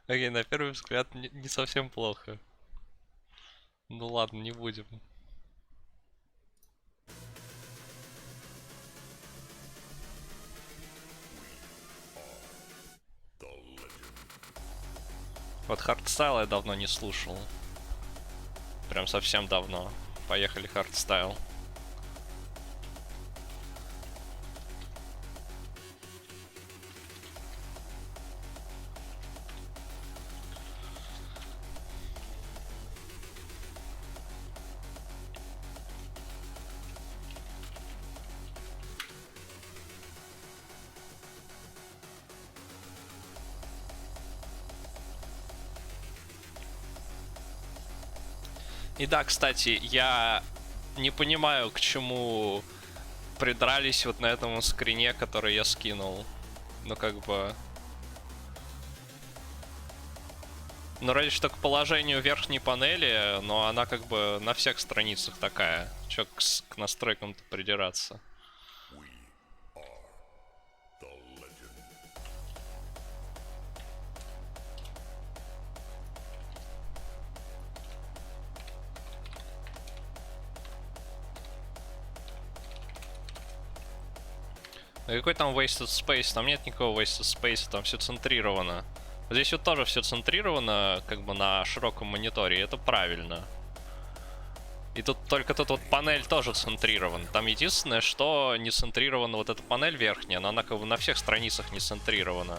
Окей, на первый взгляд не совсем плохо. Ну ладно, не будем. Вот хардстайл я давно не слушал. Прям совсем давно. Поехали хардстайл. И да, кстати, я не понимаю, к чему придрались вот на этом скрине, который я скинул. Ну, как бы... Ну, ради что к положению верхней панели, но она как бы на всех страницах такая. Чё к настройкам-то придираться? Да какой там wasted space? Там нет никакого wasted space, там все центрировано. Здесь вот тоже все центрировано, как бы на широком мониторе, и это правильно. И тут только тут вот панель тоже центрирована. Там единственное, что не центрирована вот эта панель верхняя, но она как бы на всех страницах не центрирована.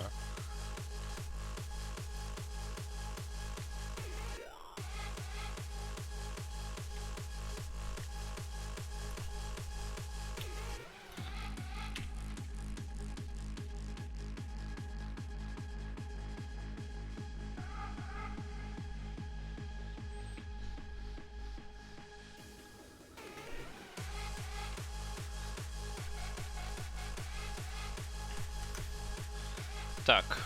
Так.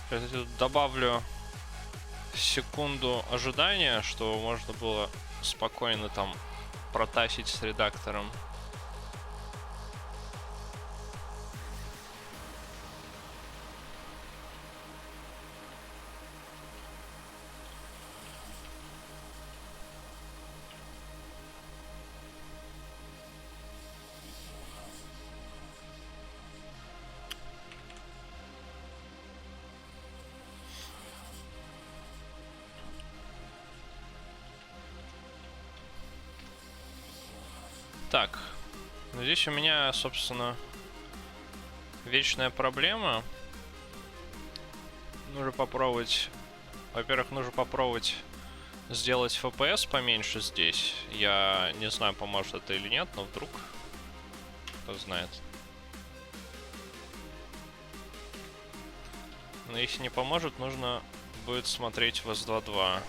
Сейчас я тут добавлю секунду ожидания, что можно было спокойно там протасить с редактором. Так, ну здесь у меня, собственно, вечная проблема. Нужно попробовать... Во-первых, нужно попробовать сделать FPS поменьше здесь. Я не знаю, поможет это или нет, но вдруг... Кто знает. Но если не поможет, нужно будет смотреть в S2.2.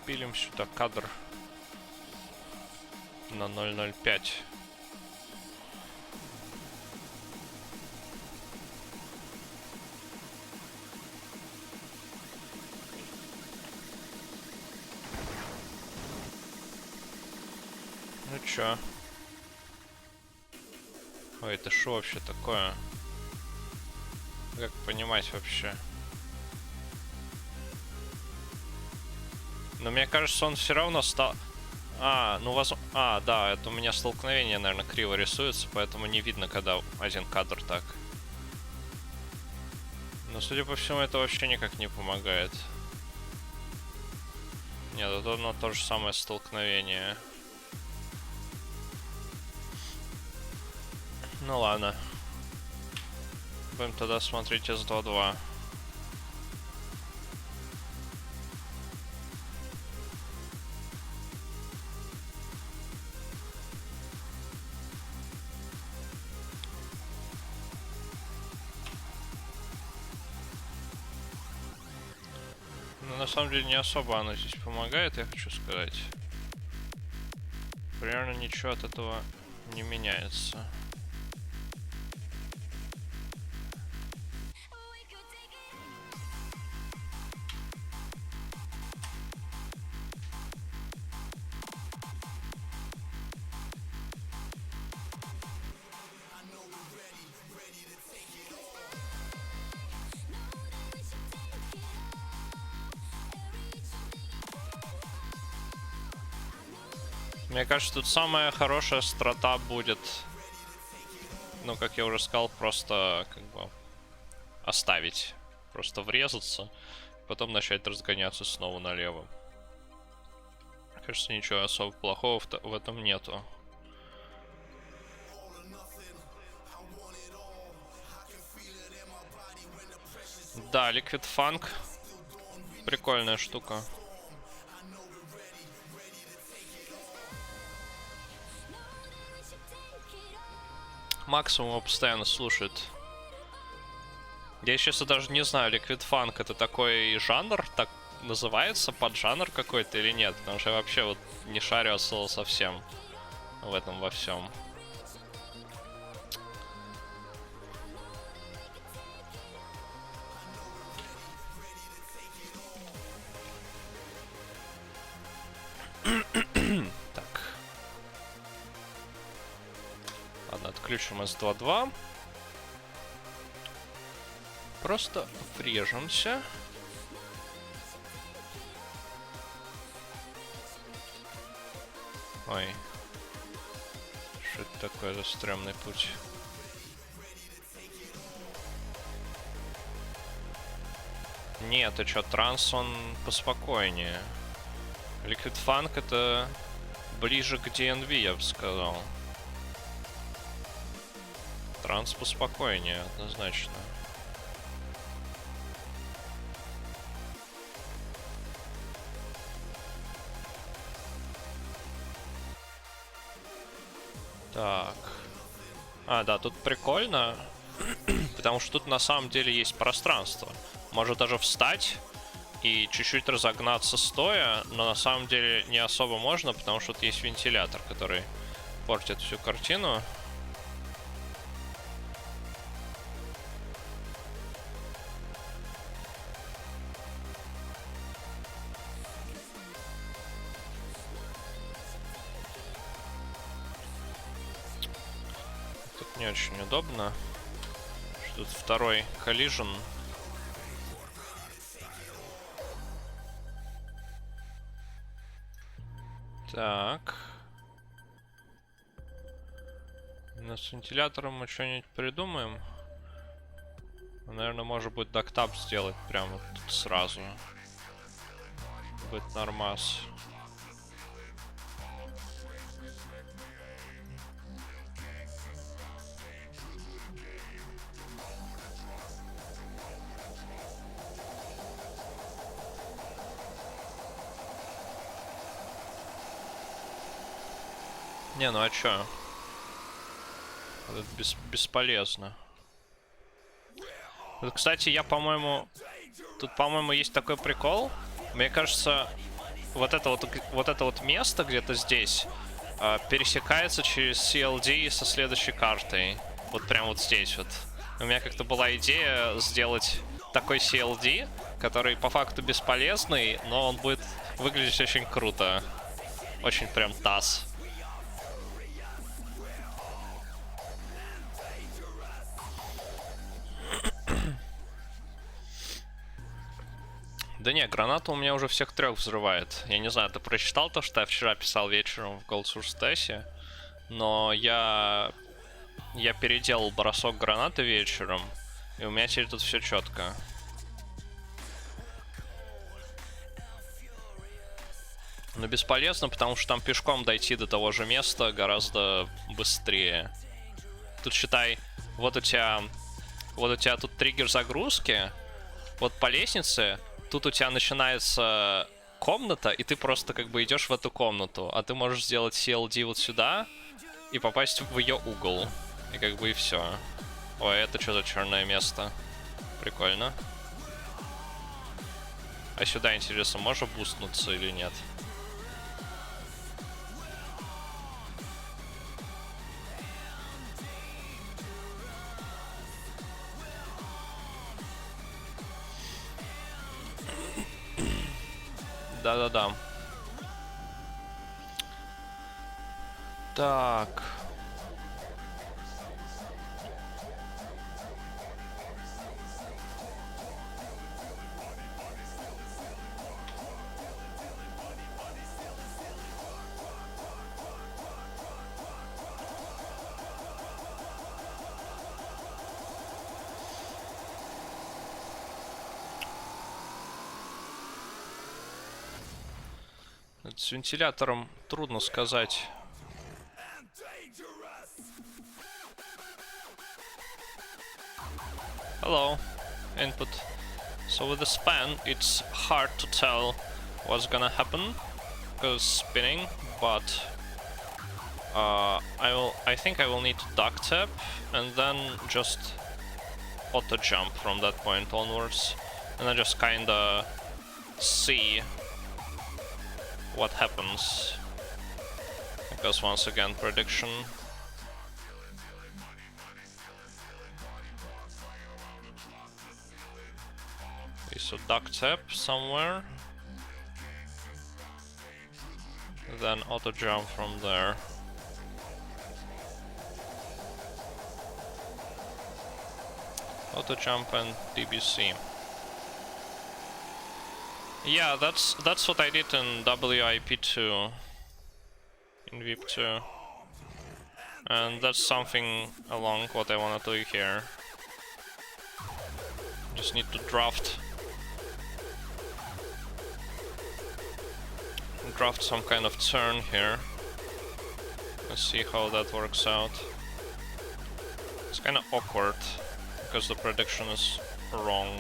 Впилим сюда кадр на 0.05. Ну чё? Ой, это шо вообще такое? Как понимать вообще? Но мне кажется, он все равно стал... А, ну возможно... А, да, это у меня столкновение, наверное, криво рисуется, поэтому не видно, когда один кадр так. Но, судя по всему, это вообще никак не помогает. Нет, это оно то же самое столкновение. Ну ладно. Будем тогда смотреть S2.2. Но на самом деле не особо оно здесь помогает, я хочу сказать. Примерно ничего от этого не меняется. Мне кажется, тут самая хорошая страта будет, ну, как я уже сказал, просто как бы оставить. Просто врезаться, потом начать разгоняться снова налево. Кажется, ничего особо плохого в этом нету. Да, Liquid Funk. Прикольная штука. Максимум его постоянно слушает. Я сейчас даже не знаю, Liquid Funk это такой жанр, так называется, поджанр какой-то или нет. Потому что я вообще вот не шарю совсем в этом во всем. Так. Ладно, отключим S2.2. Просто врежемся. Ой. Что это такое за стрёмный путь? Нет, ты чё, транс он поспокойнее. Liquid Funk это ближе к DNV, я бы сказал. Транс поспокойнее, однозначно. Так. А, да, тут прикольно, потому что тут на самом деле есть пространство. Можно даже встать и чуть-чуть разогнаться стоя, но на самом деле не особо можно, потому что тут есть вентилятор, который портит всю картину. Тут не очень удобно. Тут второй коллижен. Так. С вентилятором мы что-нибудь придумаем. Наверное, может быть дактап сделать прямо тут сразу. Будет нормас. Не, ну а чё? Это бесполезно. Вот, кстати, я, по-моему... Тут, по-моему, есть такой прикол. Мне кажется, вот это вот место где-то здесь пересекается через CLD со следующей картой. Вот прям вот здесь вот. У меня как-то была идея сделать такой CLD, который по факту бесполезный, но он будет выглядеть очень круто. Очень прям TAS. Да не, граната у меня уже всех трех взрывает. Я не знаю, ты прочитал то, что я вчера писал вечером в Gold Source TAS, но я переделал бросок гранаты вечером, и у меня теперь тут все четко. Но бесполезно, потому что там пешком дойти до того же места гораздо быстрее. Тут считай, вот у тебя тут триггер загрузки, вот по лестнице. Тут у тебя начинается комната, и ты просто как бы идешь в эту комнату. А ты можешь сделать CLD вот сюда и попасть в ее угол. И как бы и все. Ой, это что за черное место? Прикольно. А сюда, интересно, можно бустнуться или нет? Да-да-да. Так. С вентилятором трудно сказать. Hello, input. So with the span, it's hard to tell what's gonna happen because spinning, but I think I will need to duck tap and then just auto jump from that point onwards, and then just kinda see what happens. Because once again, prediction. Okay, so duck tap somewhere, then auto jump from there. Auto jump and DBC. Yeah, that's what I did in WIP2, in VIP2, and that's something along what I wanna do here. Just need to draft some kind of turn here. Let's see how that works out. It's kind of awkward because the prediction is wrong.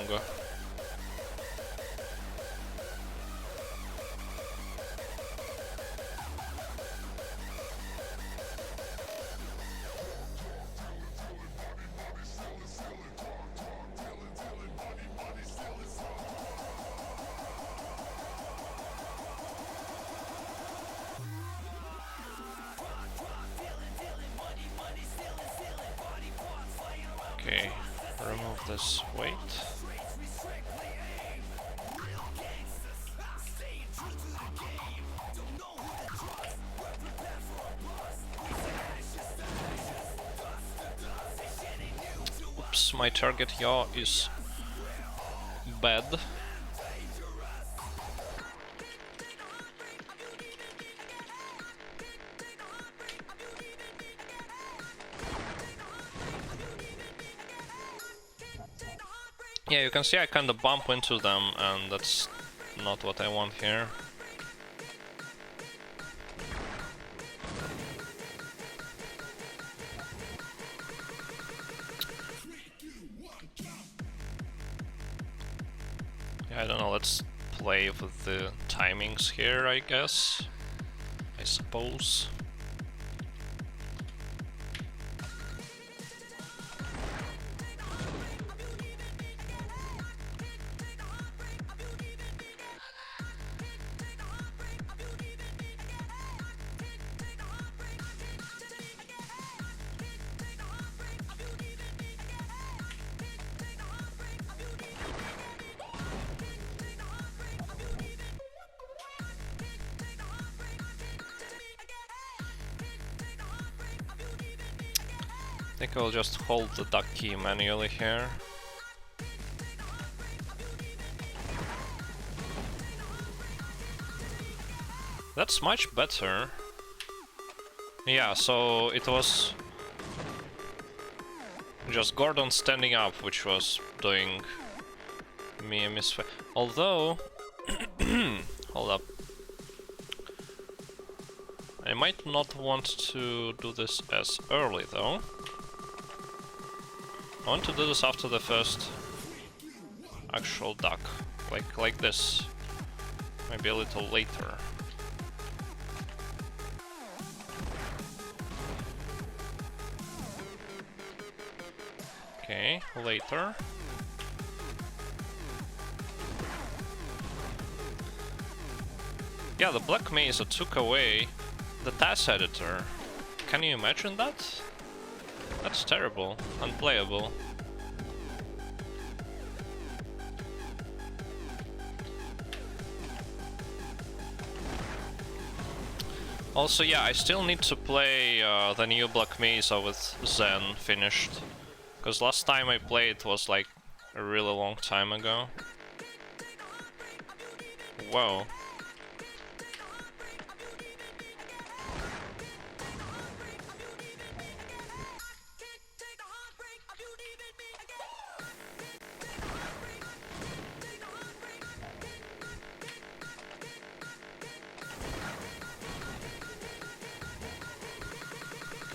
Okay, remove this weight. Oops, my target yaw is bad. Yeah, you can see I kind of bump into them, and that's not what I want here. Yeah, I don't know, let's play with the timings here, I guess. I suppose. I think I'll just hold the duck key manually here. That's much better. Yeah, so it was just Gordon standing up, which was doing me a misfire. Although, hold up. I might not want to do this as early though. I want to do this after the first actual duck, like this. Maybe a little later. Okay, later. Yeah, the Black Mesa took away the TAS editor. Can you imagine that? That's terrible, unplayable. Also, yeah, I still need to play the new Black Mesa with Zen finished. Because last time I played was like a really long time ago. Whoa.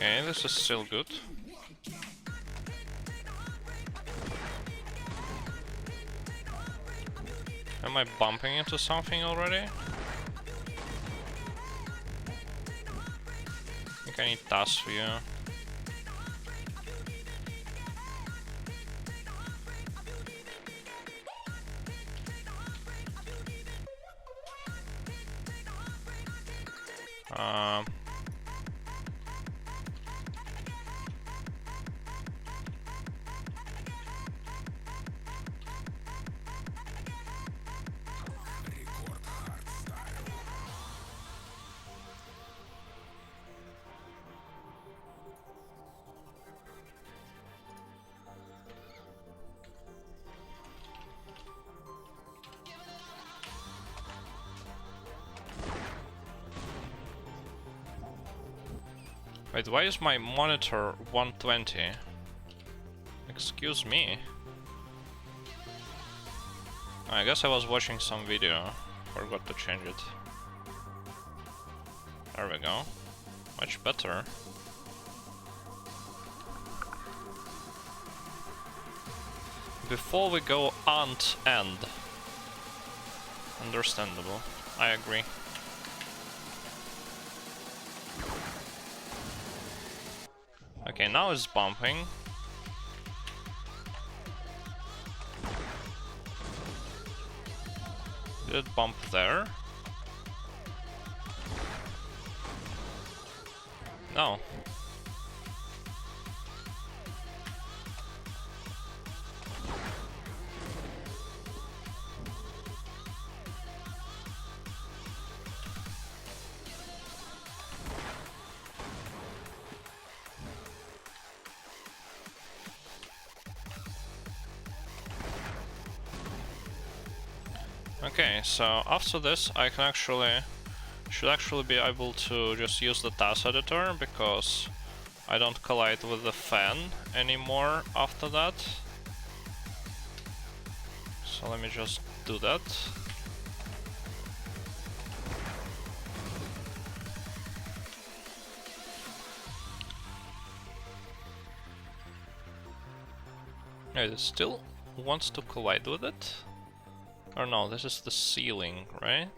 Okay, this is still good. Am I bumping into something already? I think I need TAS for you. Wait, why is my monitor 120? Excuse me. I guess I was watching some video. Forgot to change it. There we go. Much better. Before we go ant end. Understandable. I agree. Okay, now it's bumping. Did it bump there? No. Okay, so after this I can should actually be able to just use the TAS editor, because I don't collide with the fan anymore after that. So let me just do that. It still wants to collide with it? Or no, this is the ceiling, right?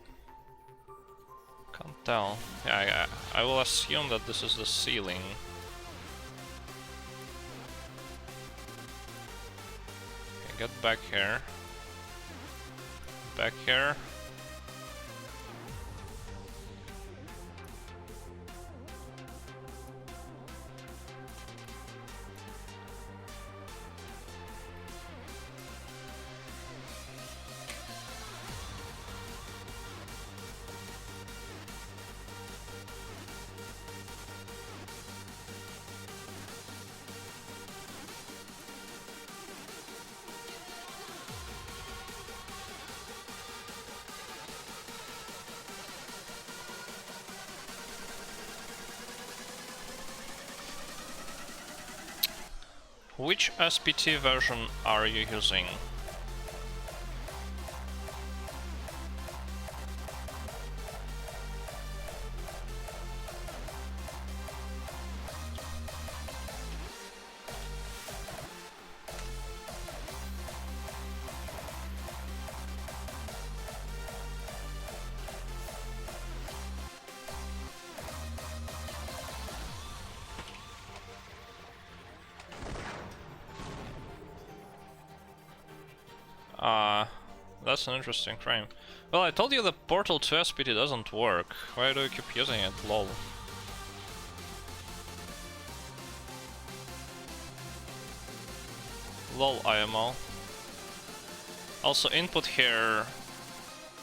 Can't tell. Yeah, I will assume that this is the ceiling. Okay, get back here. Back here. Which SPT version are you using? That's an interesting frame. Well, I told you the Portal to SPT doesn't work. Why do you keep using it? Lol. Lol IMO. Also, input here...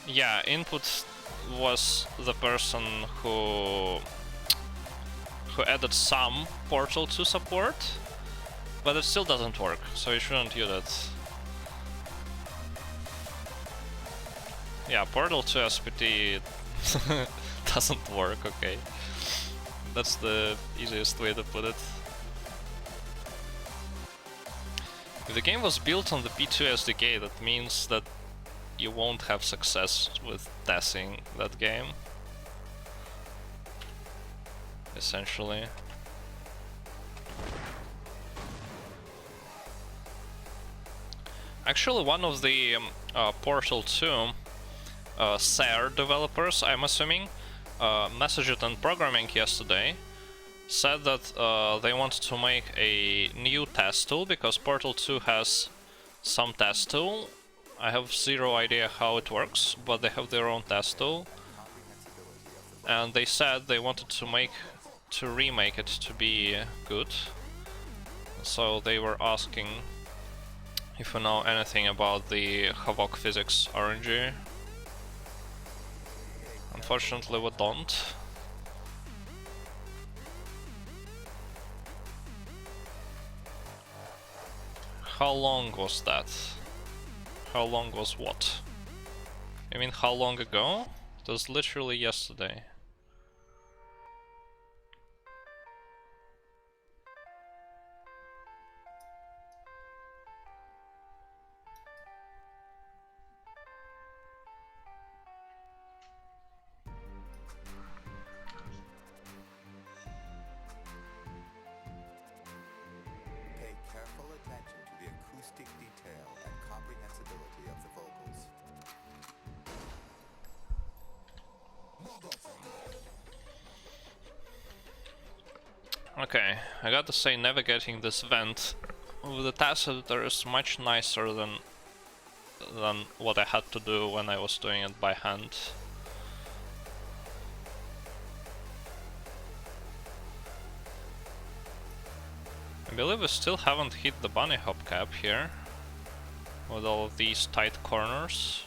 Yeah, input was the person who added some Portal to support, but it still doesn't work, so you shouldn't use it. Yeah, Portal to SPT doesn't work, okay. That's the easiest way to put it. If the game was built on the P2 SDK, that means that you won't have success with TASing that game. Essentially. Actually, one of the Portal 2 SAR developers, I'm assuming, messaged on programming yesterday, said that they wanted to make a new TAS tool because Portal 2 has some TAS tool. I have zero idea how it works, but they have their own TAS tool. And they said they wanted to remake it to be good. So they were asking if you know anything about the Havok physics RNG. Unfortunately, we don't. How long was that? How long was what? I mean, how long ago? It was literally yesterday. Pay careful attention to the acoustic detail and comprehensibility of the vocals. Okay, I gotta say, navigating this vent with the TAS editor is much nicer than what I had to do when I was doing it by hand. I believe we still haven't hit the bunny hop cap here with all of these tight corners.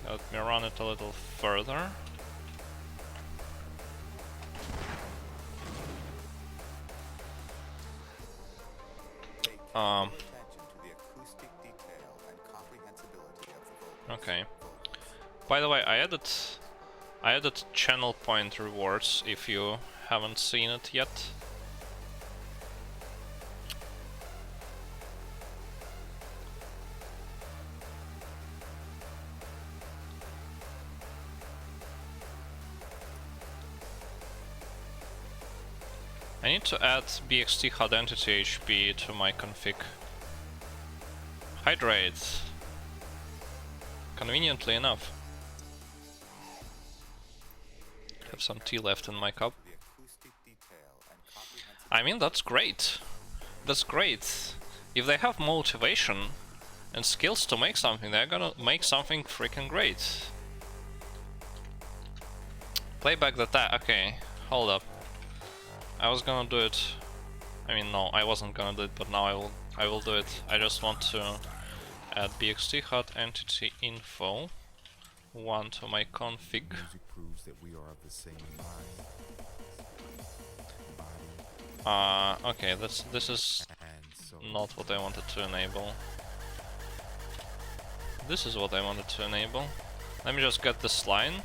Let me run it a little further. Okay. By the way, I added channel point rewards if you haven't seen it yet. I need to add BXT identity HP to my config. Hydrate. Conveniently enough. Have some tea left in my cup. I mean, that's great. That's great. If they have motivation and skills to make something, they're gonna make something freaking great. Play back the TAS. Okay, hold up. I was gonna do it. I mean, no, I wasn't gonna do it, but now I will do it. I just want to add BXT HUD entity info 1 to my config. Okay, this is not what I wanted to enable. This is what I wanted to enable. Let me just get this line.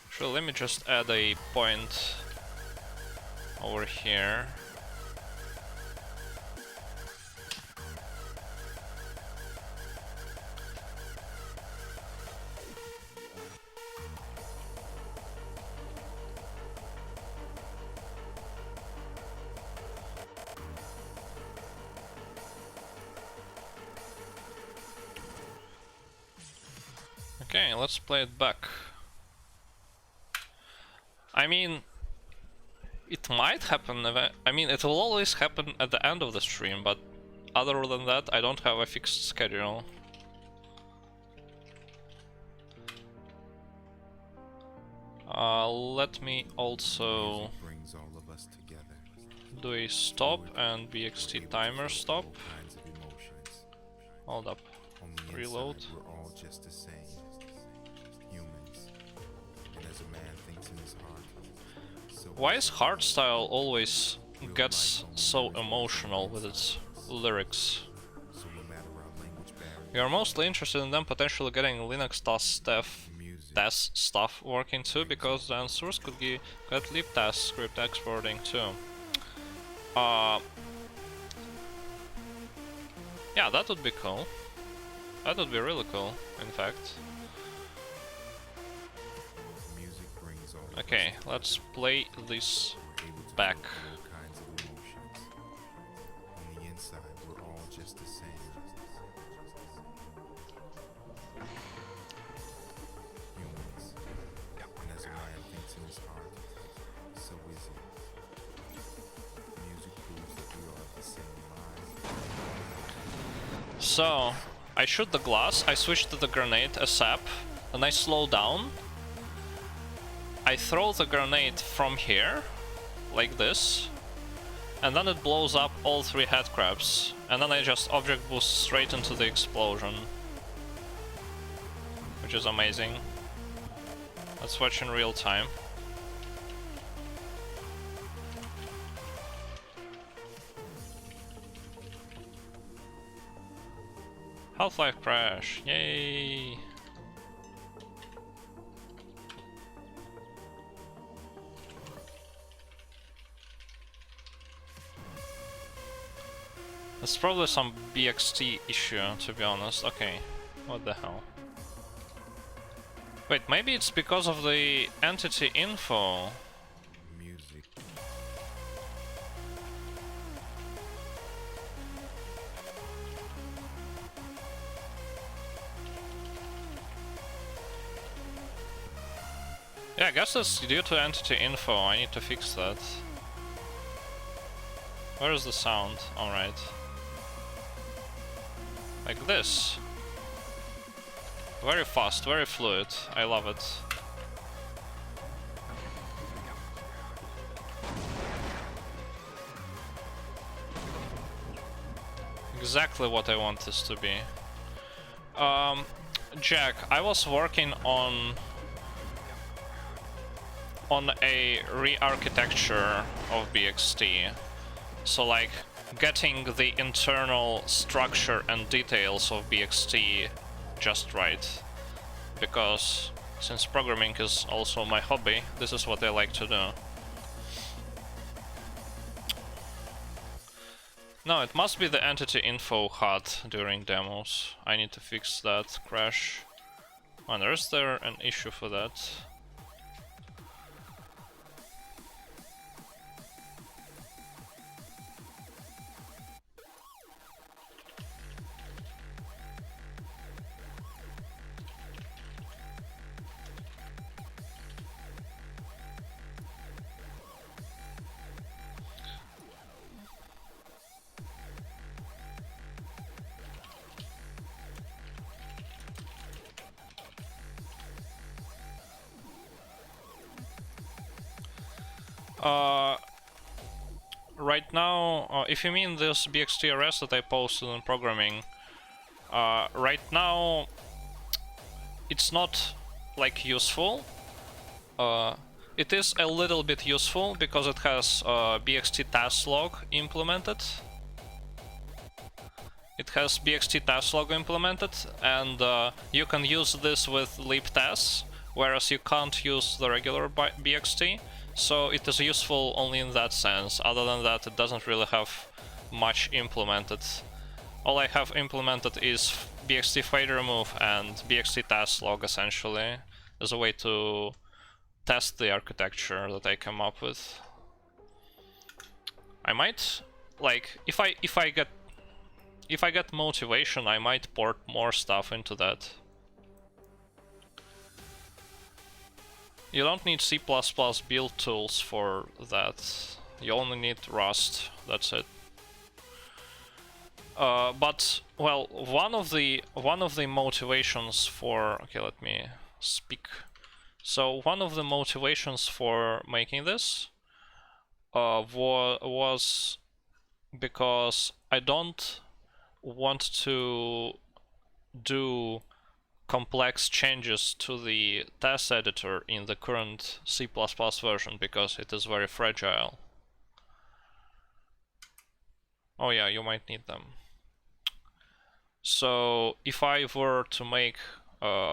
Sure, let me just add a point over here. Okay, let's play it back. I mean, it might happen, I mean, it will always happen at the end of the stream, but other than that, I don't have a fixed schedule. Let me also do a stop and BXT timer stop. Hold up. Reload. Why is hardstyle always gets so emotional with its lyrics? We are mostly interested in them potentially getting Linux TAS stuff working too, because then source could get lib TAS script exporting too. Yeah, that would be cool. That would be really cool, in fact. Okay, let's play this We're able to back. feel all kinds of emotions. On the inside, we're all just the same. Humans. And as a man thinks in his heart, so is he. Music proves that we are of the same mind. So, I shoot the glass, I switch to the grenade ASAP, and I slow down. I throw the grenade from here, like this, and then it blows up all 3 headcrabs, and then I just object boost straight into the explosion, which is amazing. Let's watch in real time. Half-Life crash, yay! It's probably some BXT issue, to be honest. Okay, what the hell? Wait, maybe it's because of the entity info. Music. Yeah, I guess it's due to entity info. I need to fix that. Where is the sound? Alright. Like this. Very fast, very fluid. I love it. Exactly what I want this to be. Jack, I was working on a re-architecture of BXT. So like getting the internal structure and details of BXT just right. Because since programming is also my hobby, this is what I like to do. No, it must be the entity info HUD during demos. I need to fix that crash. And is there an issue for that? Right now, if you mean this BXTRS that I posted on programming, right now it's not like useful. It is a little bit useful because it has BXT TAS log implemented. It has BXT TAS log implemented, and you can use this with libTAS, whereas you can't use the regular BXT. So it is useful only in that sense. Other than that, it doesn't really have much implemented. All I have implemented is BXT fade remove and BXT TAS log essentially as a way to test the architecture that I come up with. I might, like, if I get motivation, I might port more stuff into that. You don't need C++ build tools for that. You only need Rust. That's it. But well, one of the motivations for let me speak. So one of the motivations for making this was because I don't want to do complex changes to the TAS editor in the current C++ version because it is very fragile. Oh yeah, you might need them. So if I were to make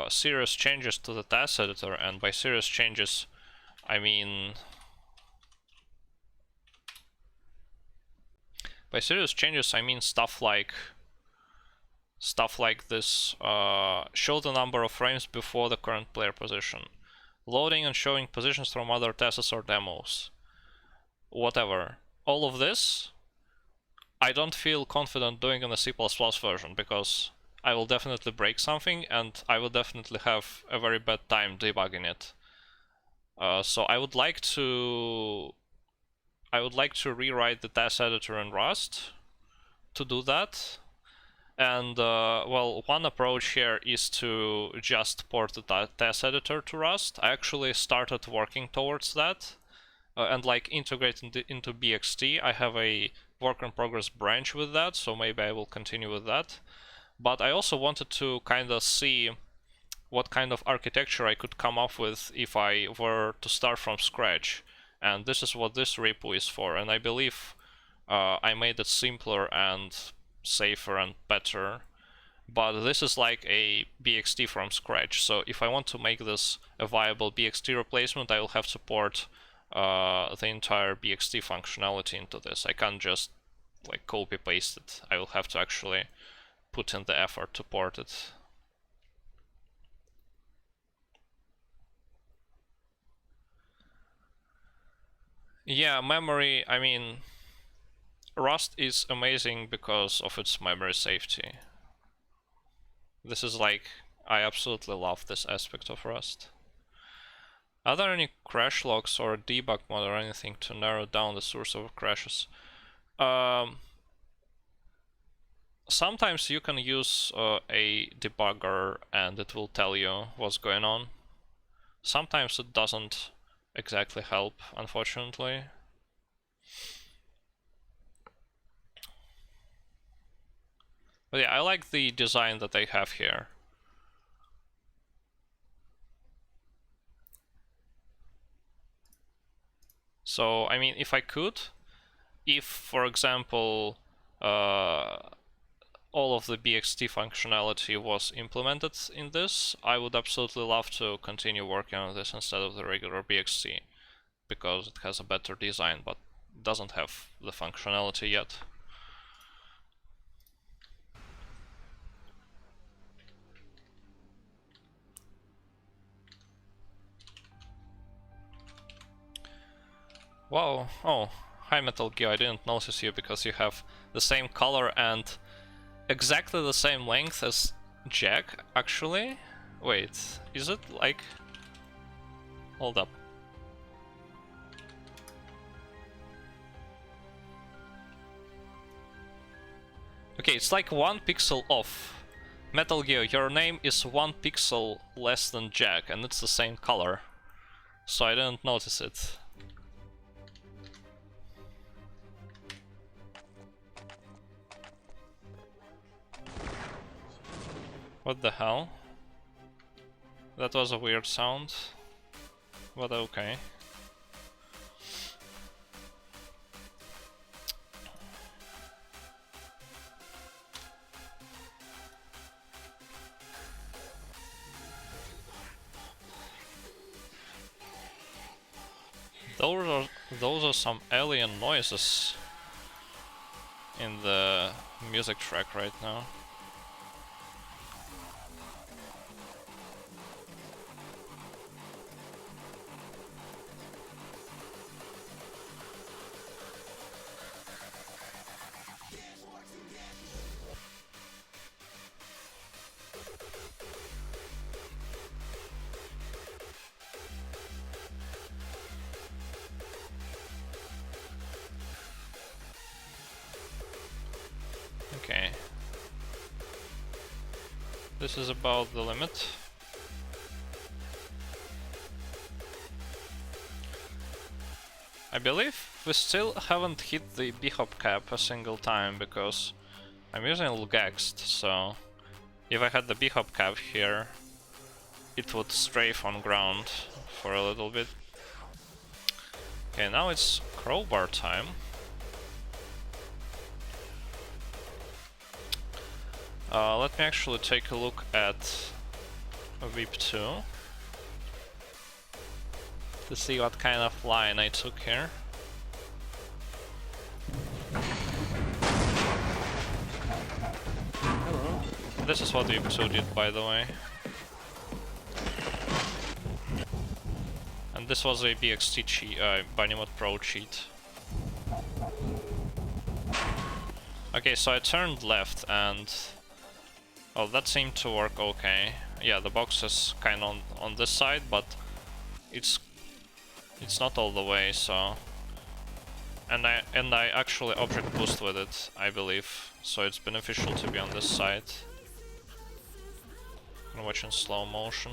serious changes to the TAS editor, and by serious changes I mean stuff like this, show the number of frames before the current player position. loading and showing positions from other TASs or demos. Whatever. All of this, I don't feel confident doing in the C++ version, because I will definitely break something and I will definitely have a very bad time debugging it. So I would like to rewrite the TAS editor in Rust to do that. And well, one approach here is to just port the TAS editor to Rust. I actually started working towards that and like integrate into BXT. I have a work in progress branch with that, so maybe I will continue with that. But I also wanted to kind of see what kind of architecture I could come up with if I were to start from scratch. And this is what this repo is for, and I believe I made it simpler and safer and better. But this is like a BXT from scratch, so if I want to make this a viable BXT replacement, I will have to port the entire BXT functionality into this. I can't just like copy paste it. I will have to actually put in the effort to port it. Yeah, memory, I mean, Rust is amazing because of its memory safety. This is like, I absolutely love this aspect of Rust. Are there any crash logs or a debug mode or anything to narrow down the source of crashes? Sometimes you can use a debugger and it will tell you what's going on. Sometimes it doesn't exactly help, unfortunately. But yeah, I like the design that they have here. So, I mean, if I could, if, for example, all of the BXT functionality was implemented in this, I would absolutely love to continue working on this instead of the regular BXT, because it has a better design, but doesn't have the functionality yet. Wow, oh, hi Metal Gear, I didn't notice you because you have the same color and exactly the same length as Jack, actually. Wait, is it like... Hold up. Okay, it's like 1 pixel off. Metal Gear, your name is 1 pixel less than Jack, and it's the same color. So I didn't notice it. What the hell? That was a weird sound. But okay. Those are some alien noises in the music track right now. Okay. This is about the limit. I believe we still haven't hit the bhop cap a single time because I'm using Lgaxt, so if I had the bhop cap here, it would strafe on ground for a little bit. Okay, now it's crowbar time. Let me actually take a look at VIP2 to see what kind of line I took here. Hello. This is what VIP2 did, by the way. this was a BXT cheat, Bunny Pro cheat. Okay, so I turned left and... Oh, that seemed to work okay. Yeah, the box is kind of on this side, but it's not all the way, so... And I actually object boost with it, I believe. So it's beneficial to be on this side. I'm gonna watch in slow motion.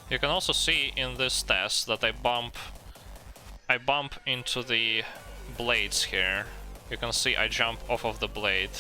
You can also see in this TAS that I bump into the blades here. You can see I jump off of the blade.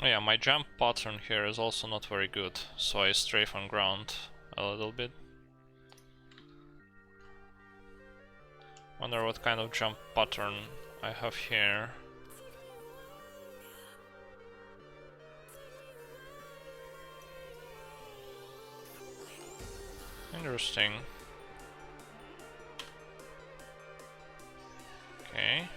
Oh yeah, my jump pattern here is also not very good, so I strafe on ground a little bit. Wonder what kind of jump pattern I have here. Interesting. Okay.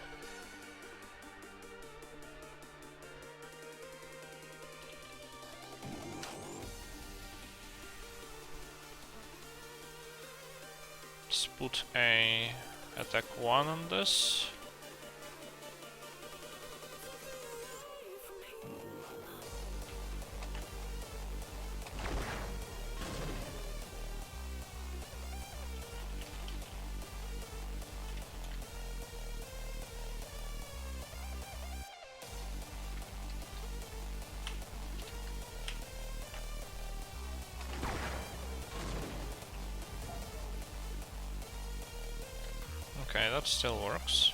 Let's put a attack 1 on this. Okay, that still works.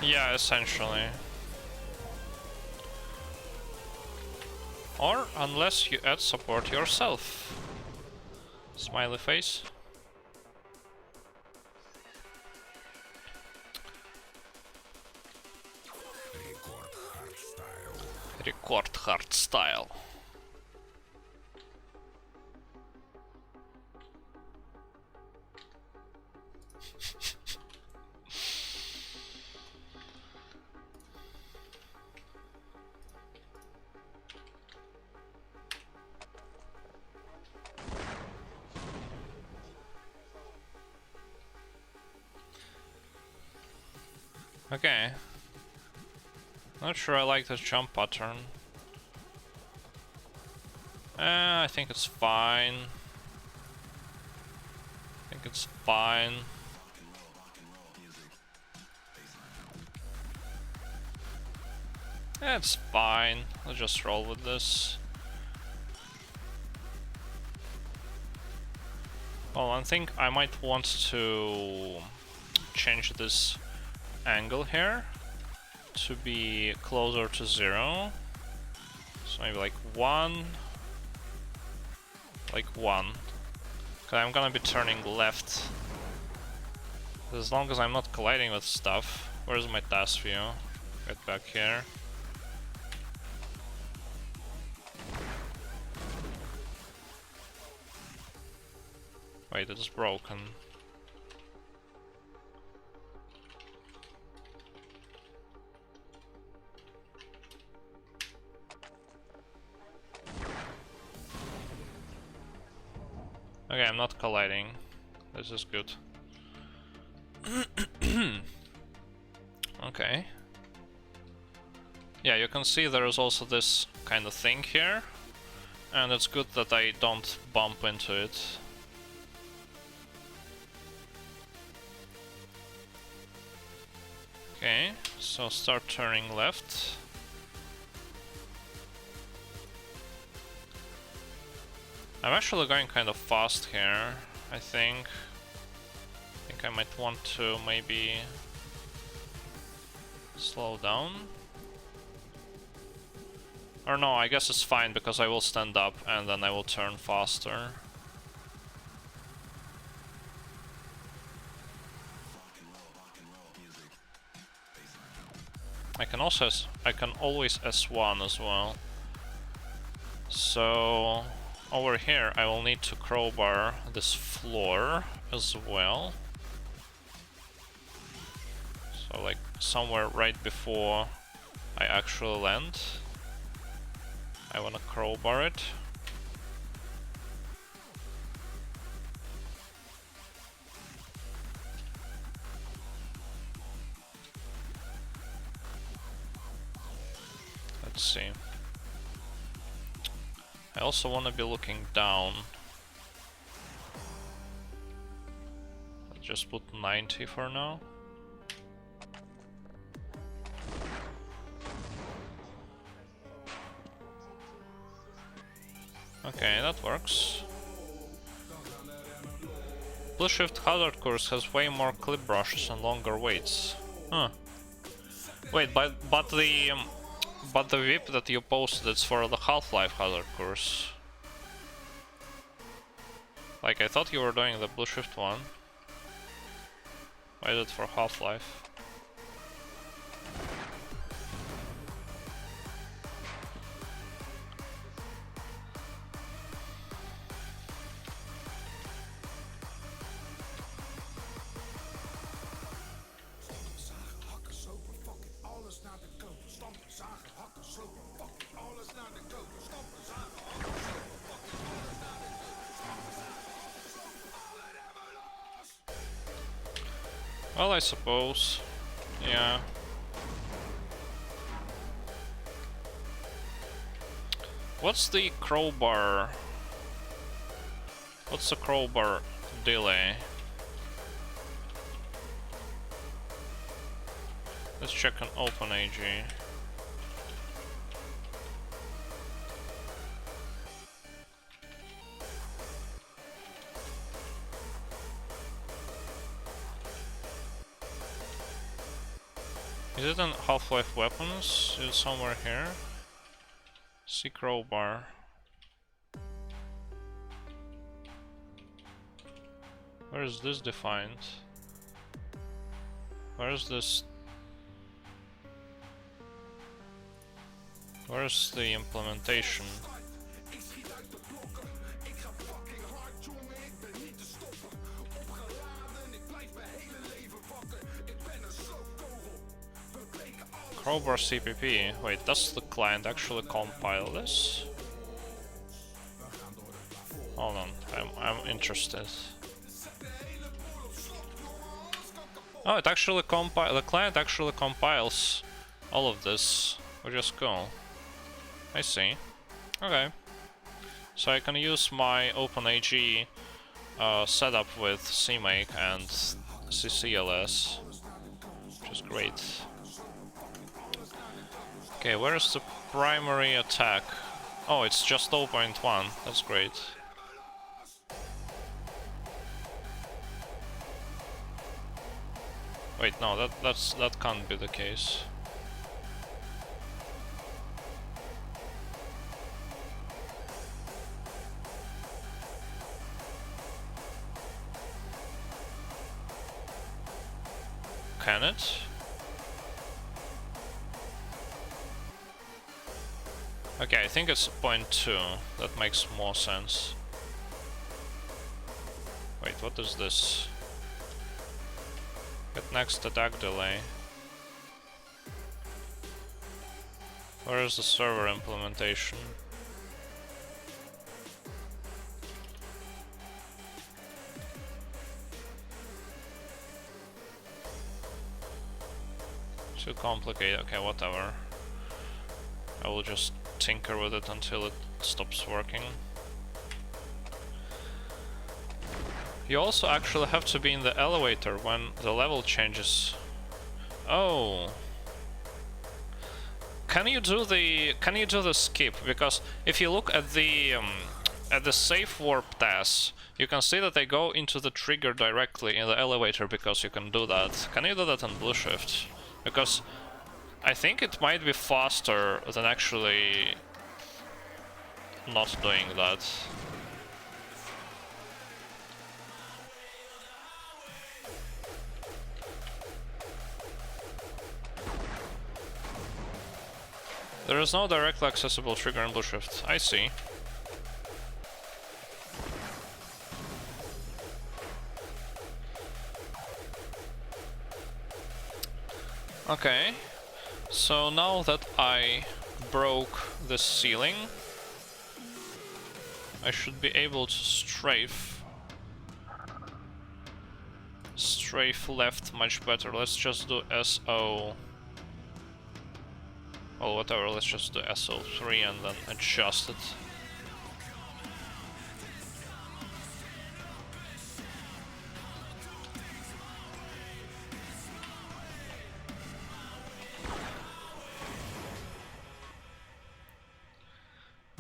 Yeah, essentially. Or unless you add support yourself. Smiley face. Record hard style. Okay. Not sure I like this jump pattern. I think it's fine. I think it's fine. It's fine. Let's just roll with this. Well, I think I might want to change this angle here to be closer to 0. So maybe like 1. Like 1. Because I'm gonna be turning left. As long as I'm not colliding with stuff. Where's my TAS view? Right back here. Wait, it is broken. Okay, I'm not colliding. This is good. Okay. Yeah, you can see there is also this kind of thing here. And it's good that I don't bump into it. Okay, so start turning left. I'm actually going kind of fast here, I think. I think I might want to maybe slow down. Or no, I guess it's fine because I will stand up and then I will turn faster. I can always S1 as well. So over here I will need to crowbar this floor as well. So like somewhere right before I actually land, I wanna crowbar it. Let's see. I also want to be looking down. I'll just put 90 for now. Okay, that works. Blue Shift Hazard Course has way more clip brushes and longer weights. Huh. Wait, but the whip that you posted, it's for the Half-Life Hazard Course. Like, I thought you were doing the Blue Shift one. Why is it for Half-Life? Well, I suppose. Yeah. What's the crowbar? What's the crowbar delay? Let's check on OpenAG. Is it in Half-Life Weapons? Is it somewhere here? See crowbar. Where is this defined? Where is this? Where is the implementation? Crowbar CPP. Wait, does the client actually compile this? Hold on, I'm interested. Oh, it actually the client actually compiles all of this, which is cool. I see. Okay. So I can use my OpenAG setup with CMake and CCLS, which is great. Okay, where is the primary attack? Oh, it's just 0.1. That's great. Wait, no, that can't be the case. Can it? Okay, I think it's 0.2. That makes more sense. Wait, what is this? Get next attack delay. Where is the server implementation? Too complicated. Okay, whatever. I will just tinker with it until it stops working. You also actually have to be in the elevator when the level changes. Oh. Can you do the skip? Because if you look at the safe warp TAS, you can see that they go into the trigger directly in the elevator because you can do that. Can you do that on blue shift? Because I think it might be faster than actually not doing that. There is no directly accessible trigger in blue shift. I see. Okay. So now that I broke the ceiling, I should be able to strafe left much better. Let's just do SO. Well, whatever, let's just do SO3 and then adjust it.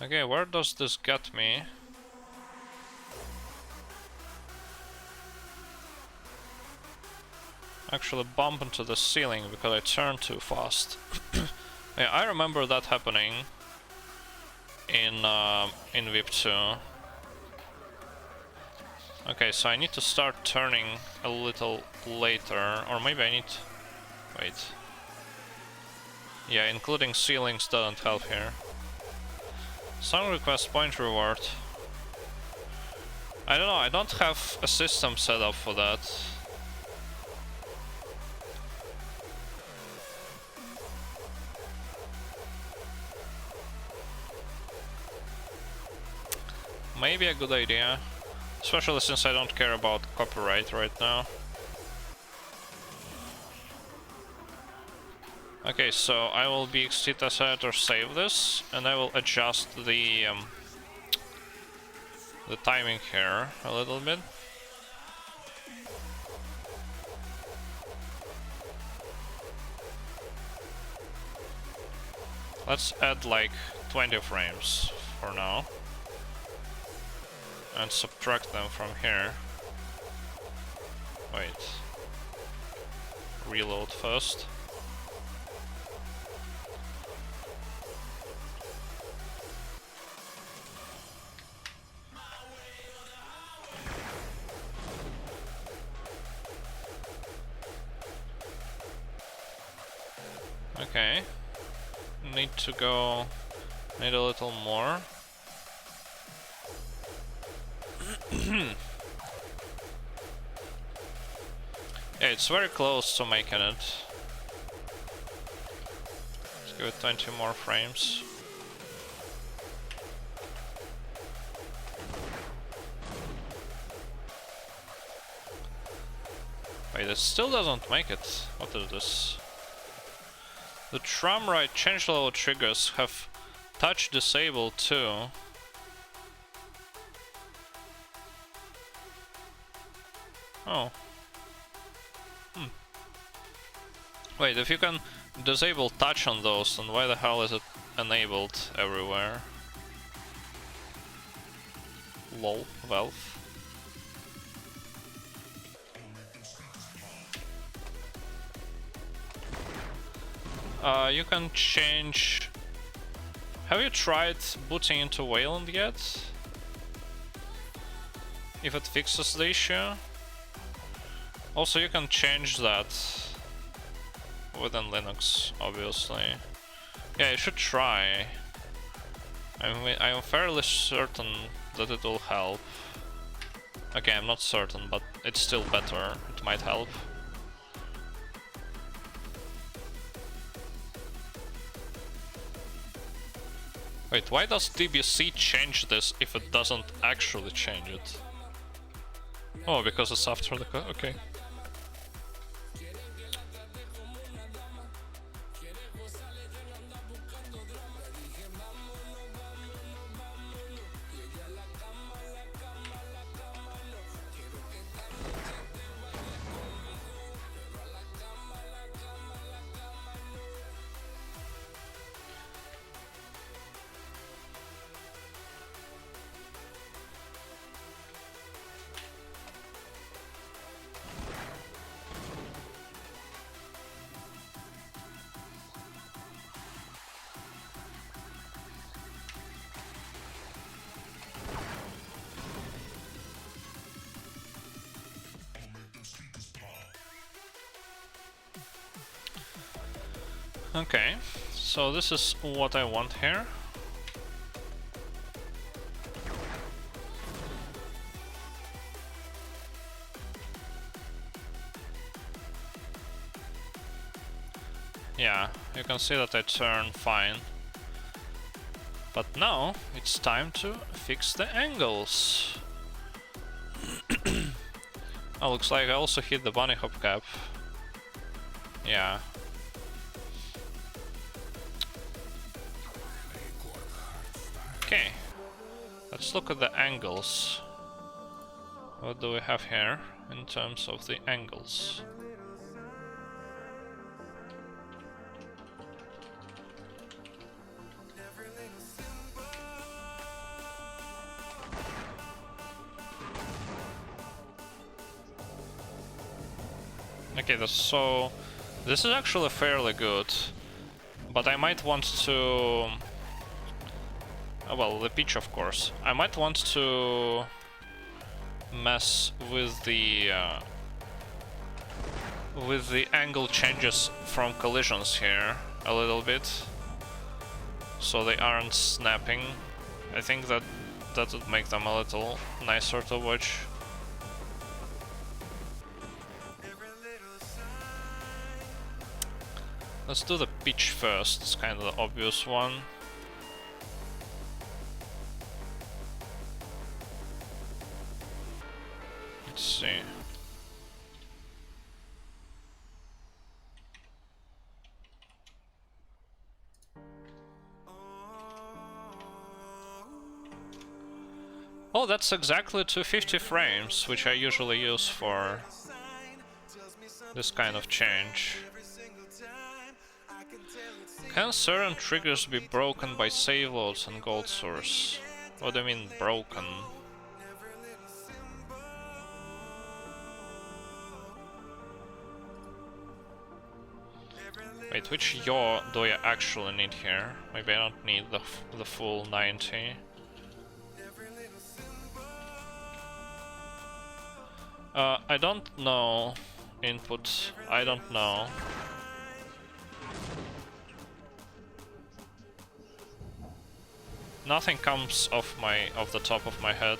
Okay, where does this get me? Actually bump into the ceiling because I turned too fast. Yeah, I remember that happening in VIP 2. Okay, so I need to start turning a little later, or maybe I need... wait. Yeah, including ceilings doesn't help here. Song request point reward. I don't know, I don't have a system set up for that. Maybe a good idea, especially since I don't care about copyright right now. Okay, so I will BXT test editor save this, and I will adjust the timing here a little bit. Let's add like 20 frames for now. And subtract them from here. Wait. Reload first. Okay. Need a little more. Yeah, it's very close to making it. Let's give it 20 more frames. Wait, it still doesn't make it. What is this? The tram ride change level triggers have touch disabled too. Oh. Wait, if you can disable touch on those, then why the hell is it enabled everywhere? Lol, Valve. You can change... Have you tried booting into Wayland yet? If it fixes the issue? Also, you can change that within Linux, obviously. Yeah, you should try. I'm fairly certain that it will help. Okay, I'm not certain, but it's still better. It might help. Wait, why does DBC change this if it doesn't actually change it? Oh, because it's after the code? Okay. Okay, so this is what I want here. Yeah, you can see that I turn fine. But now it's time to fix the angles. Oh, looks like I also hit the bunny hop cap. Yeah. Okay. Let's look at the angles. What do we have here in terms of the angles? Okay, so this is actually fairly good, but I might want to... well, the pitch, of course. I might want to mess with the angle changes from collisions here a little bit, so they aren't snapping. I think that would make them a little nicer to watch. Let's do the pitch first, it's kind of the obvious one. Let's see. Oh, that's exactly 250 frames, which I usually use for this kind of change. Can certain triggers be broken by save loads and gold source? What do you mean broken? Wait, which yaw do I actually need here? Maybe I don't need the full 90. I don't know. Input, I don't know. Nothing comes off the top of my head.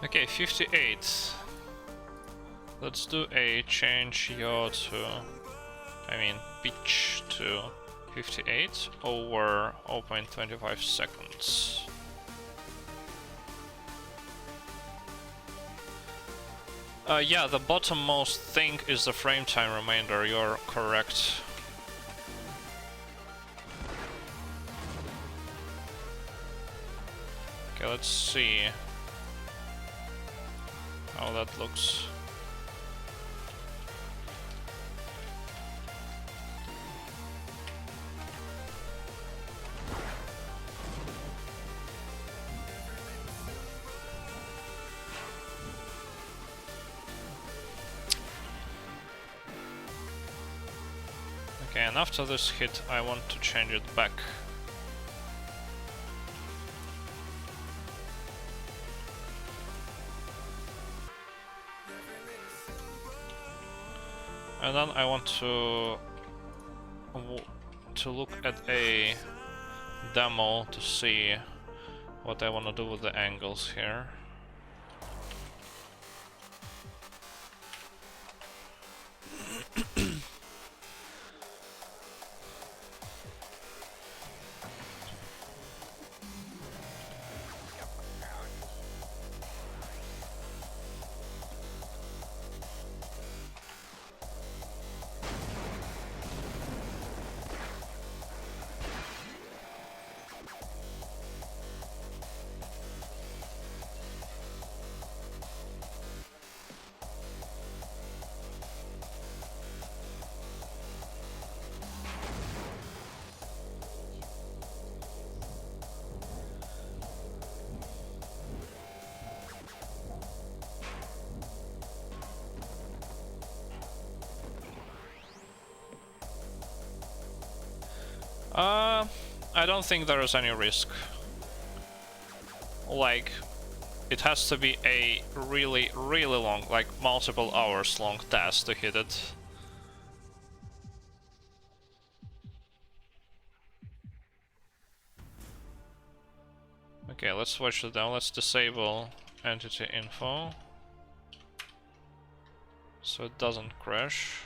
Okay, 58. Let's do a change yaw to, pitch to 58 over 0.25 seconds. Yeah, the bottommost thing is the frame time remainder, you're correct. Okay, let's see how that looks. Okay, and after this hit I want to change it back. And then I want to look at a demo to see what I want to do with the angles here. I don't think there is any risk. Like, it has to be a really, really long, like multiple hours long task to hit it. Okay, let's switch it down. Let's disable entity info so it doesn't crash.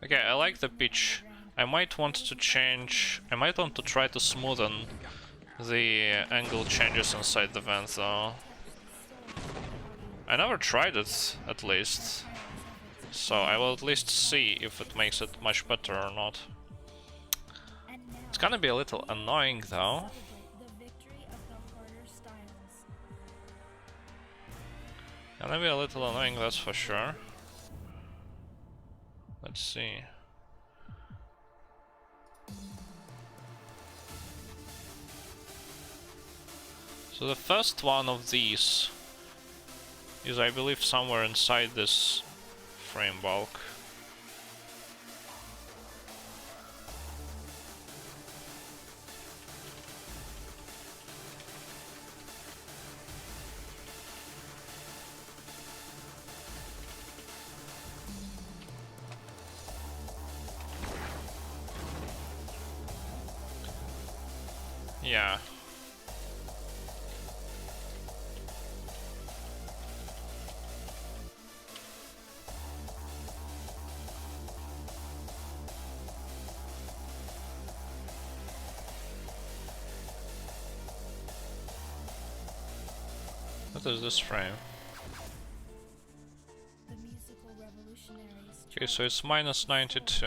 Okay, I like the pitch. I might want to change... I might want to try to smoothen the angle changes inside the vent though. I never tried it, at least. So I will at least see if it makes it much better or not. It's gonna be a little annoying though. Gonna be a little annoying, that's for sure. Let's see. So the first one of these is, I believe, somewhere inside this frame bulk. Yeah. What is this frame? Okay, so it's minus 92.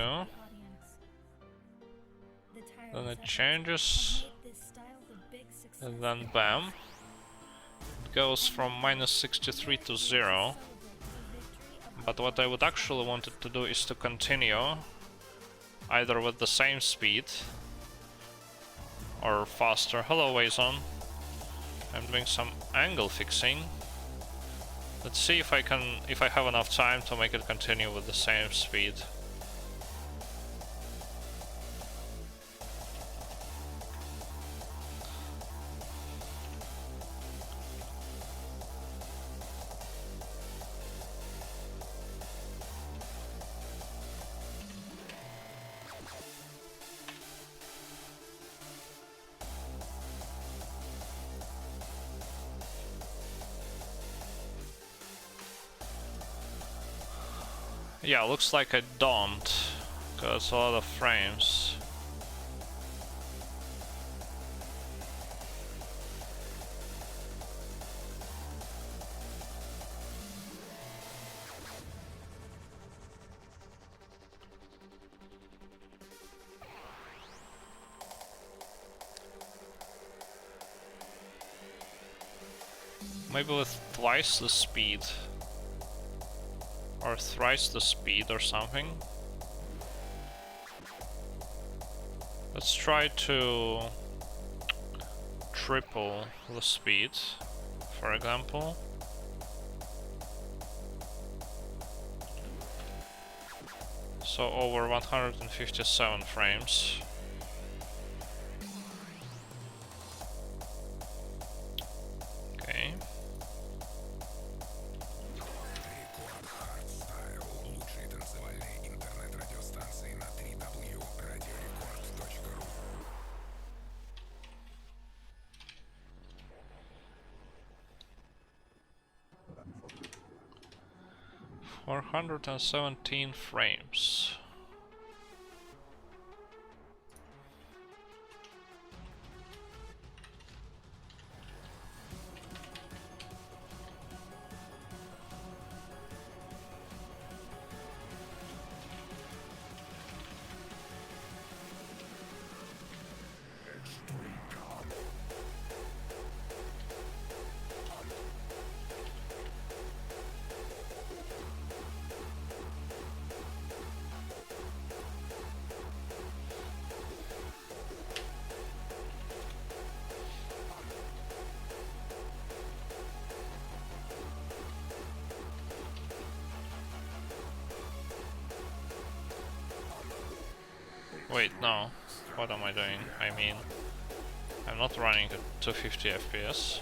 Then it changes. And then bam. It goes from minus 63 to 0. But what I would actually want it to do is to continue either with the same speed or faster. Hello, Wazon. I'm doing some angle fixing. Let's see if I have enough time to make it continue with the same speed. Yeah, looks like I don't, because a lot of frames. Maybe with twice the speed. Or thrice the speed or something. Let's try to triple the speed, for example. So over 157 frames. Okay. Four 117 frames. Wait, no. What am I doing? I mean, I'm not running at 250 FPS.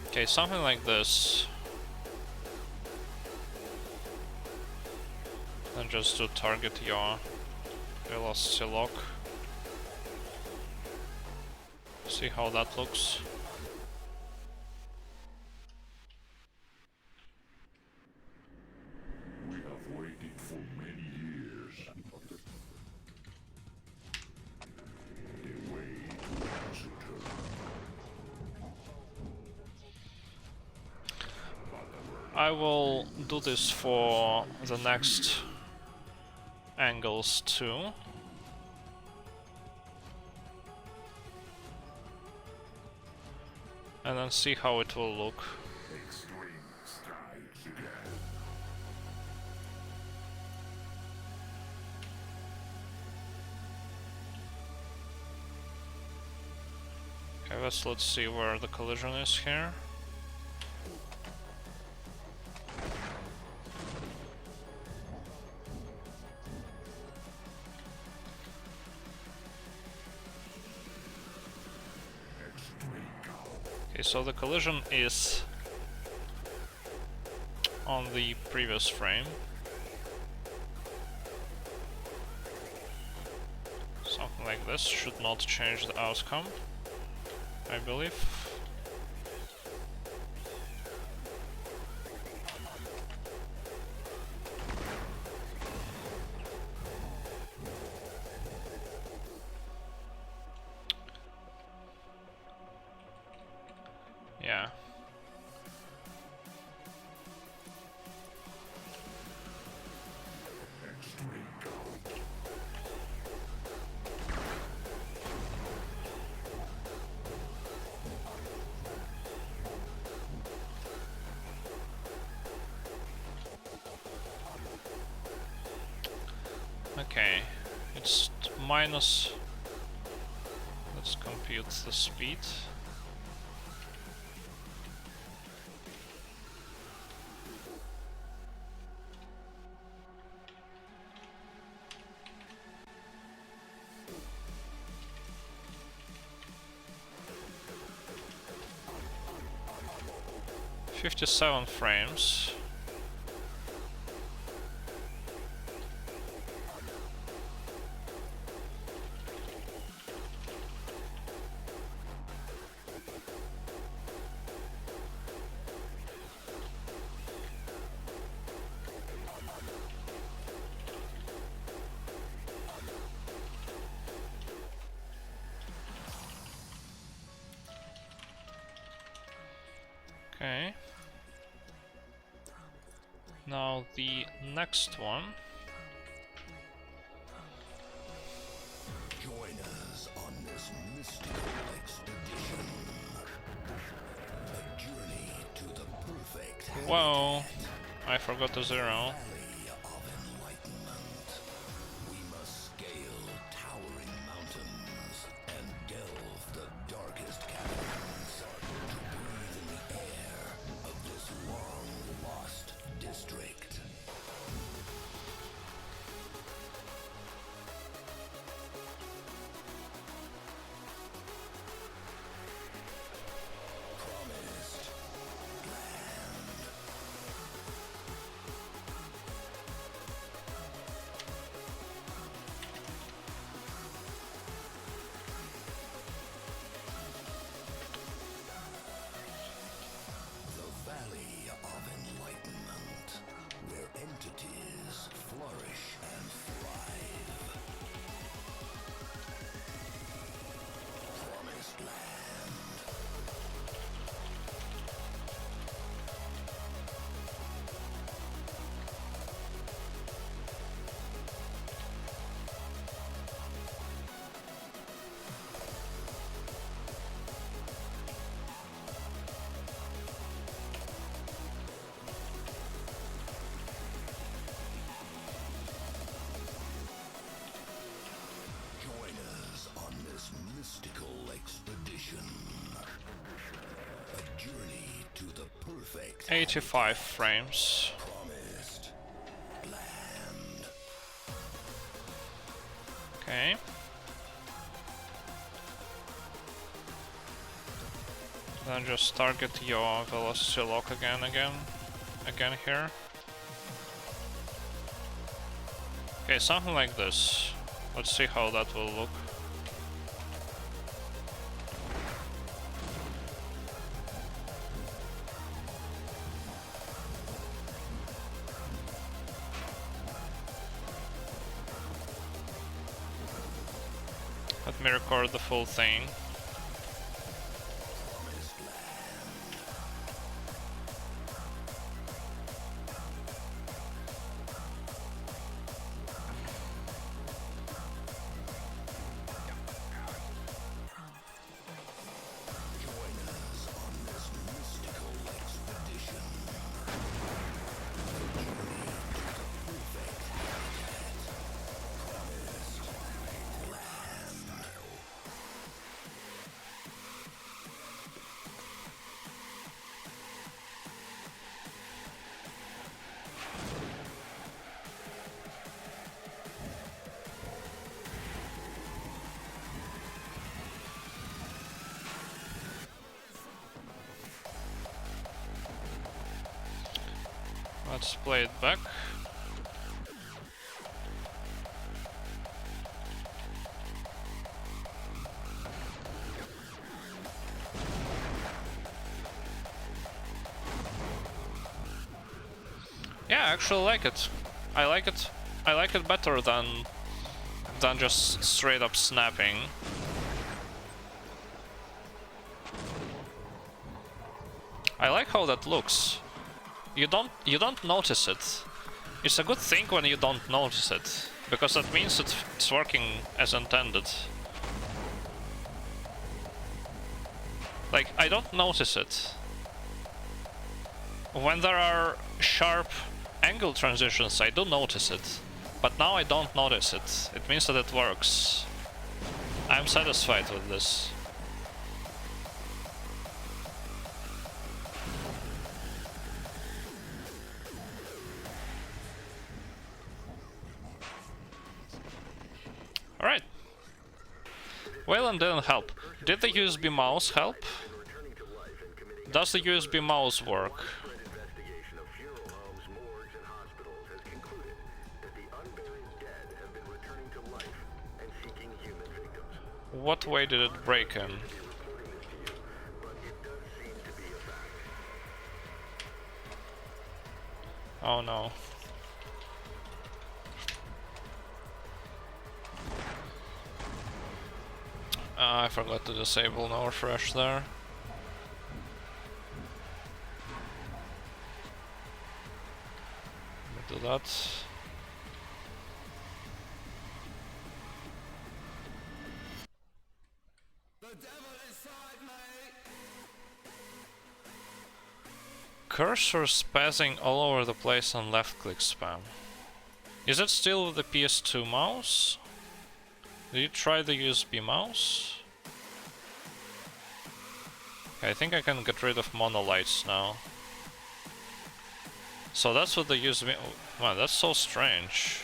Okay, something like this. And just to target your velocity lock. See how that looks. We have waited for many years. The way to Exeter. I will do this for the next angles too. And then see how it will look. Extreme strikes again. Okay, let's see where the collision is here. Okay, so the collision is on the previous frame. Something like this should not change the outcome, I believe. Yeah. Okay, it's minus. Let's compute the speed. "57 frames. Okay. Now the next one. Join us on this mystical expedition. A journey to the perfect Whoa, I forgot the zero. valley of enlightenment. We must scale towering mountains and delve the darkest caverns to breathe in the air of this long-lost district. Promised land. The Valley of Enlightenment, where entities flourish and thrive. Promised land. Join us on this mystical expedition. A journey to the perfect 85 frames. promised Okay. Then just target your velocity lock again here. Okay, something like this. Let's see how that will look. Let me record the full thing. Let's play it back. Yeah, I actually like it. I like it. I like it better than just straight up snapping. I like how that looks. You don't notice it. It's a good thing when you don't notice it, because that means it's working as intended. Like, I don't notice it. When there are sharp angle transitions, I do notice it. But now I don't notice it. It means that it works. I'm satisfied with this. Alright. Wayland didn't help. Did the USB mouse help? Does the USB mouse work? What way did it break in? Oh no. I forgot to disable no refresh there. Let me do that. Cursor spazzing all over the place on left click spam. Is it still with the PS2 mouse? Did you try the USB mouse? Okay, I think I can get rid of monolights now. So that's what the USB... Wow, that's so strange.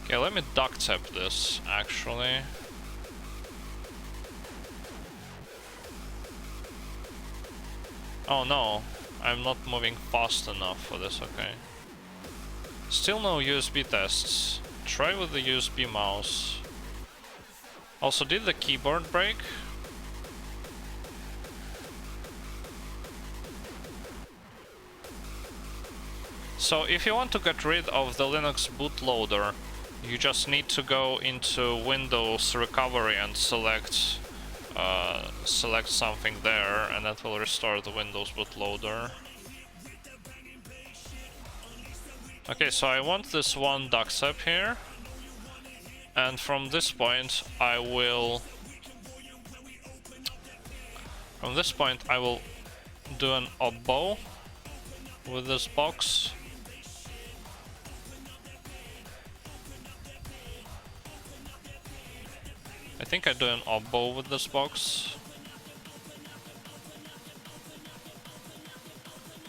Okay, let me duct tape this, actually. Oh no, I'm not moving fast enough for this, okay. Still no USB tests. Try with the USB mouse. Also, did the keyboard break? So if you want to get rid of the Linux bootloader, you just need to go into Windows Recovery and select something there, and that will restore the Windows bootloader. Okay, so I want this one duct tape here, and from this point I will do an oboe with this box. I think I do an oboe with this box.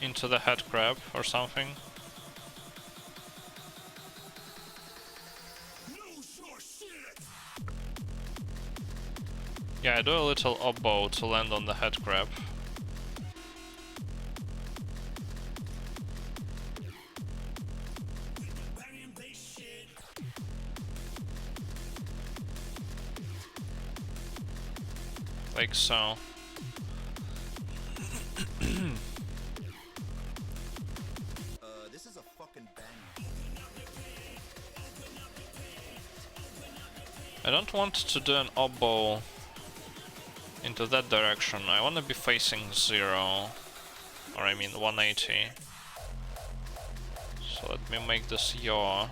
into the head crab or something. Yeah, I do a little oboe to land on the head crab. Like so. This is a fucking bang. I don't want to do an oboe into that direction. I want to be facing 0. Or I mean 180. So let me make this yaw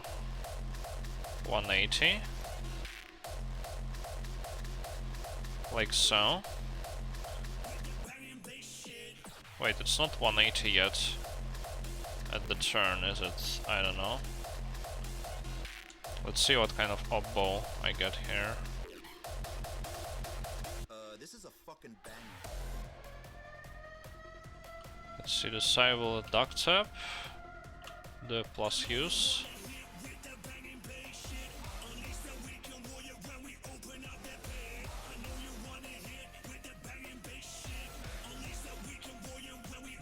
180. Like so. Wait, it's not 180 yet. At the turn, is it? I don't know. Let's see what kind of oboe I get here. This is a fucking bang. Let's see the Cybele duck tap. The plus use.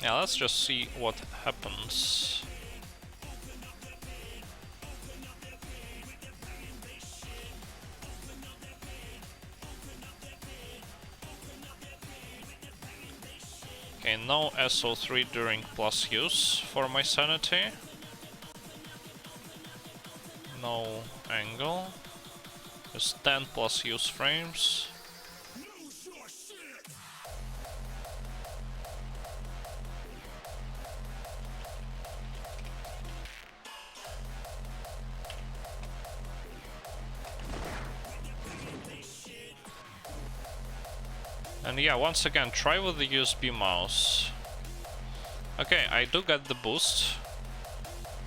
Yeah, let's just see what happens. Okay, no SO3 during plus use for my sanity. No angle. Just 10 plus use frames. And yeah, once again, try with the USB mouse. Okay, I do get the boost.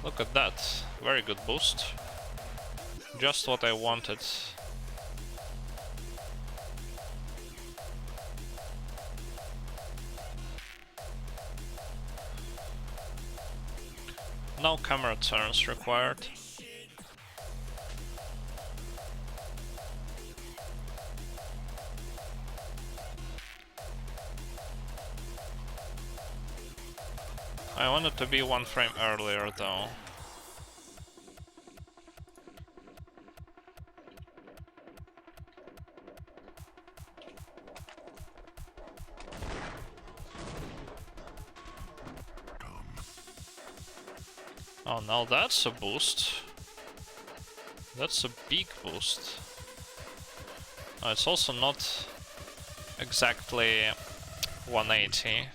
Look at that. Very good boost. Just what I wanted. No camera turns required. I wanted to be 1 frame earlier though. Oh, now that's a boost. That's a big boost. Oh, it's also not exactly 180.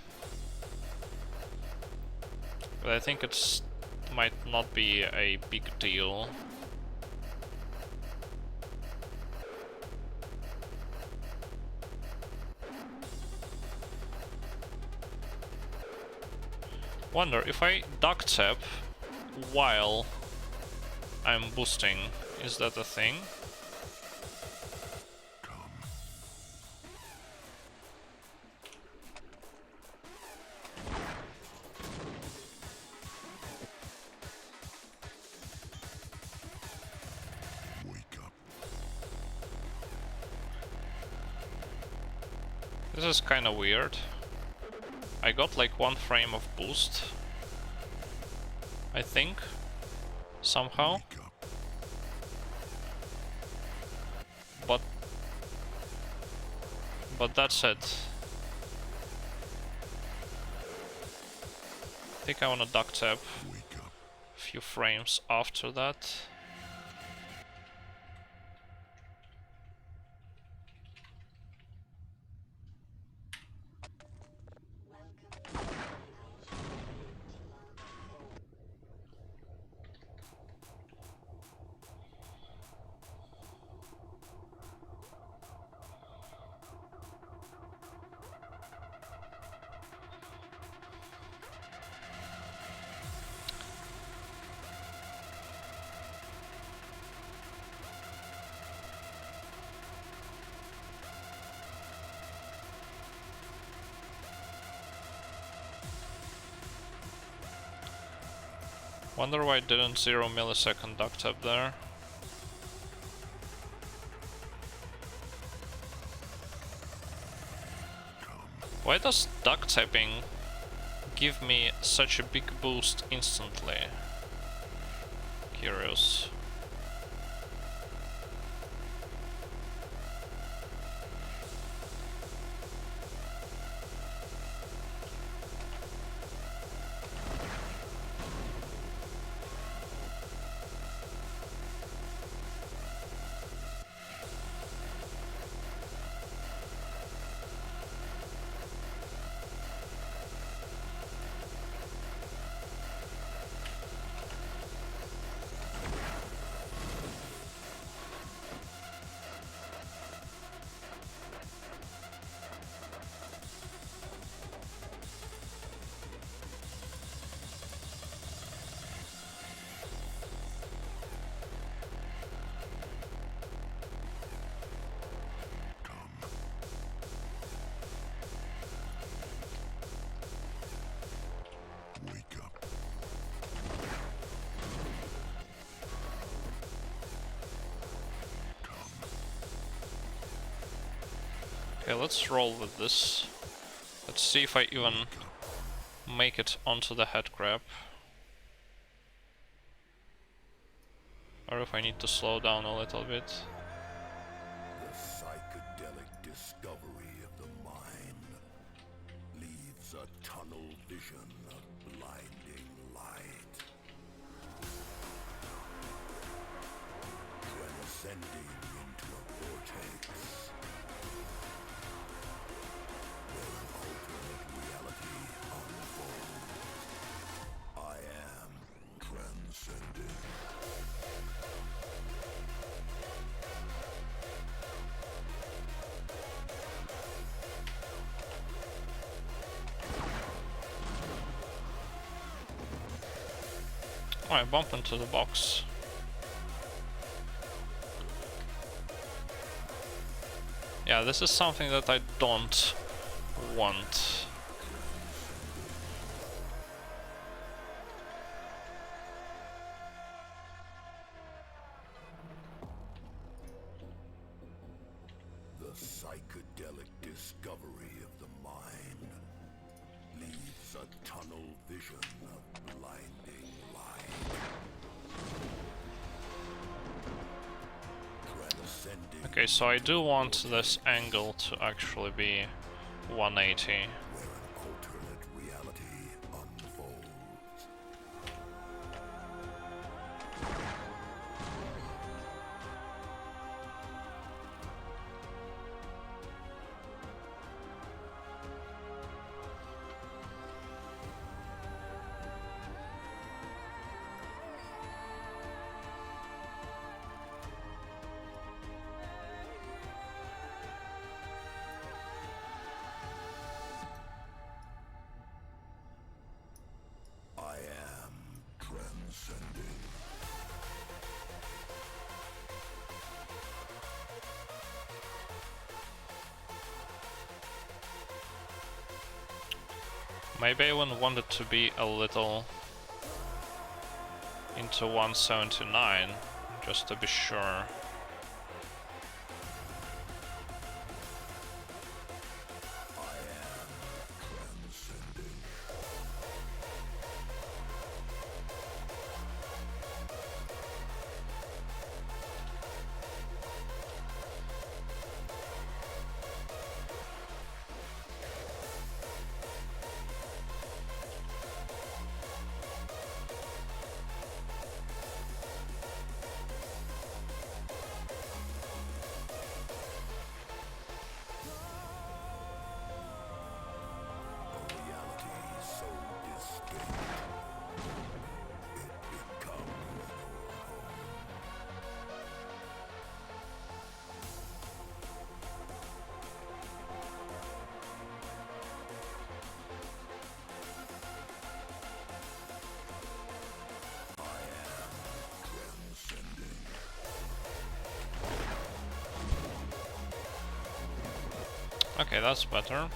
But I think it's might not be a big deal. Wonder if I duck tap while I'm boosting, is that a thing? This is kinda weird. I got like 1 frame of boost, I think, somehow. But that's it. I think I wanna duck tap a few frames after that. Wonder why it didn't 0 millisecond duct tape there. Why does duct taping give me such a big boost instantly? Curious. Wake up. Okay, let's roll with this. Let's see if I even make it onto the head grab. Or if I need to slow down a little bit. The psychedelic discovery of the mind leaves a tunnel vision of blinding light. Transcending into a vortex where an alternate reality unfolds. I am transcending. Oh, I bump into the box. Yeah, this is something that I don't want. The psychedelic discovery of the mind leaves a tunnel vision of blinding light. Transcending Okay, so I do want this angle to actually be 180. where an alternate reality unfolds. I am transcending. Maybe I wouldn't want it to be a little into 179, just to be sure. I am transcending. A reality so distinct, it becomes your home. I am transcending. Okay, that's better.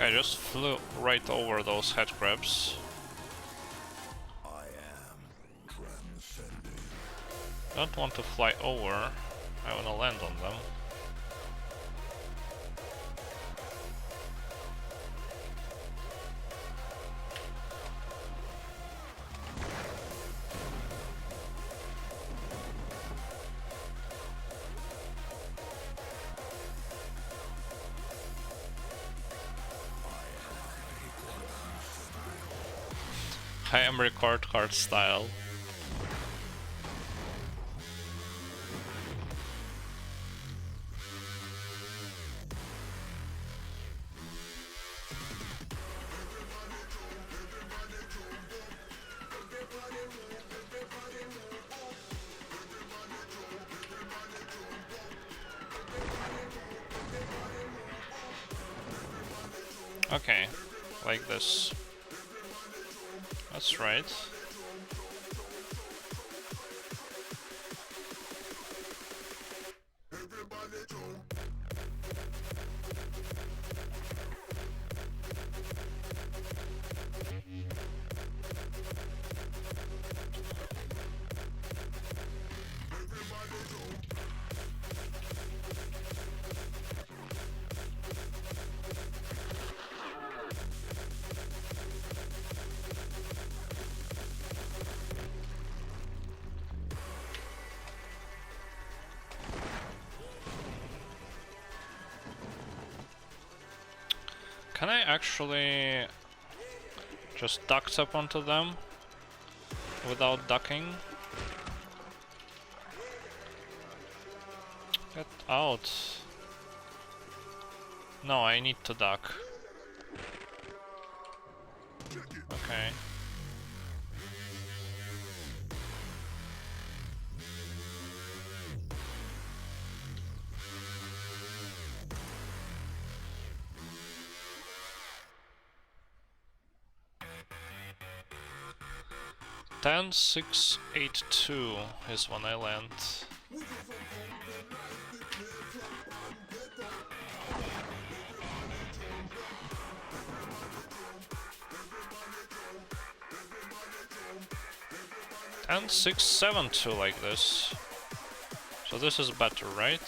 I just flew right over those head crabs. I am transcending. Don't want to fly over. I want to land on them. I am record card style. Okay, like this. That's right. Can I actually just duck up onto them without ducking? Get out. No, I need to duck. Okay. C1a2 is when I land. And 672 like this. So this is better, right?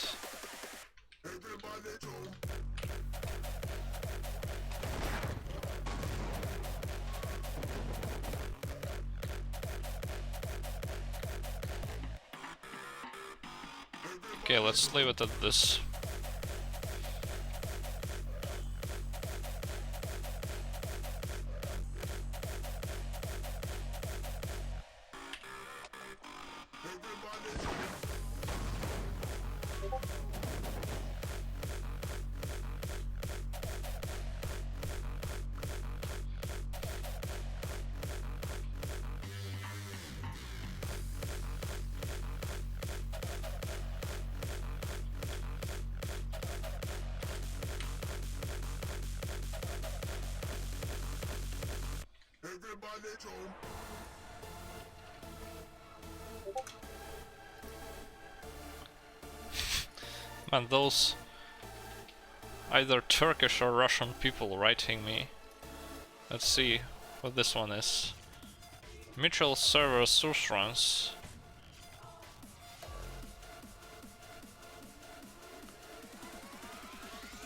Okay, let's leave it at this. Man, those either Turkish or Russian people writing me. Let's see what this one is. Mutual server assurance.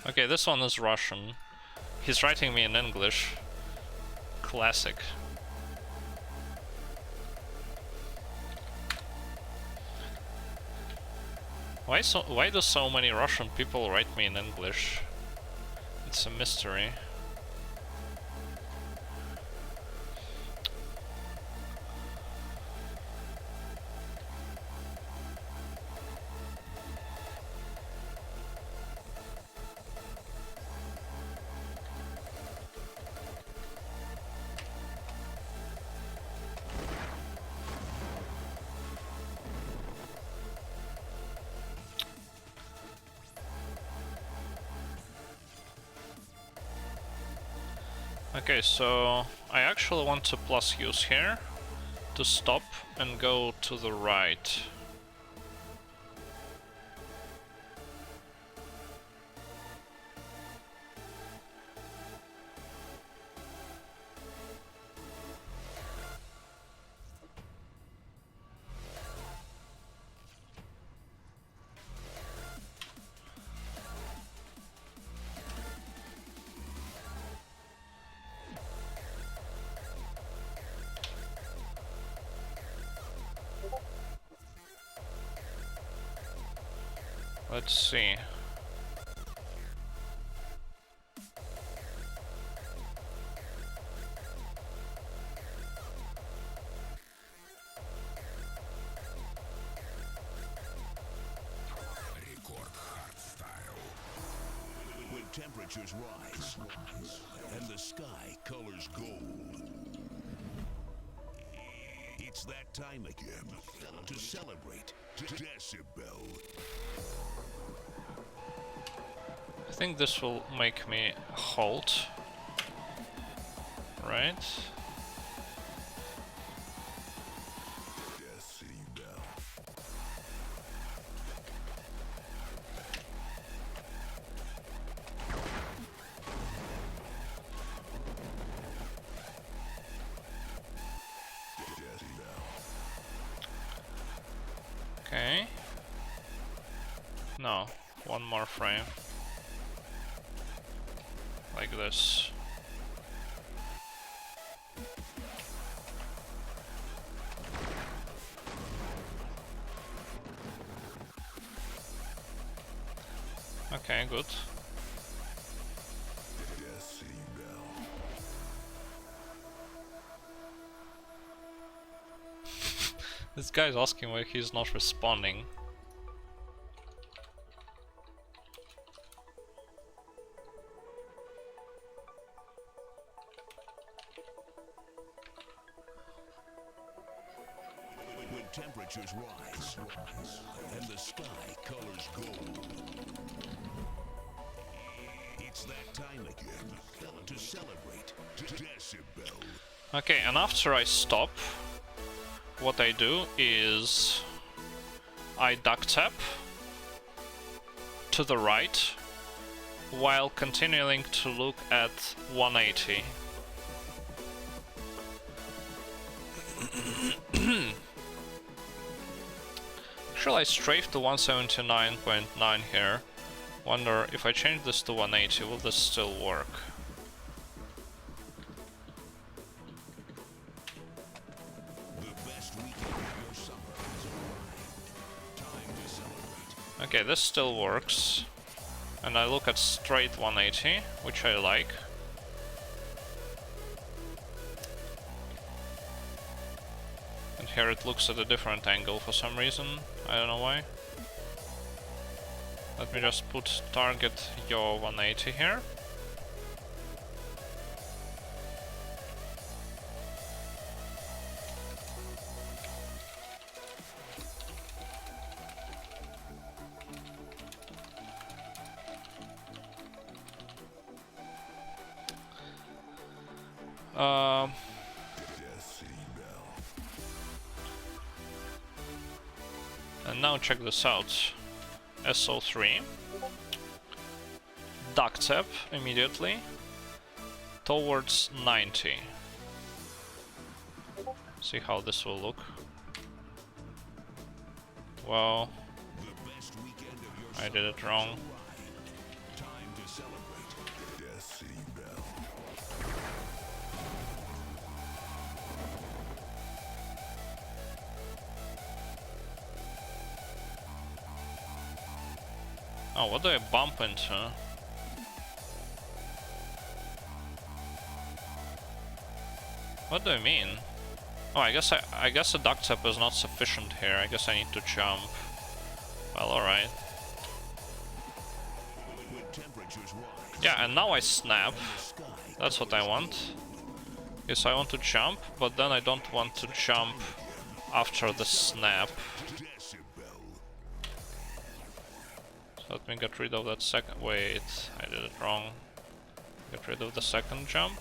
Okay, this one is Russian. He's writing me in English. Classic. Why do so many Russian people write me in English? It's a mystery. Okay, so I actually want to plus use here to stop and go to the right. Let's see. When temperatures rise and the sky colors gold, it's that time again to celebrate Decibel. I think this will make me halt. Right? Decibel. Okay. No, one more frame. Like this. Okay, good. This guy's asking why he's not responding. When temperatures rise and the sky colors gold, it's that time again to celebrate Decibel. Okay, and after I stop, what I do is I duck tap to the right while continuing to look at 180. Actually, I strafed to 179.9 here. Wonder if I change this to 180, will this still work? Okay, this still works. And I look at straight 180, which I like. And here it looks at a different angle for some reason. I don't know why. Let me just put target yaw 180 here. And now check this out. SO3. Duck tap immediately towards 90. See how this will look. Well, I did it wrong. Oh, what do I bump into? What do I mean? Oh, I guess a duck tap is not sufficient here. I guess I need to jump. Well, alright. Yeah, and now I snap. That's what I want. Yes, I want to jump, but then I don't want to jump after the snap. So let me get rid of that second. Wait, I did it wrong. Get rid of the second jump.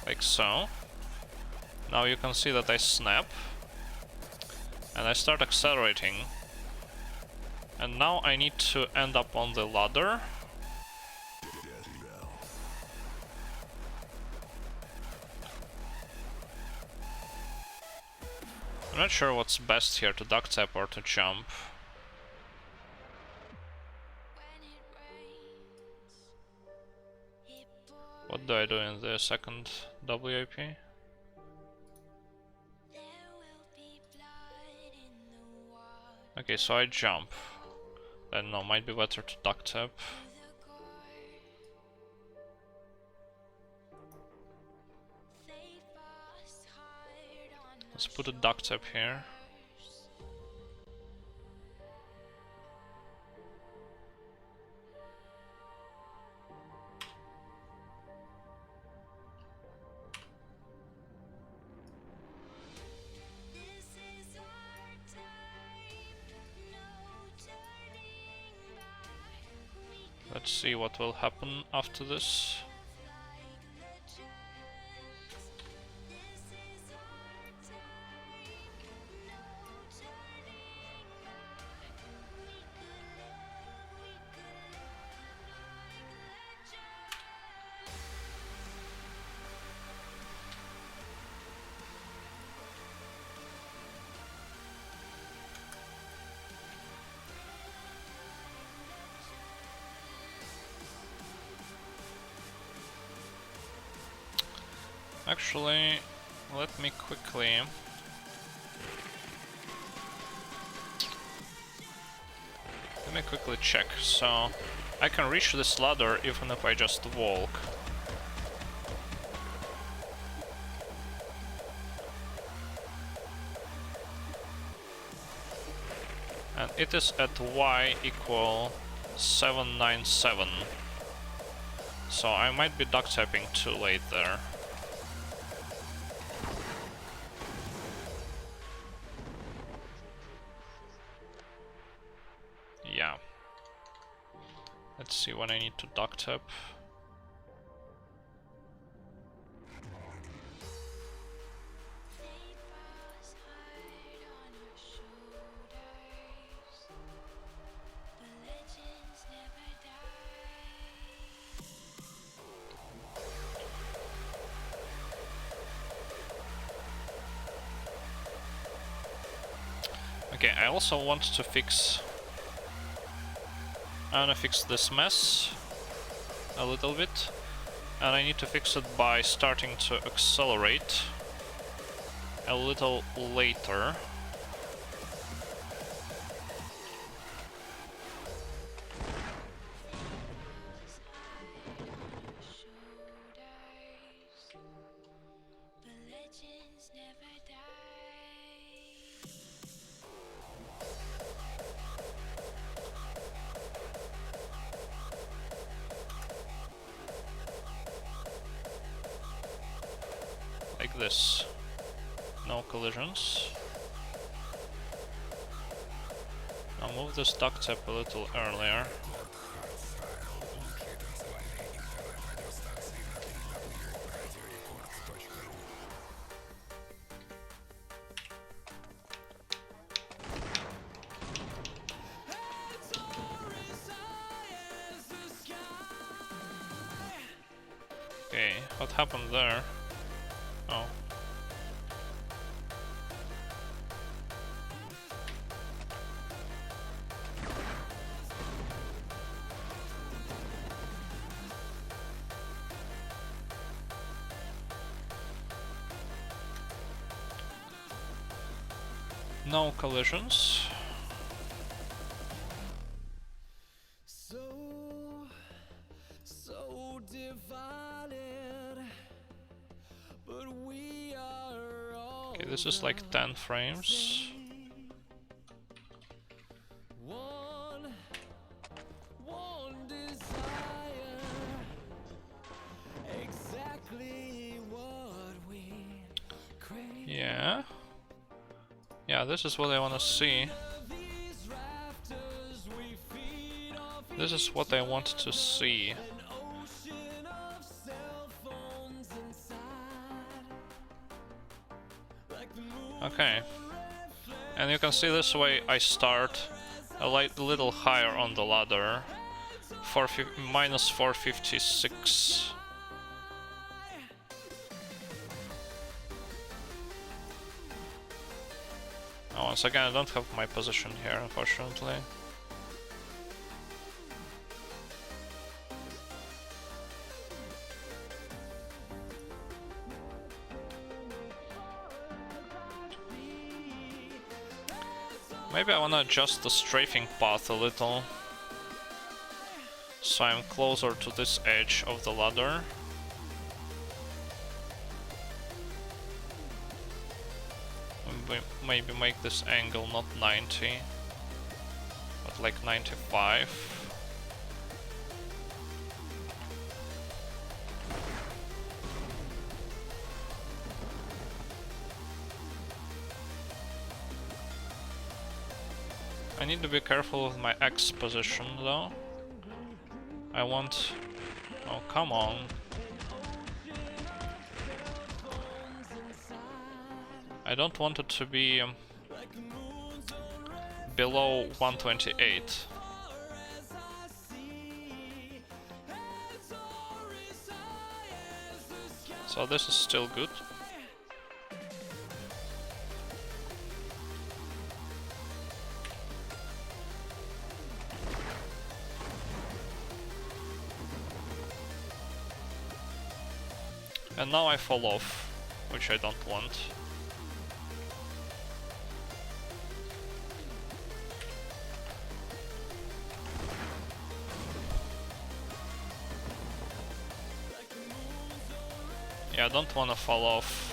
Like so. Now you can see that I snap. And I start accelerating. And now I need to end up on the ladder. I'm not sure what's best here, to duck tap or to jump. What do I do in the second WAP? Okay, so I jump. I don't know, might be better to duck tap. Let's put a duck tap here. Let's see what will happen after this. Actually, let me quickly check. So I can reach this ladder even if I just walk. And it is at y equal 797. So I might be duck tapping too late there. Yeah. Let's see when I need to duck tap. Okay, I also want to fix... I wanna fix this mess a little bit. And I need to fix it by starting to accelerate a little later. Like this. No collisions. I'll move this duck tap a little earlier. Okay, what happened there? Oh. No collisions. So divided, but we are all Okay, this is like 10 frames. one desire, exactly what we crave. Yeah. Yeah, this is what I want to see. These rafters we feed off This is what I want to see. an ocean of cell phones inside, like the moon. Okay. And you can see this way I start a little higher on the ladder. Minus 456. Oh, once again, I don't have my position here, unfortunately. Maybe I wanna adjust the strafing path a little, so I'm closer to this edge of the ladder. Maybe make this angle not 90, but like 95. I need to be careful with my X position though. I want... Oh, come on. I don't want it to be below 128. So this is still good. And now I fall off, which I don't want. Yeah, I don't want to fall off.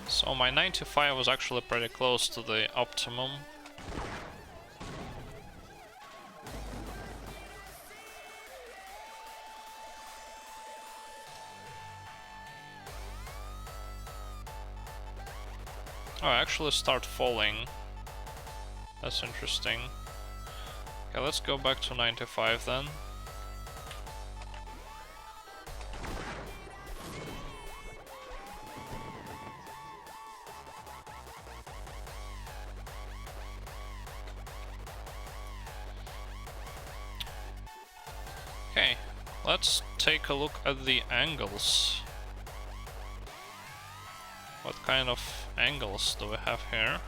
So my 95 was actually pretty close to the optimum. Oh, I actually start falling. That's interesting. Okay, let's go back to 95 then. Okay, let's take a look at the angles. What kind of angles do we have here?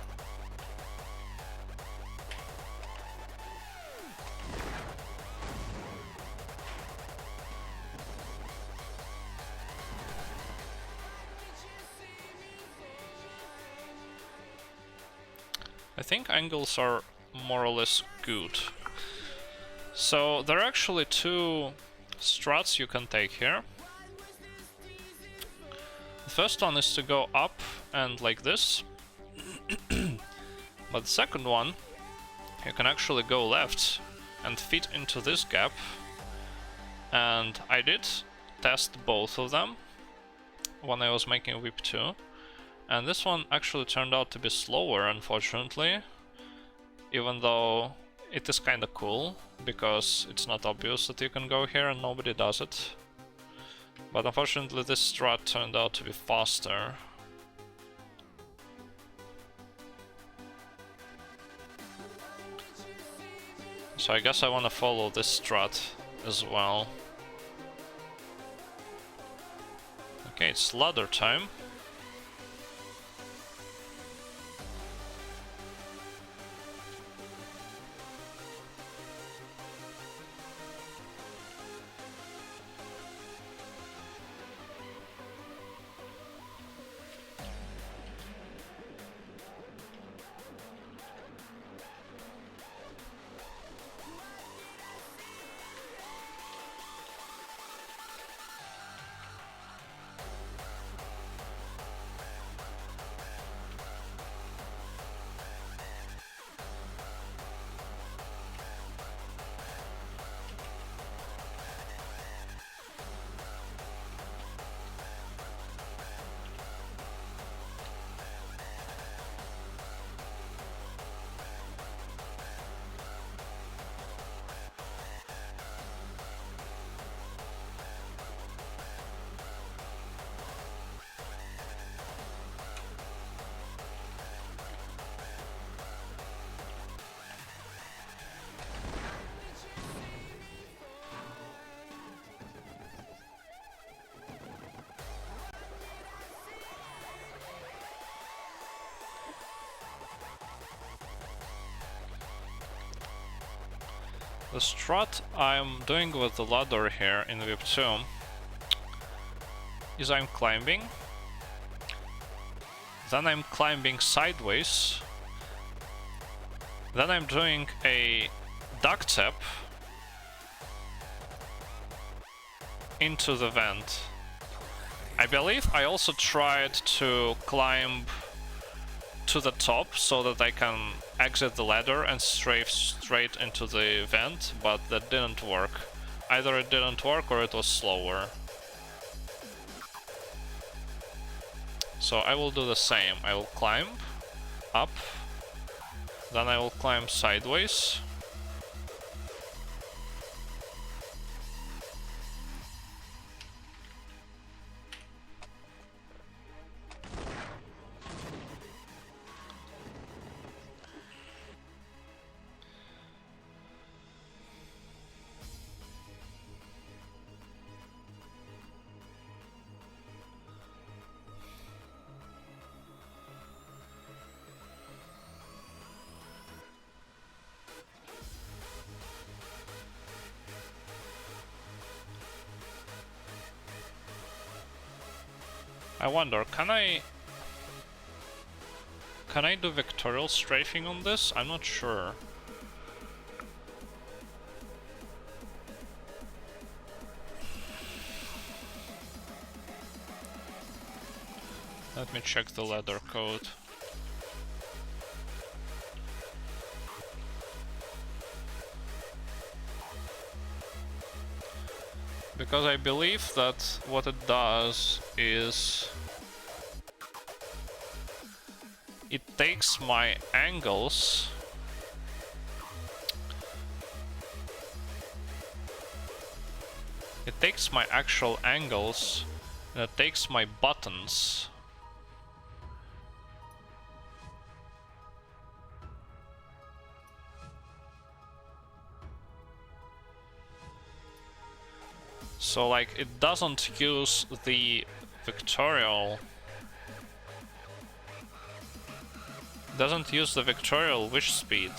I think angles are more or less good. So there are actually two struts you can take here. The first one is to go up and like this. But the second one, you can actually go left and fit into this gap. And I did test both of them when I was making Whip 2. And this one actually turned out to be slower, unfortunately. Even though it is kinda cool, because it's not obvious that you can go here and nobody does it. But unfortunately this strat turned out to be faster. So I guess I want to follow this strat as well. Okay, it's ladder time. The strat I'm doing with the ladder here in VIP 2 is I'm climbing, then I'm climbing sideways, then I'm doing a duck tap into the vent. I believe I also tried to climb to the top so that I can exit the ladder and strafe straight into the vent, but that didn't work. Either it didn't work or it was slower. So I will do the same. I will climb up, then I will climb sideways. I wonder, can I do vectorial strafing on this? I'm not sure. Let me check the ladder code. Because I believe that what it does is it takes my angles actual angles and it takes my buttons so like it doesn't use the vectorial wish speed.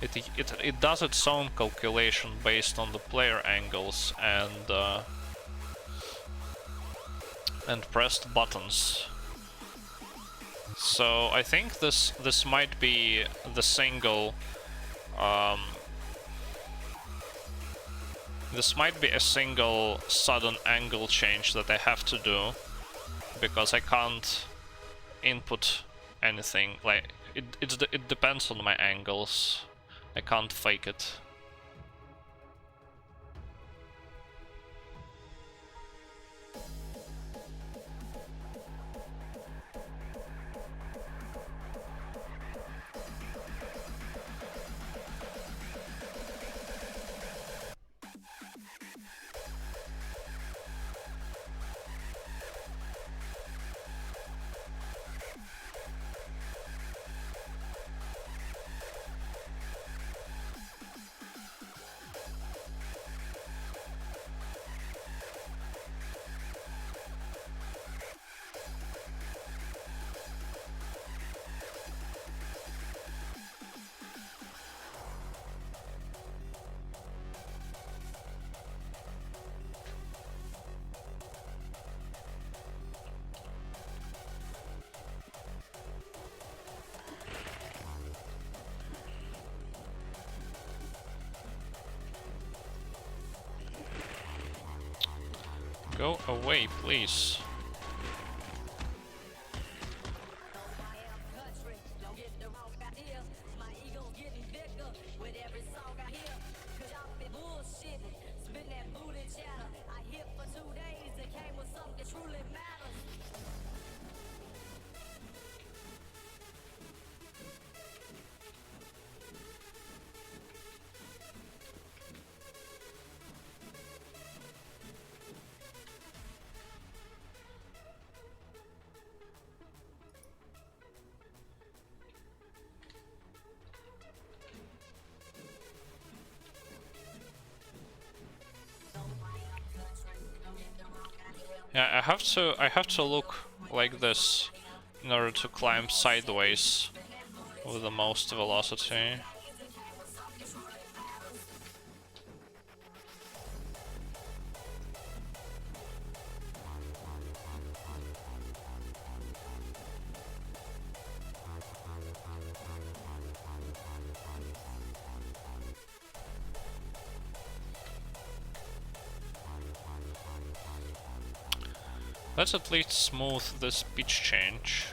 It does its own calculation based on the player angles and pressed buttons. So I think this might be the single this might be a single sudden angle change that I have to do, because I can't input anything. Like it depends on my angles. I can't fake it. Go away, please. Yeah, I have to look like this in order to climb sideways with the most velocity. Let's at least smooth this pitch change.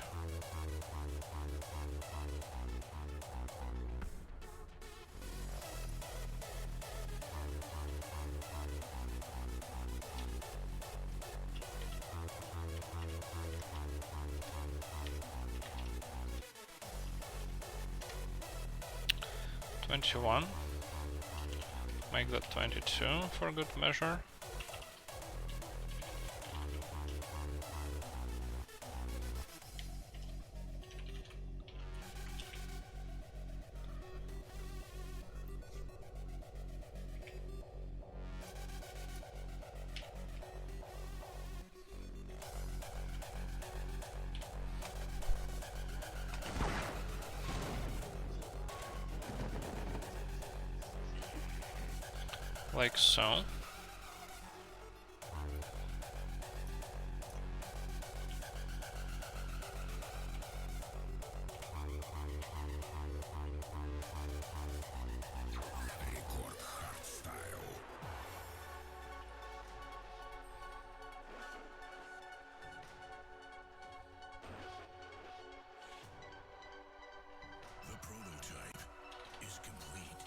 $21. Make that 22 for good measure. Like so. The prototype is complete.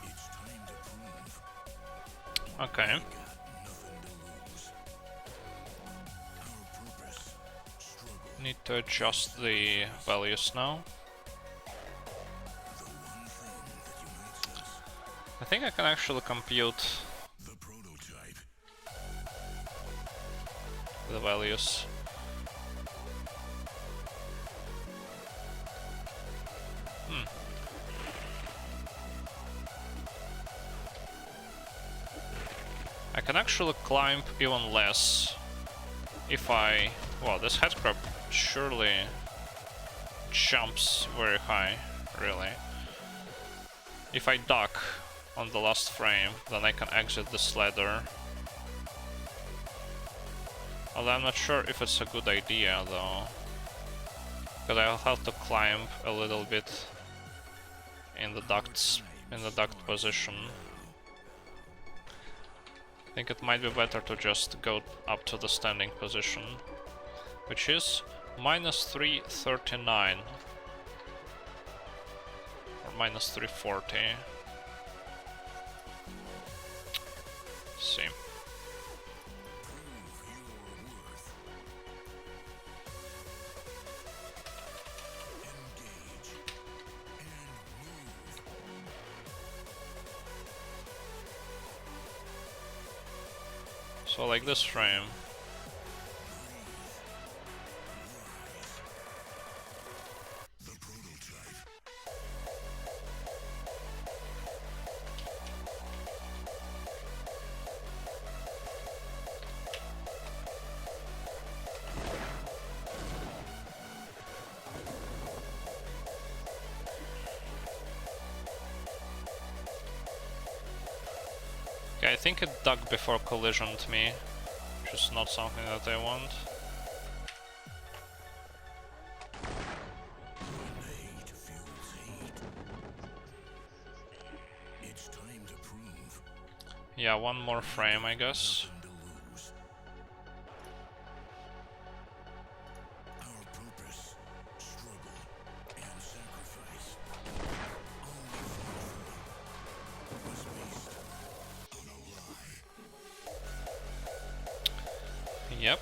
It's time to prove Okay. we got nothing to lose. Our purpose, struggle, Need to adjust the values now. the one thing that unites us. I think I can actually compute The prototype. the values. I can actually climb even less if I... Well, this headcrab surely jumps very high, really. If I duck on the last frame, then I can exit this ladder. Although I'm not sure if it's a good idea, though. Because I'll have to climb a little bit in the ducts, in the duct position. I think it might be better to just go up to the standing position, which is minus 339 or minus 340. See. Prove your worth. Engage and move. So like this frame. The prototype. Okay, I think it dug before collisioned me, which is not something that I want. Hate fuels hate. It's time to prove Yeah, one more frame, I guess. nothing to lose. Our purpose, struggle, and sacrifice. Only one thing was based on a lie. Yep.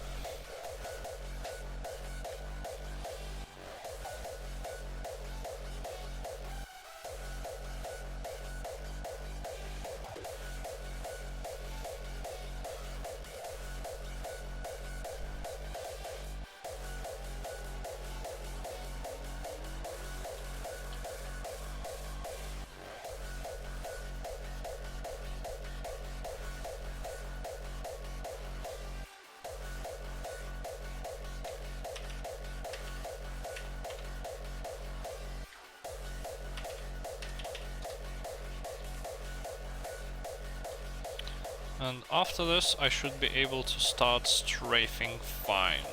And after this, I should be able to start strafing fine.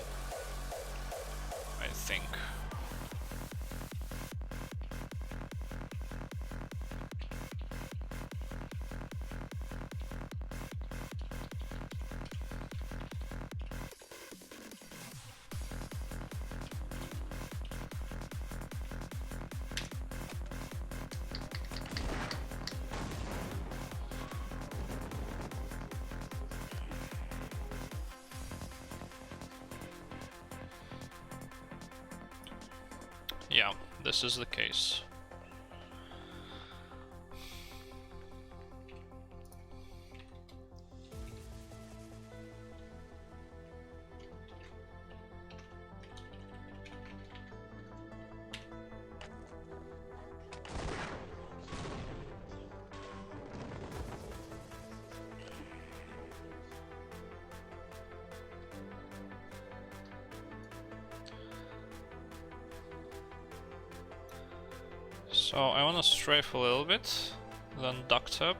I think. Yeah, this is the case. So I want to strafe a little bit, then duct up.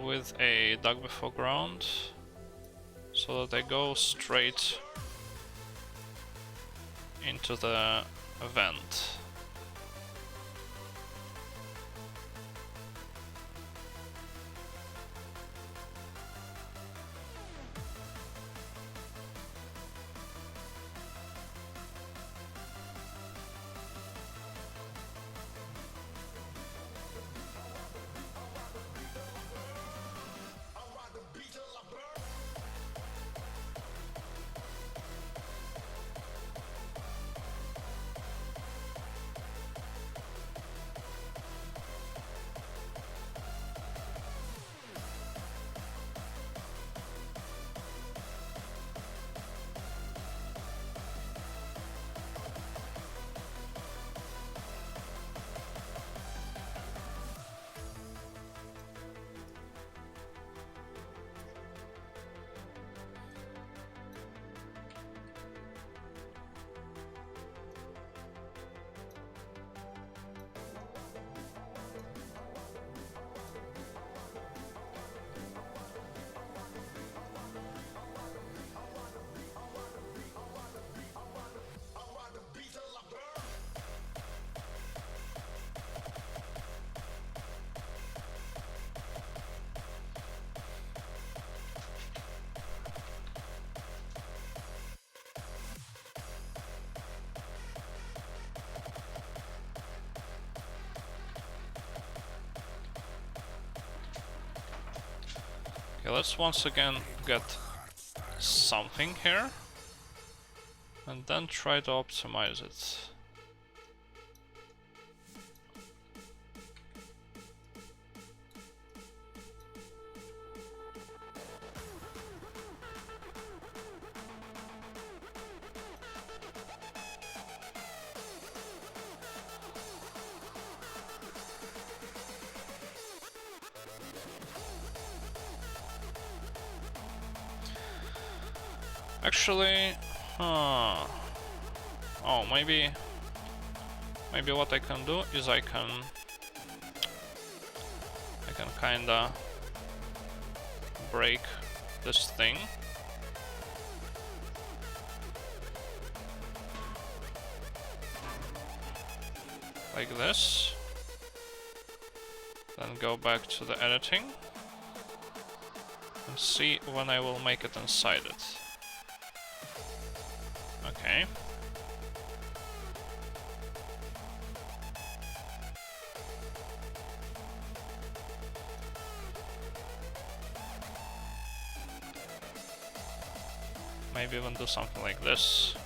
With a dug before ground, so that I go straight into the vent. Okay, let's once again get something here, and then try to optimize it. Actually, oh, maybe what I can do is I can kinda break this thing. Like this. Then go back to the editing and see when I will make it inside it. Okay. Maybe even do something like this.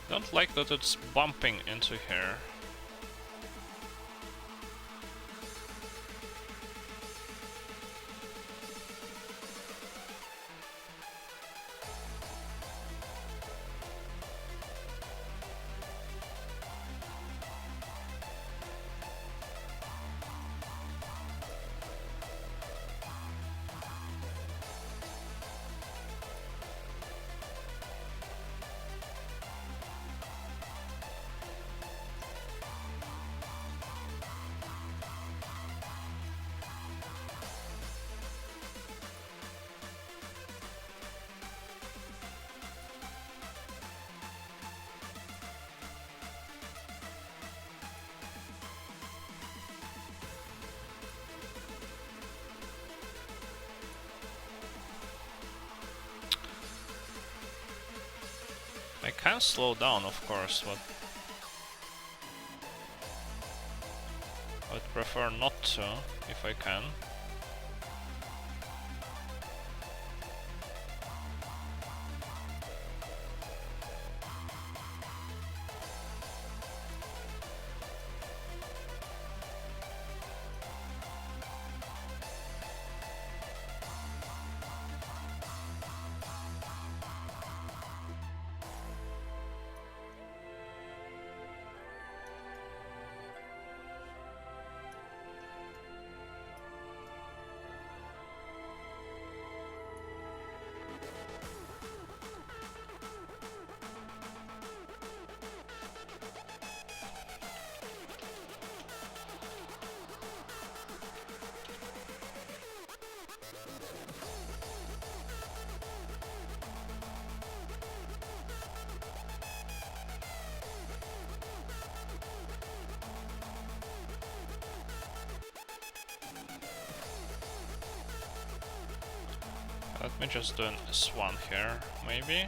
Don't like that it's bumping into here. I can slow down, of course, but I'd prefer not to, if I can. Let me just do an S1 here, maybe.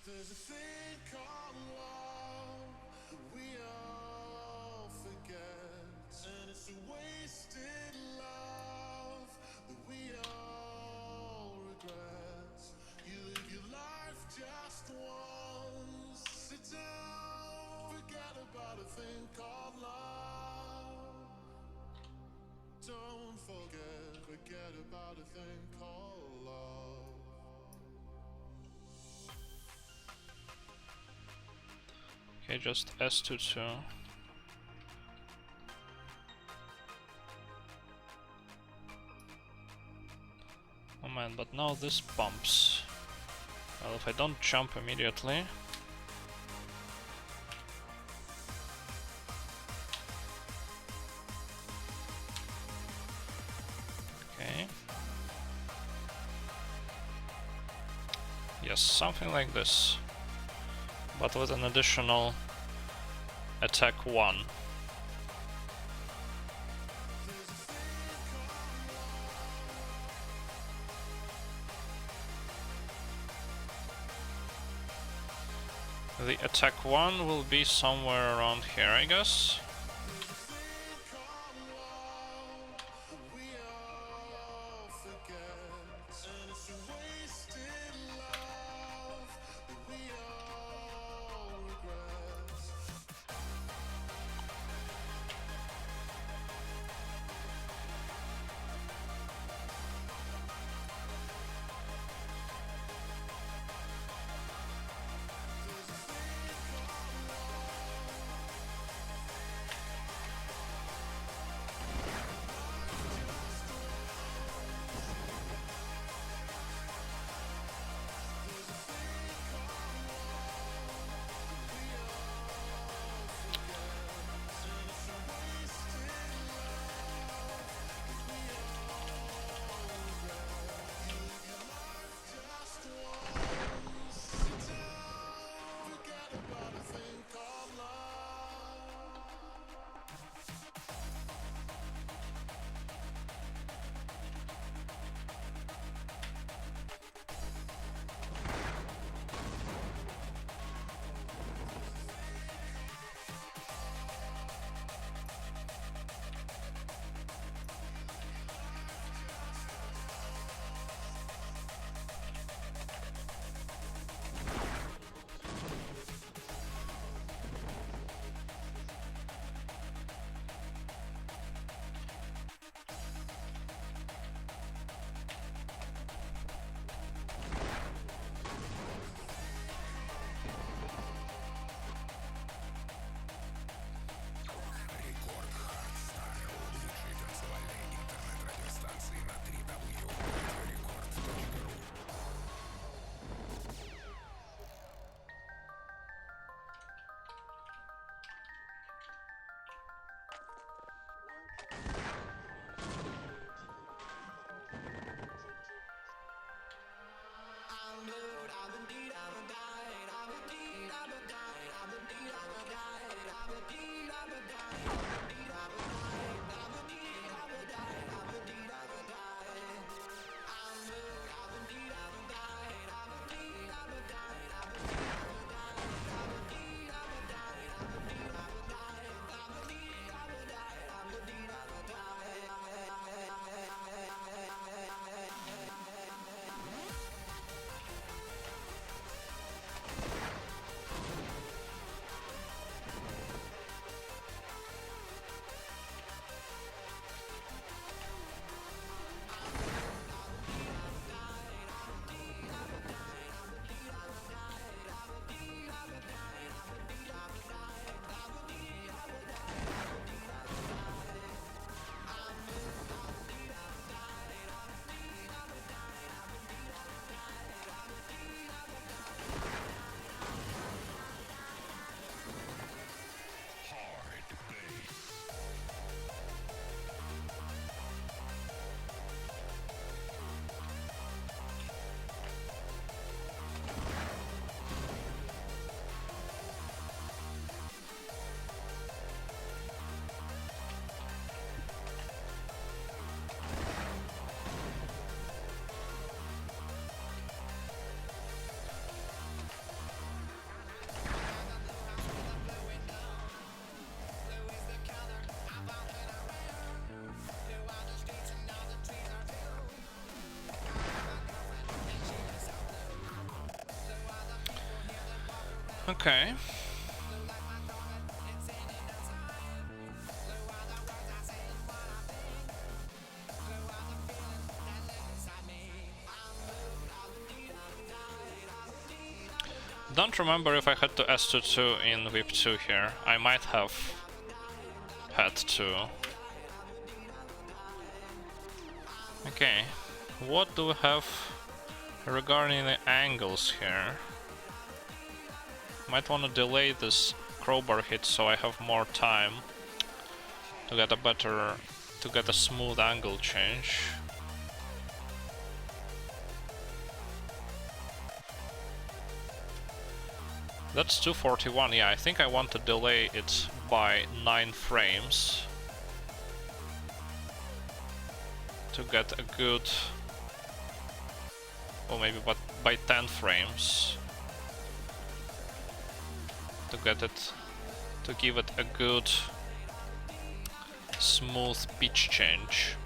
There's a thing called love we all forget, and it's a wasted love that we all regret. You live your life just once. Sit down, forget about a thing called love. Don't forget about a thing called love. Okay, just S22. Oh man, but now this bumps. Well, if I don't jump immediately... Yes, something like this. But with an additional attack 1. The attack 1 will be somewhere around here, I guess. Okay. Don't remember if I had to S22 in Whip 2 here. I might have had to. Okay, what do we have regarding the angles here? Might want to delay this crowbar hit so I have more time to get a smooth angle change. That's 241. Yeah, I think I want to delay it by 9 frames to get a good, or maybe but by 10 frames to get it, to give it a good smooth pitch change.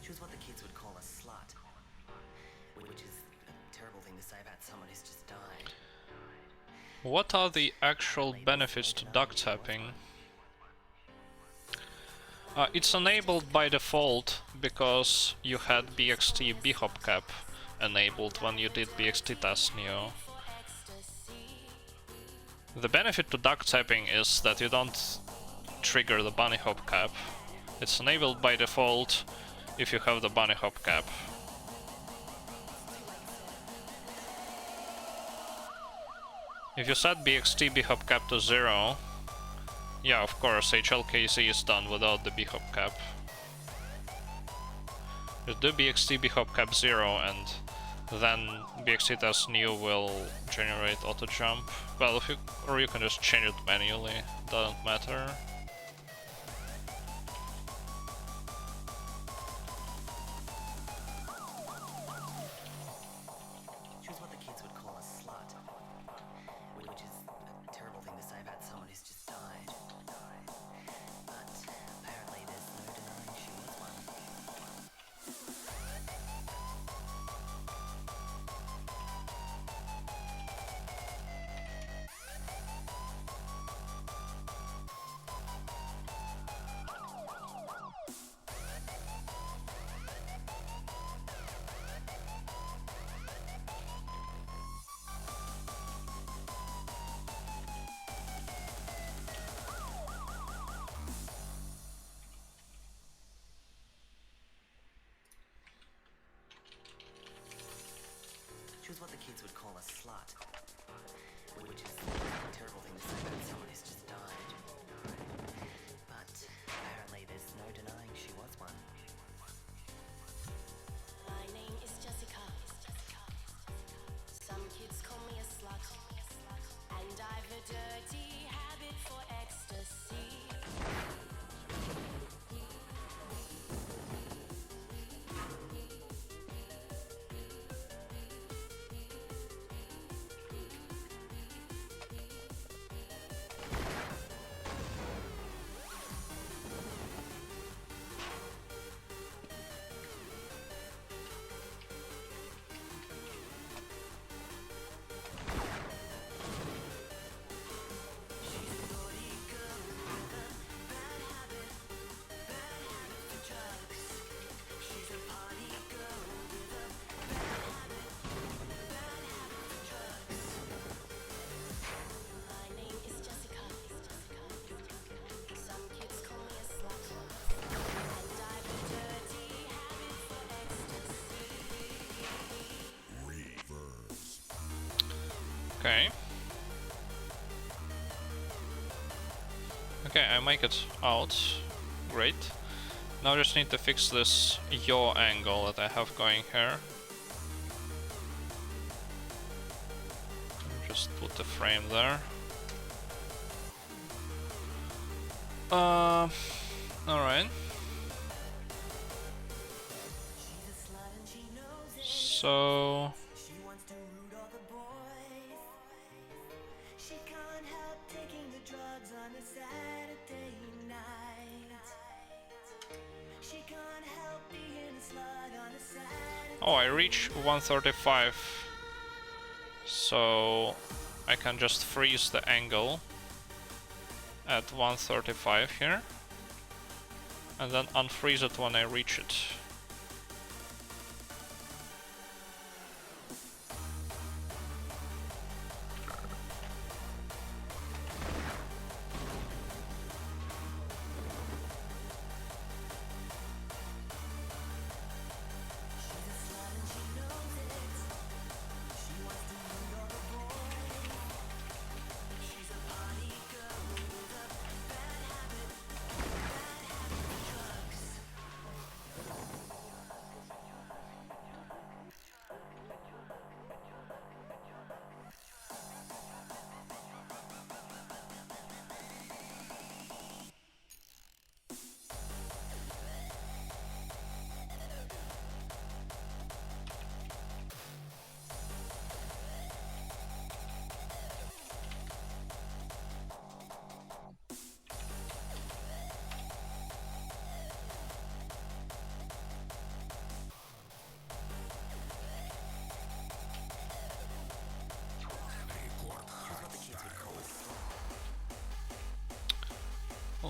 She was what the kids would call a slut, which is a terrible thing to say about someone who's just died. What are the actual benefits to duct tapping? It's enabled by default because you had BXT bhop cap enabled when you did BXT TAS Neo. The benefit to duct tapping is that you don't trigger the bunny hop cap. It's enabled by default if you have the bunny hop cap. If you set BXT bhop cap to 0, yeah, of course, HLKC is done without the bhop cap. Just do BXT bhop cap 0 and then BXT TAS Neo will generate auto jump. Well, if you, or you can just change it manually, doesn't matter. She was what the kids would call a slut, which is a terrible thing to say about someone who's just died. But apparently there's no denying she was one. She was what the kids would call a slut, which is a terrible thing to say about someone who's just died. But apparently there's no denying she was one. My name is Jessica. Some kids call me a slut, and I've a dirty habit for ecstasy. My name is Jessica. Some kids call me a slut, and I've a dirty habit for ecstasy. Okay. Okay, I make it out. Great. Now I just need to fix this yaw angle that I have going here. Just put the frame there. Alright. So She wants to root all the boys. She can't help taking the drugs on a Saturday night. She can't help being a slut on a Saturday. oh, I reach 135, so I can just freeze the angle at 135 here, and then unfreeze it when I reach it. She's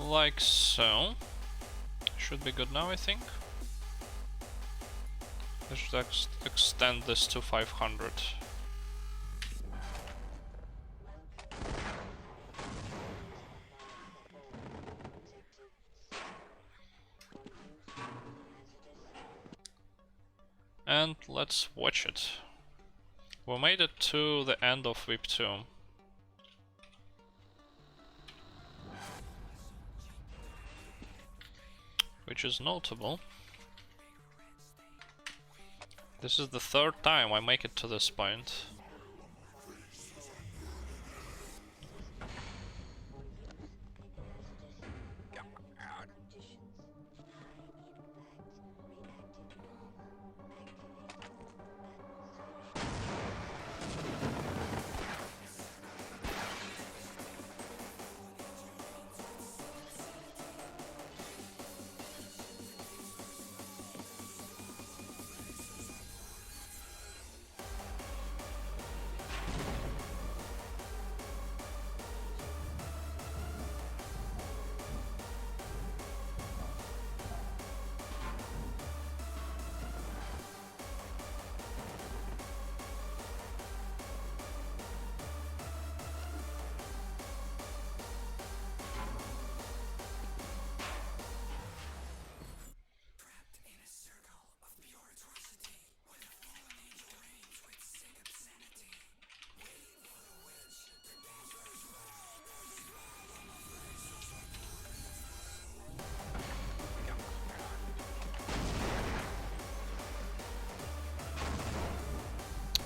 Like so. Should be good now, I think. I should extend this to 500. And let's watch it. We made it to the end of Whip 2. Which is notable. This is the third time I make it to this point.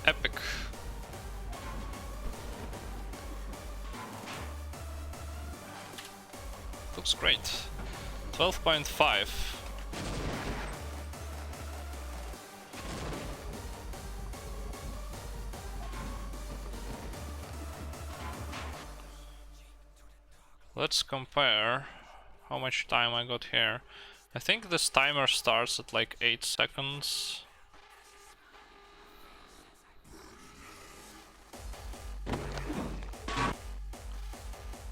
Epic. Looks great. 12.5. Let's compare how much time I got here. I think this timer starts at like 8 seconds.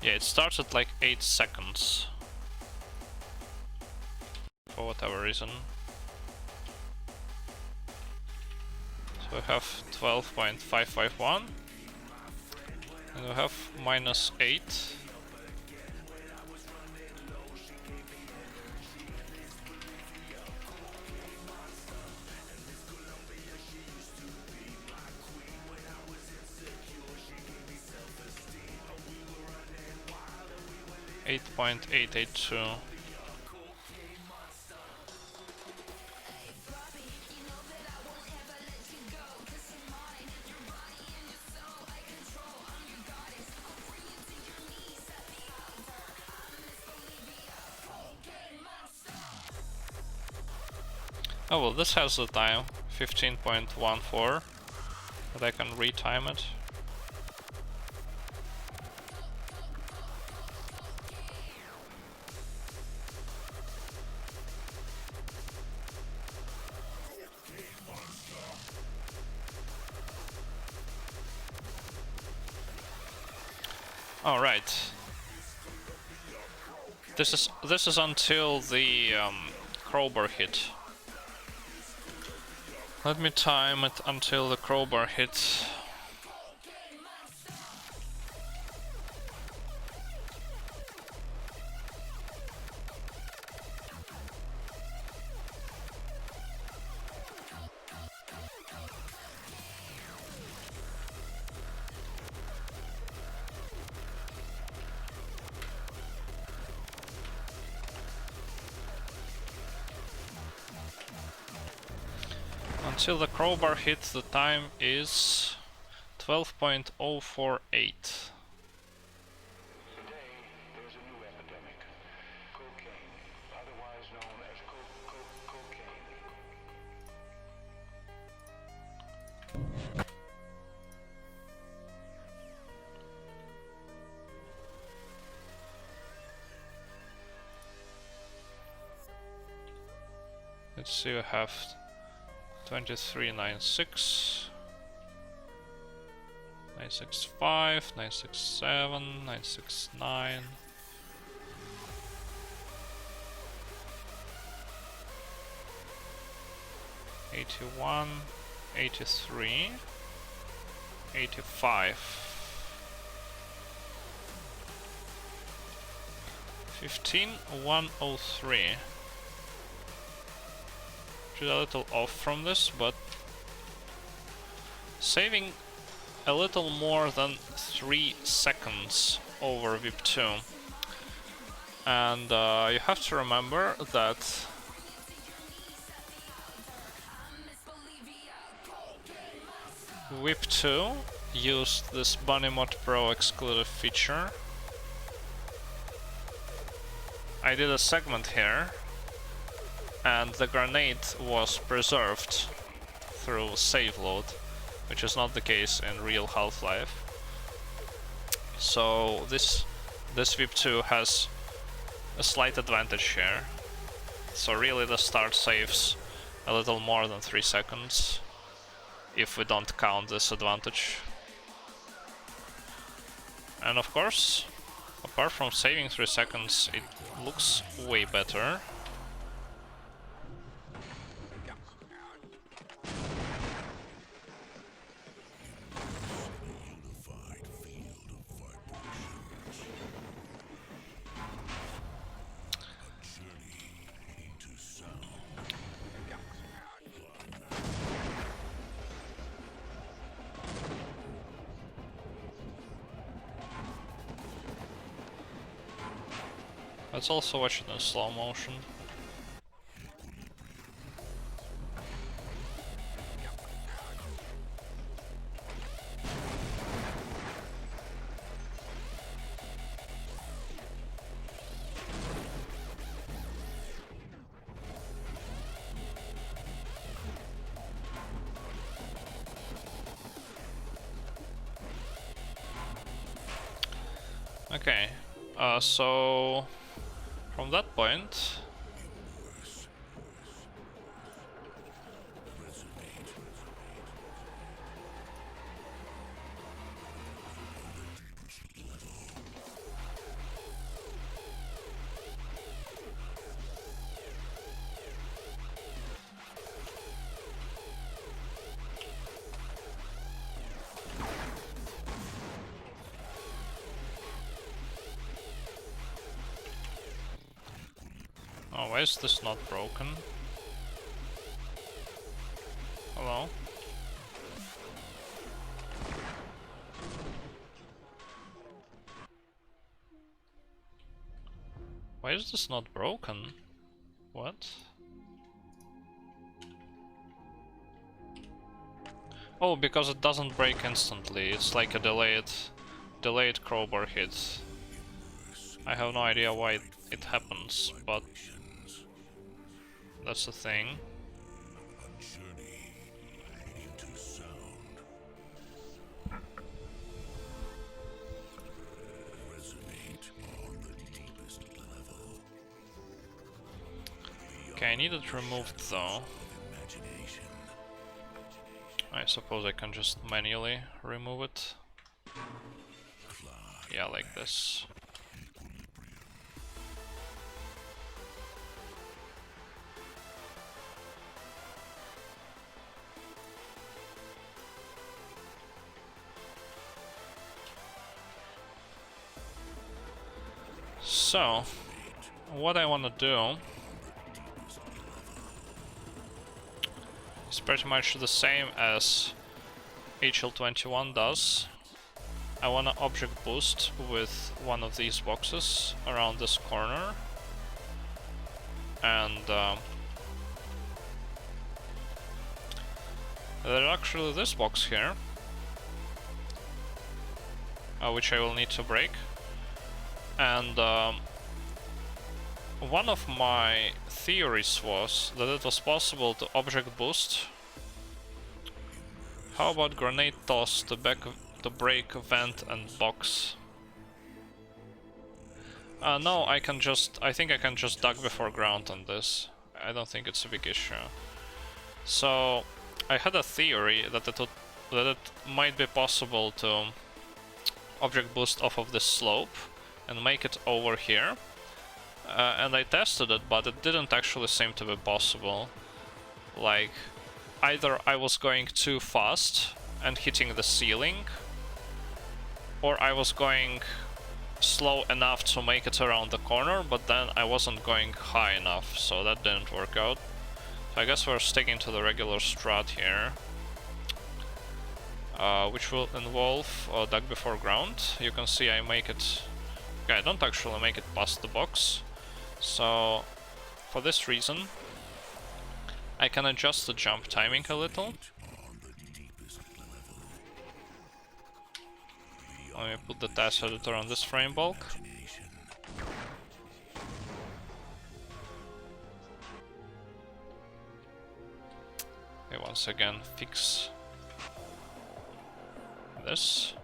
Yeah, it starts at like 8 seconds. For whatever reason. So we have 12.551. And we have minus 8. .882. Oh well, this has the time, 15.14, but I can retime it. All right. This is until the crowbar hit. Let me time it until the crowbar hits. Until the crowbar hits, the time is 12.048. Let's see, we have 2396, 965, 967, 969. 81, 83, 85, 15, 103. Which is a little off from this, but saving a little more than 3 seconds over VIP 2. And you have to remember that VIP 2 used this Bunny Mod Pro exclusive feature. I did a segment here, and the grenade was preserved through save load, which is not the case in real Half-Life. So this VIP 2 has a slight advantage here. So really the start saves a little more than 3 seconds, if we don't count this advantage. And of course, apart from saving 3 seconds, it looks way better. Unified field of vibrations. A journey into sound. Let's also watch it in slow motion. Okay, so from that point, oh, why is this not broken? Hello? Why is this not broken? What? Oh, because it doesn't break instantly. It's like a delayed crowbar hit. I have no idea why it happens, but that's the thing. A journey into sound. Resonate on the deepest level. Okay, I need it removed though. Imagination. I suppose I can just manually remove it. Yeah, like this. So, what I want to do is pretty much the same as HL21 does. I want to object boost with one of these boxes around this corner, and there's actually this box here, which I will need to break. And one of my theories was that it was possible to object boost. How about grenade toss to break vent and box? No, I think I can just duck before ground on this. I don't think it's a big issue. So I had a theory that it might be possible to object boost off of this slope and make it over here, and I tested it, but it didn't actually seem to be possible. Like, either I was going too fast and hitting the ceiling, or I was going slow enough to make it around the corner, but then I wasn't going high enough, so that didn't work out. So I guess we're sticking to the regular strat here, which will involve duck before ground. You can see I make it... Okay, I don't actually make it past the box, so for this reason I can adjust the jump timing a little. Let me put the TAS editor on this frame bulk. Okay, once again fix this.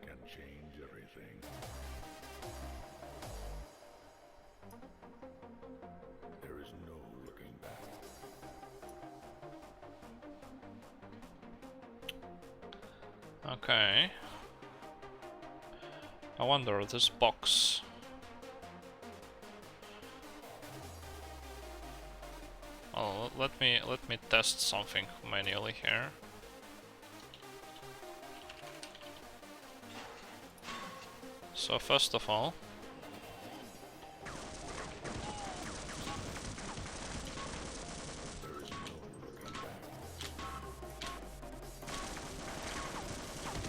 Can change everything. There is no looking back. Okay. I wonder this box. Oh, let me test something manually here. So first of all,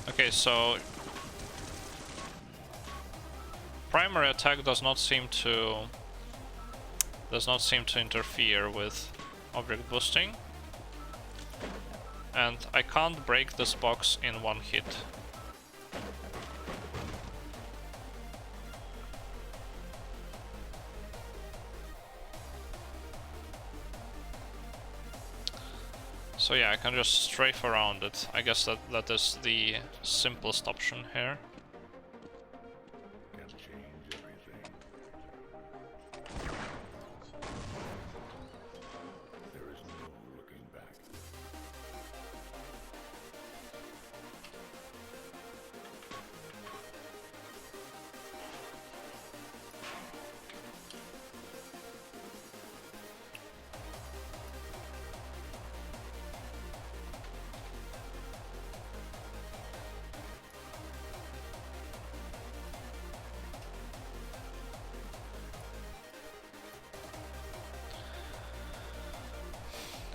okay, so primary attack does not seem to interfere with object boosting, and I can't break this box in one hit. So yeah, I can just strafe around it. I guess that is the simplest option here. Can change everything. There is no looking back.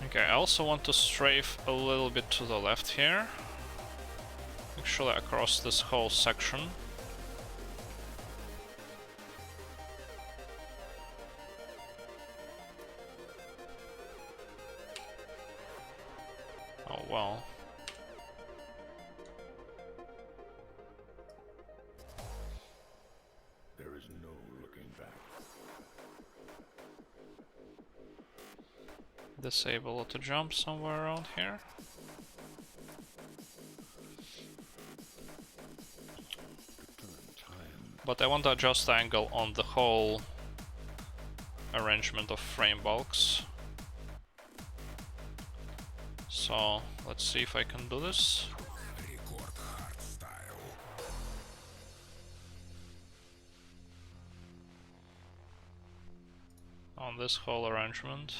Okay, I also want to strafe a little bit to the left here. Actually, across this whole section. Oh well. There is no looking back. Disable it to jump somewhere around here. But I want to adjust the angle on the whole arrangement of frame bulks. So let's see if I can do this. Record hard style. On this whole arrangement.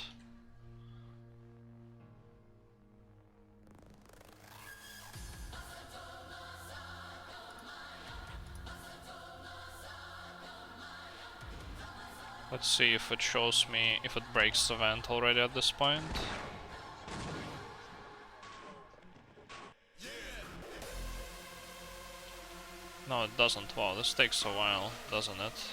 Let's see if it shows me if it breaks the vent already at this point. No, it doesn't. Wow, this takes a while, doesn't it?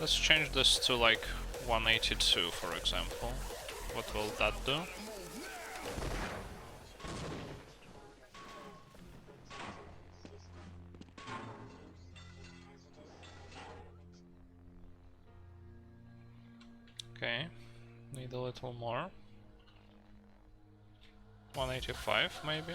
Let's change this to like 182, for example. What will that do? Okay, need a little more. 185 maybe?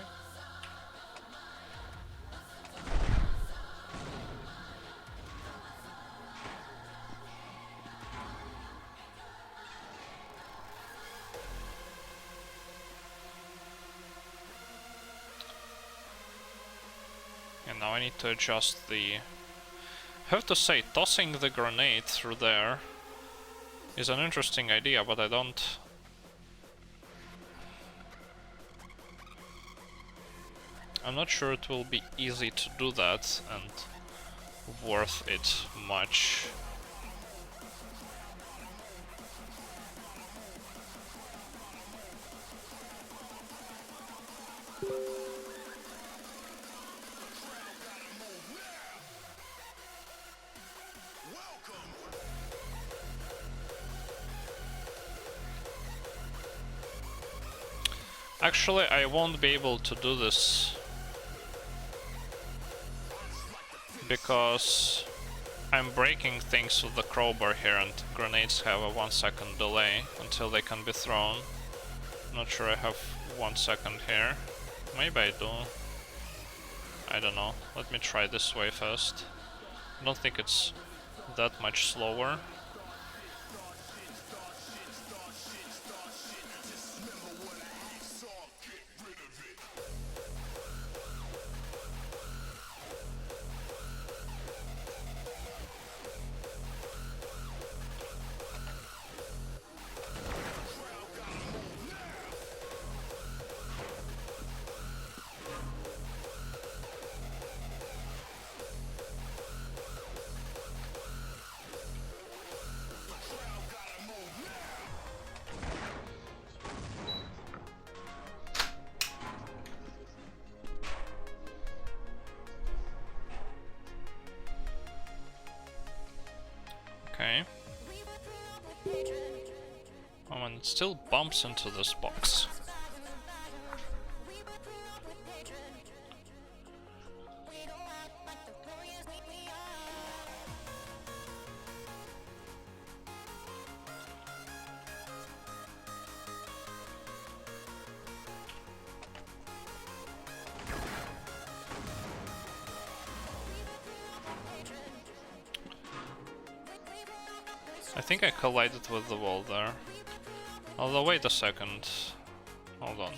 And now I need to adjust the... I have to say, tossing the grenade through there is an interesting idea, but I don't... I'm not sure it will be easy to do that and worth it much. Actually, I won't be able to do this because I'm breaking things with the crowbar here and grenades have a 1 second delay until they can be thrown. Not sure I have 1 second here. Maybe I do. I don't know. Let me try this way first. I don't think it's that much slower. Okay. Oh, and it still bumps into this box. I think I collided with the wall there. Although, wait a second. Hold on.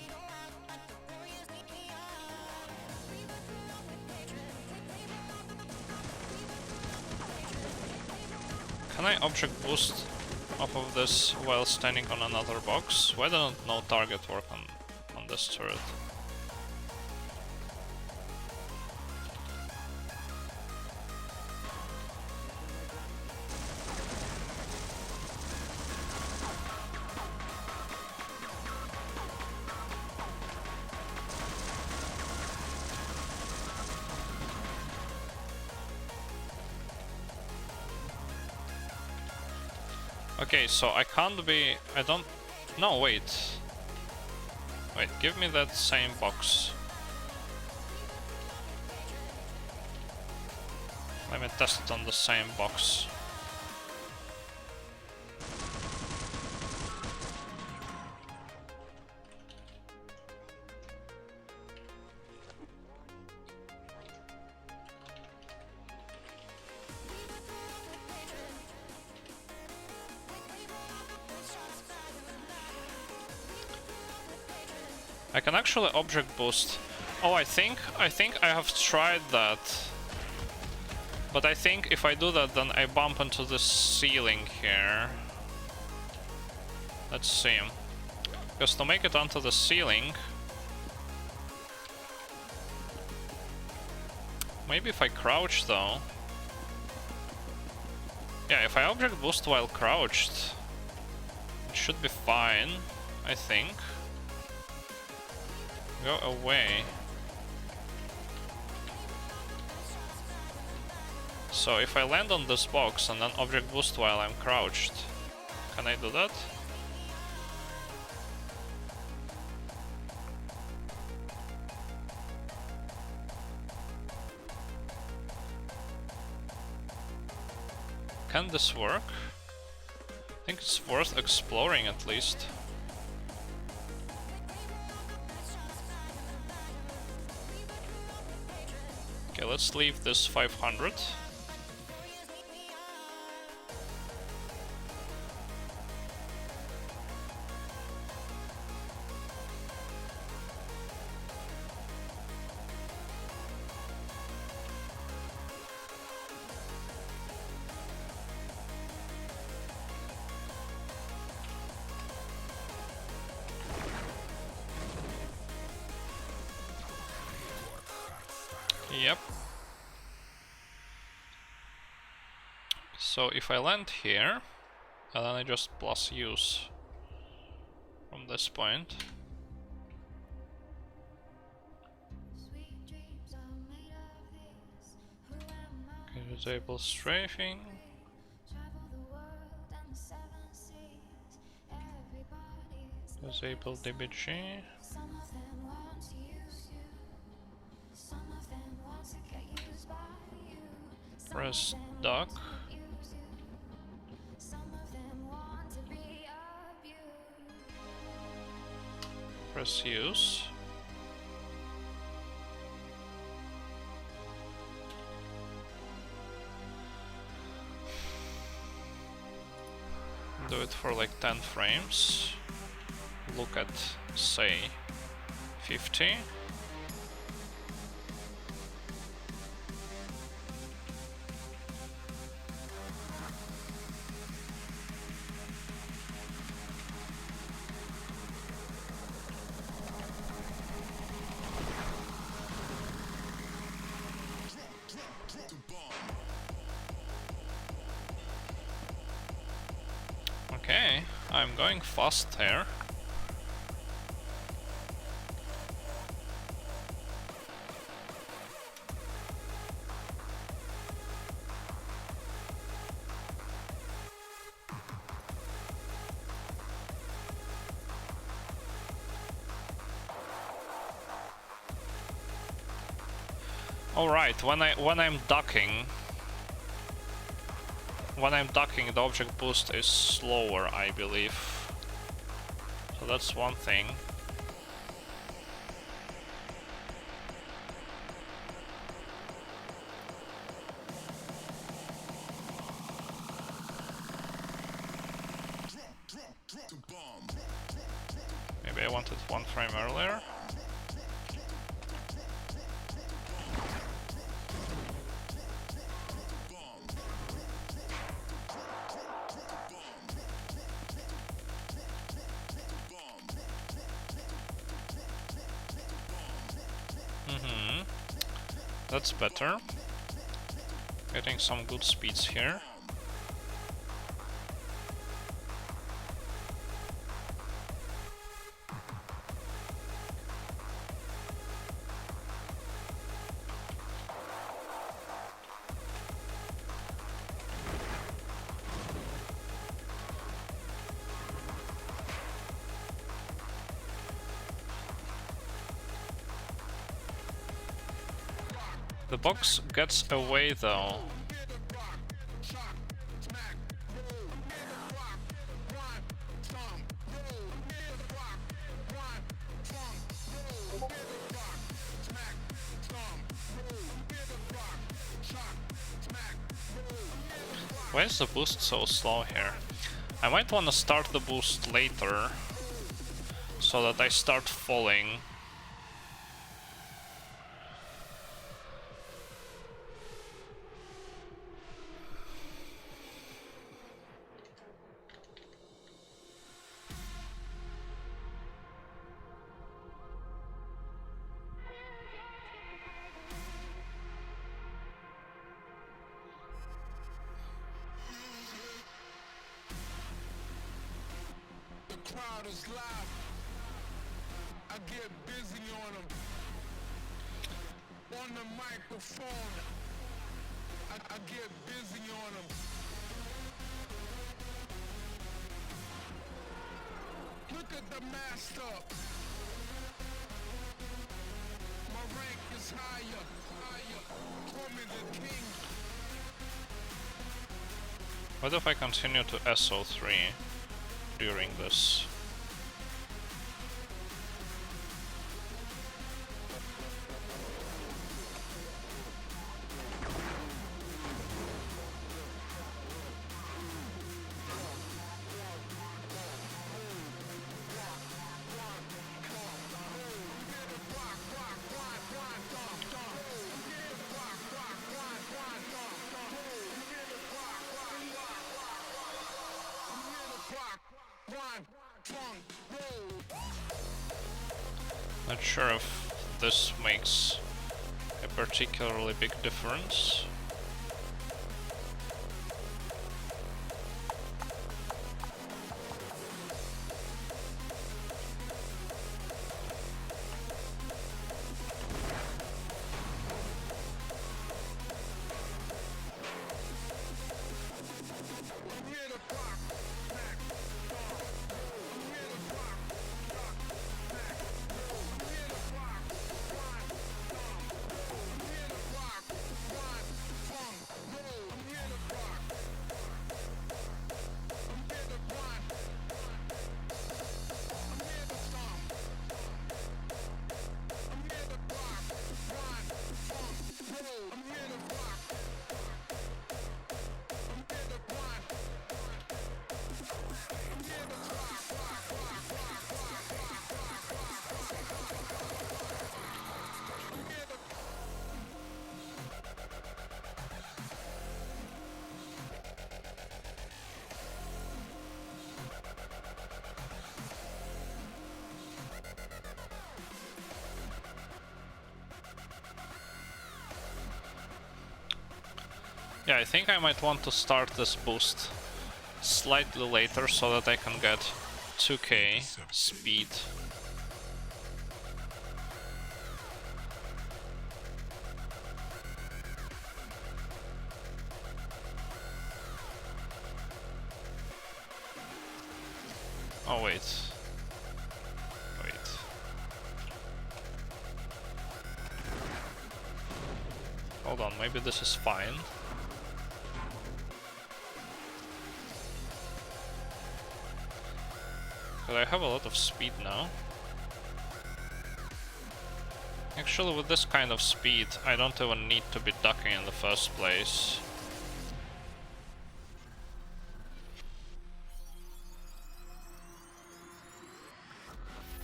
Can I object boost off of this while standing on another box? Why doesn't no target work on this turret? Okay, so I can't be... I don't... No, wait. Wait, give me that same box. Let me test it on the same box. I can actually object boost. Oh, I think I have tried that. But I think if I do that, then I bump into the ceiling here. Let's see. Because to make it onto the ceiling... Maybe if I crouch though... Yeah, if I object boost while crouched, it should be fine, I think. Go away. So if I land on this box and then object boost while I'm crouched, can I do that? Can this work? I think it's worth exploring at least. Okay, let's leave this 500. Yep. So if I land here, and then I just plus use from this point. Okay, disable strafing. Disable DBG. Press dock. Press use. Do it for like 10 frames. Look at, say, 50. Okay, I'm going fast here. All right, when I'm ducking, the object boost is slower, I believe. So that's one thing. Maybe I wanted one frame earlier. That's better. Getting some good speeds here. The box gets away though. Why is the boost so slow here? I might want to start the boost later so that I start falling. Crowd is live. I get busy on them. On the microphone. I get busy on them. Look at the master. My rank is higher, higher. Call me the king. What if I continue to SO3 during this? Not sure if this makes a particularly big difference. Yeah, I think I might want to start this boost slightly later so that I can get 2k speed. Oh wait. Wait. Hold on, maybe this is fine. But I have a lot of speed now. Actually, with this kind of speed, I don't even need to be ducking in the first place.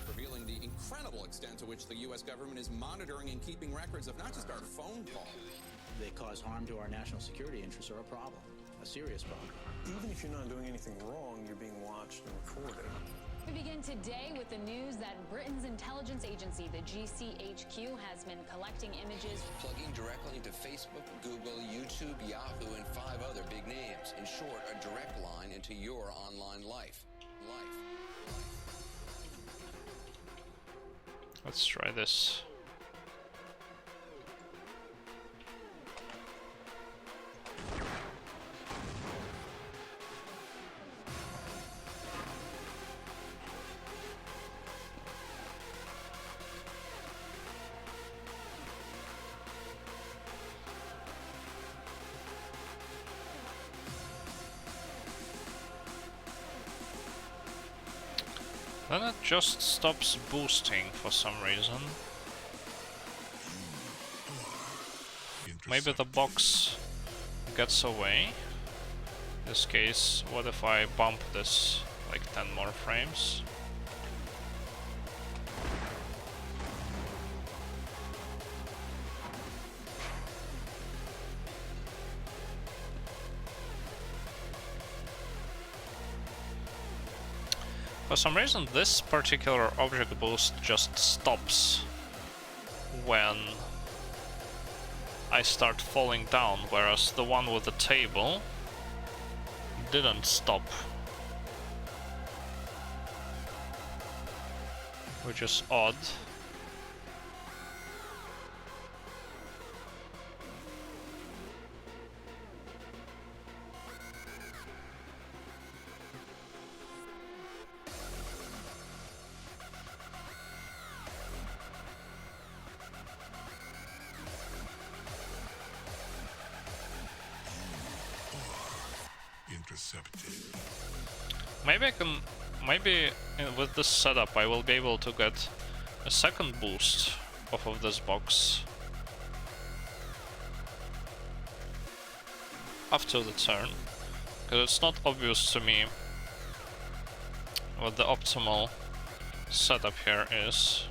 Revealing the incredible extent to which the U.S. government is monitoring and keeping records of not just our phone calls. They cause harm to our national security interests are a problem, a serious problem. Even if you're not doing anything wrong, you're being watched and recorded. We begin today with the news that Britain's intelligence agency, the GCHQ, has been collecting images. Plugging directly into Facebook, Google, YouTube, Yahoo, and 5 other big names. In short, a direct line into your online life. Let's try this. Then it just stops boosting for some reason. Maybe the box gets away. In this case, what if I bump this like 10 more frames? For some reason, this particular object boost just stops when I start falling down, whereas the one with the table didn't stop. Which is odd. perceptive. Maybe I can... Maybe with this setup I will be able to get a second boost off of this box after the turn, because it's not obvious to me what the optimal setup here is.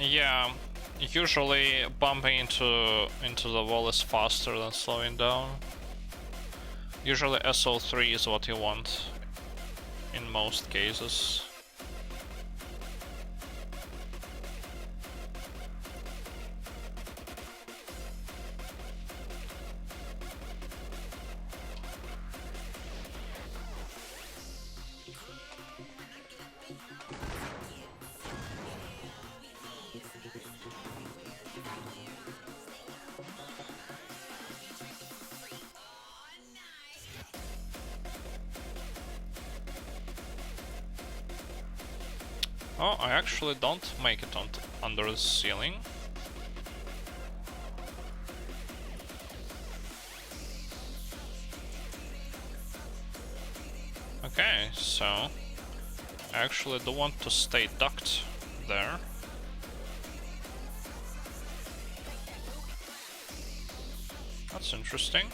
Yeah, usually bumping into the wall is faster than slowing down. Usually SO3 is what you want in most cases. Oh, I actually don't make it under the ceiling. Okay, so I actually do want to stay ducked there. That's interesting.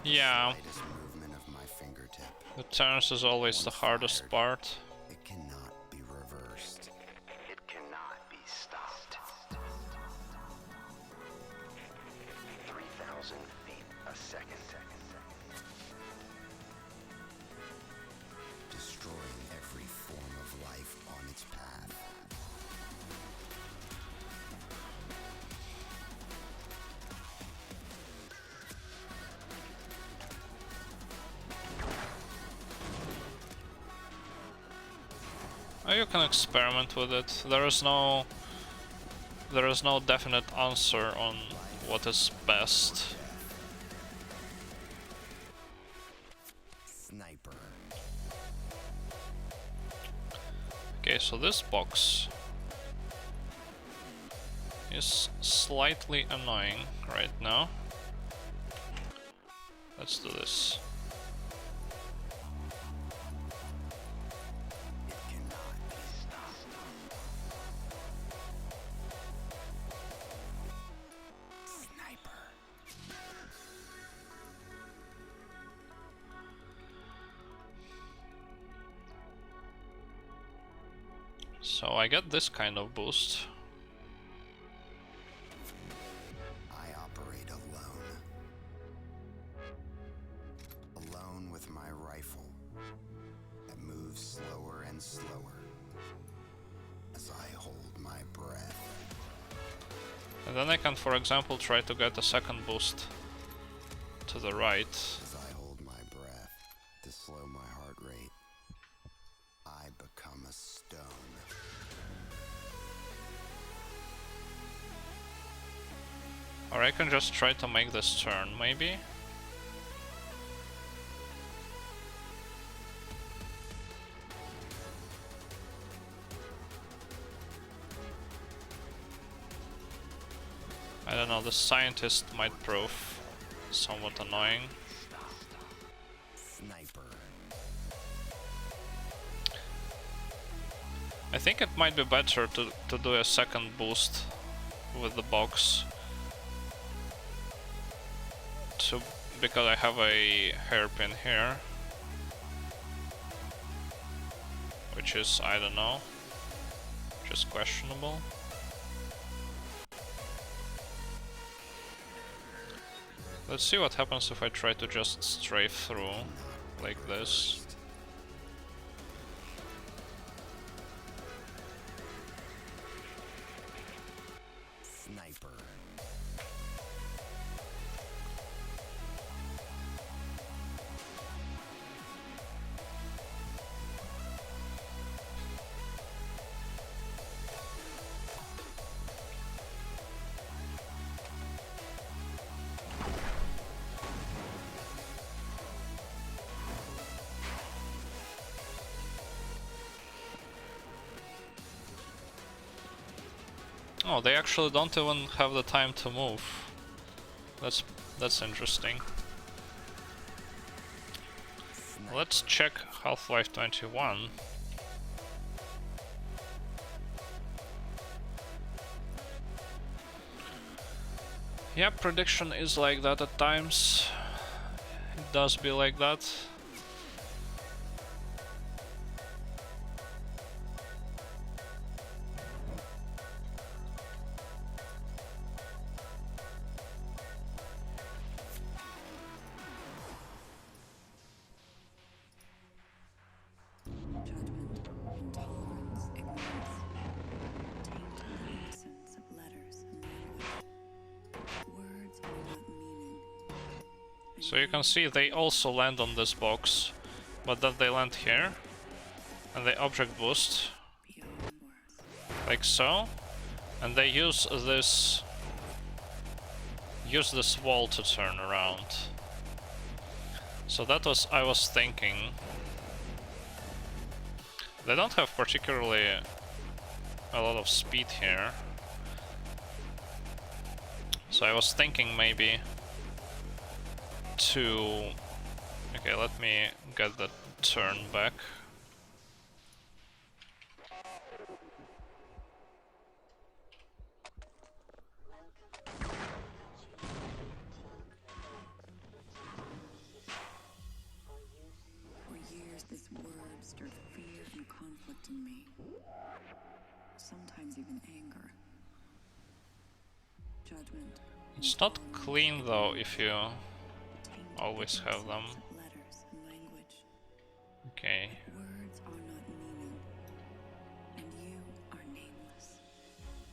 Yeah, the turns is always the hardest part. It cannot be reversed. It cannot be stopped. 3,000 feet a second. Destroying every form of life on its path. You can experiment with it. There is no definite answer on what is best. Sniper. Okay, so this box is slightly annoying right now. Let's do this. So I get this kind of boost. I operate alone. Alone with my rifle that moves slower and slower as I hold my breath. And then I can, for example, try to get a second boost to the right. As I hold my breath to slow my heart rate, I become a stone. Or I can just try to make this turn, maybe? I don't know, the scientist might prove somewhat annoying. Sniper. I think it might be better to do a second boost with the box. Because I have a hairpin here. Which is, I don't know, just questionable. Let's see what happens if I try to just strafe through like this. Sniper. Oh, they actually don't even have the time to move. That's interesting. Let's check Half-Life 21. Yeah, prediction is like that at times. It does be like that. So you can see they also land on this box, but then they land here, and they object boost, like so, and they use this wall to turn around. So that was, I was thinking, they don't have particularly a lot of speed here, so I was thinking maybe to... Okay, let me get the turn back. For years, this word stirred fear and conflict in me. Sometimes even anger. Judgment. It's not clean though if you always have them. Letters and language. Okay. Words are not meaning, and you are nameless.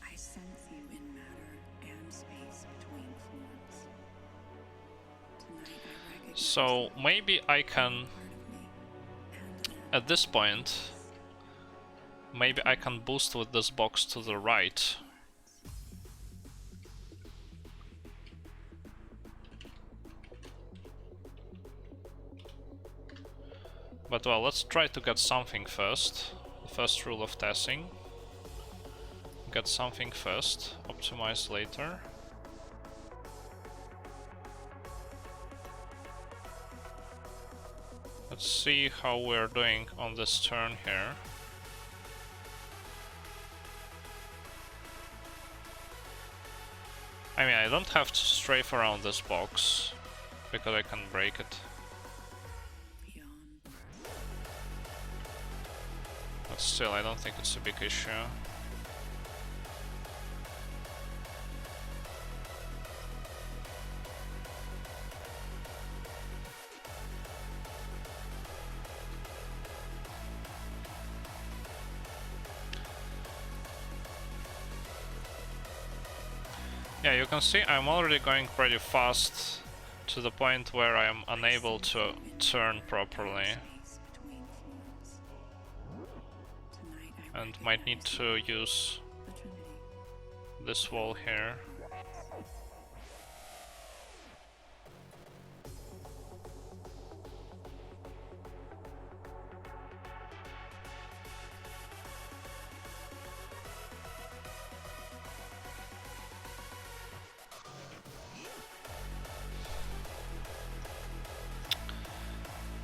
I sense you in matter and space between forms. Tonight I recognize So maybe I can, at this point, maybe I can boost with this box to the right. But well, let's try to get something first. The first rule of TASing. Get something first, optimize later. Let's see how we're doing on this turn here. I mean, I don't have to strafe around this box, because I can break it. Let's still, I don't think it's a big issue. Yeah, you can see I'm already going pretty fast to the point where I am unable to turn properly. And might need to use this wall here.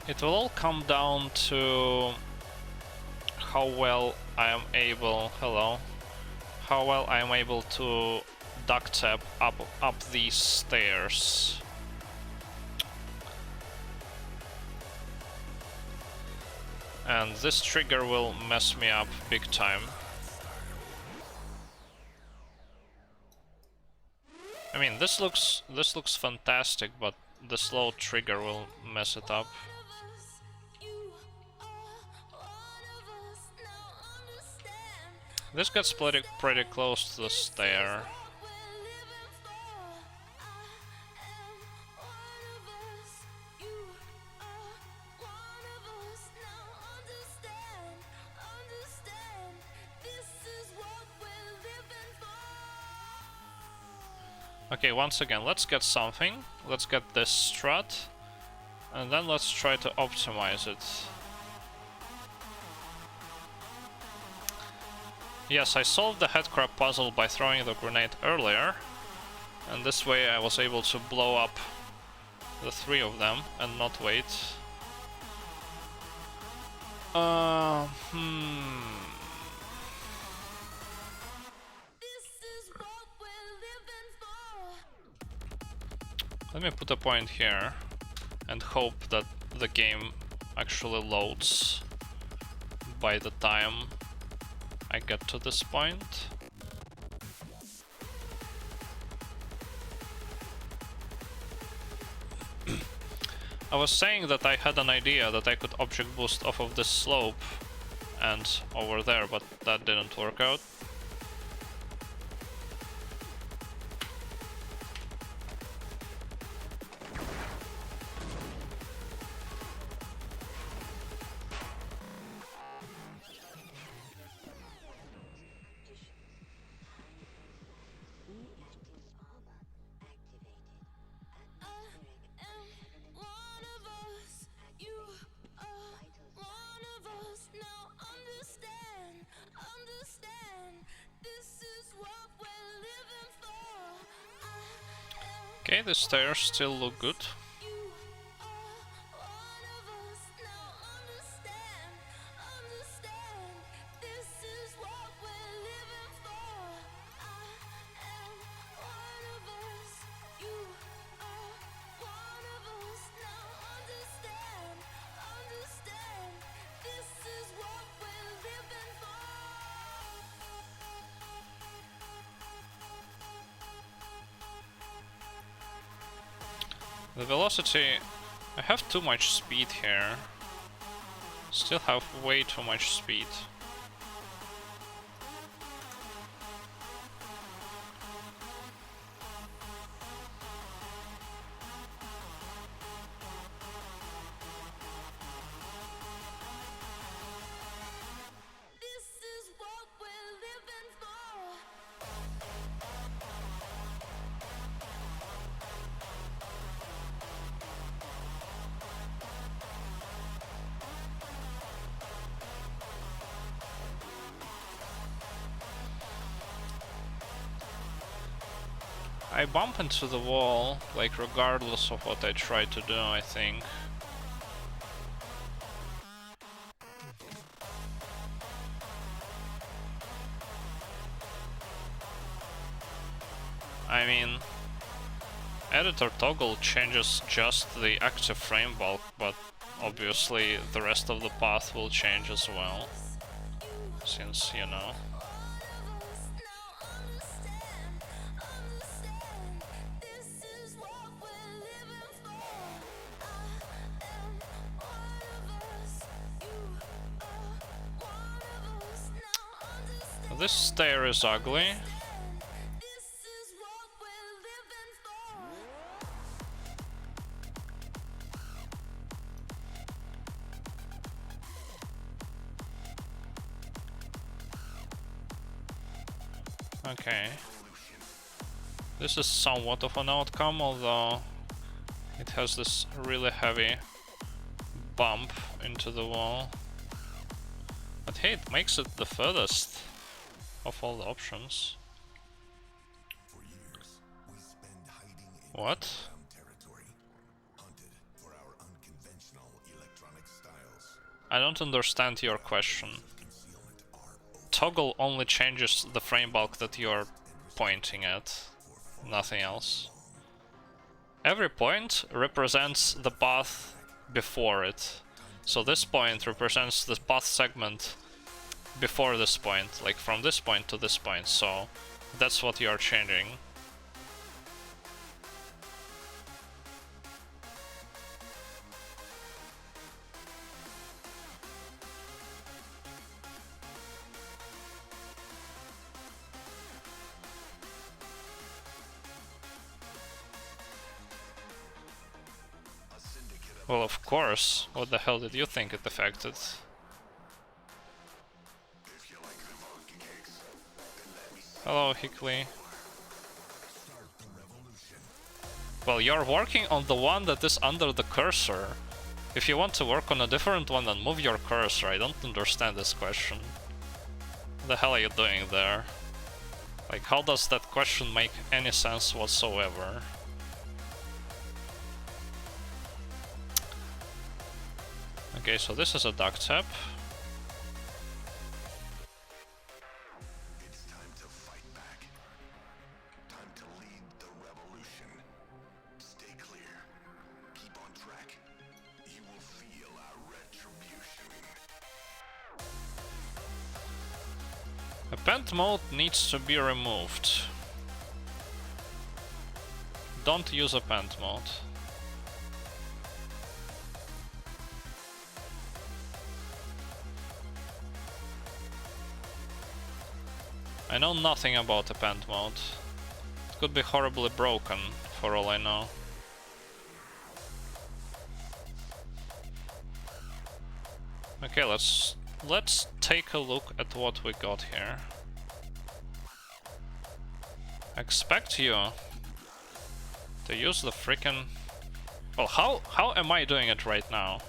It will all come down to how well I am able, how well I am able to duck tap up these stairs. And this trigger will mess me up big time. I mean, this looks fantastic, but the slow trigger will mess it up. This gets pretty close to the stair. Okay, once again, let's get something. Let's get this strut, and then let's try to optimize it. Yes, I solved the headcrab puzzle by throwing the grenade earlier, and this way I was able to blow up the 3 of them and not wait. Let me put a point here and hope that the game actually loads by the time I get to this point. I was saying that I had an idea that I could object boost off of this slope and over there, but that didn't work out. Okay, the stairs still look good. The velocity, I have too much speed here. Still have way too much speed. I bump into the wall, like regardless of what I try to do, I think. I mean, editor toggle changes just the active frame bulk, but obviously the rest of the path will change as well. since, you know. This stair is ugly. Okay. This is somewhat of an outcome, although it has this really heavy bump into the wall. But hey, it makes it the furthest of all the options. What? I don't understand your question. Toggle only changes the frame bulk that you're pointing at, nothing else. Every point represents the path before it. So this point represents the path segment before this point, like from this point to this point, so that's what you're changing. Well, of course. What the hell did you think it affected? Hello, Hickley. Well, you're working on the one that is under the cursor. If you want to work on a different one, then move your cursor. I don't understand this question. What the hell are you doing there? Like, how does that question make any sense whatsoever? Okay, so this is a duct tape. It's time to fight back. Time to lead the revolution. Stay clear. Keep on track. You will feel our retribution. Append mode needs to be removed. Don't use append mode. I know nothing about append mode. It could be horribly broken, for all I know. Okay, let's take a look at what we got here. I expect you to use the freaking... Well, how am I doing it right now?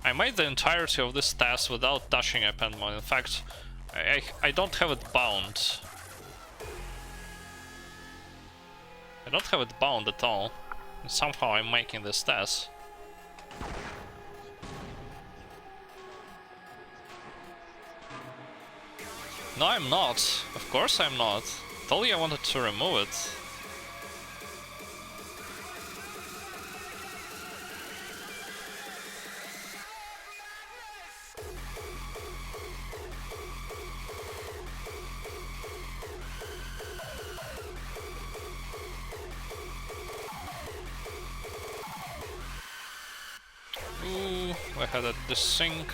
I made the entirety of this task without touching append mode. In fact, I don't have it bound. I don't have it bound at all. And somehow I'm making this task. No, I'm not. Of course I'm not. Told you I wanted to remove it. Ooh, we had a desync.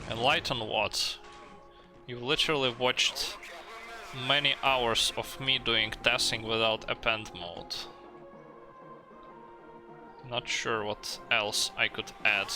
Enlighten what? You literally watched many hours of me doing testing without append mode. Not sure what else I could add.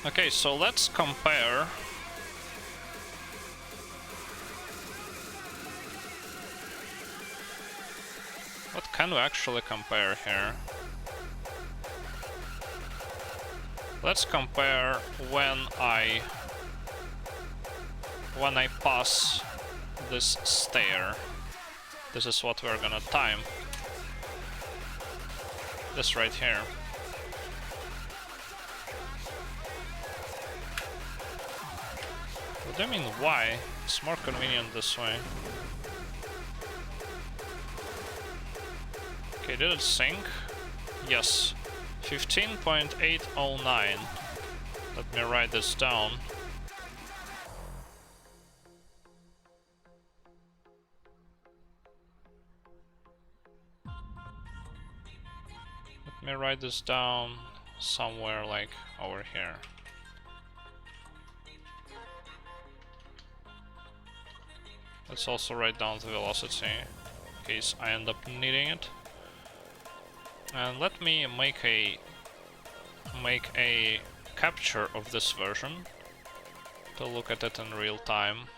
Okay, so let's compare. What can we actually compare here? Let's compare when I pass this stair. This is what we're gonna time. This right here. What do you mean why? It's more convenient this way. Okay, did it sync? Yes. 15.809. Let me write this down. Let me write this down somewhere like over here. Let's also write down the velocity in case I end up needing it. And let me make a capture of this version to look at it in real time.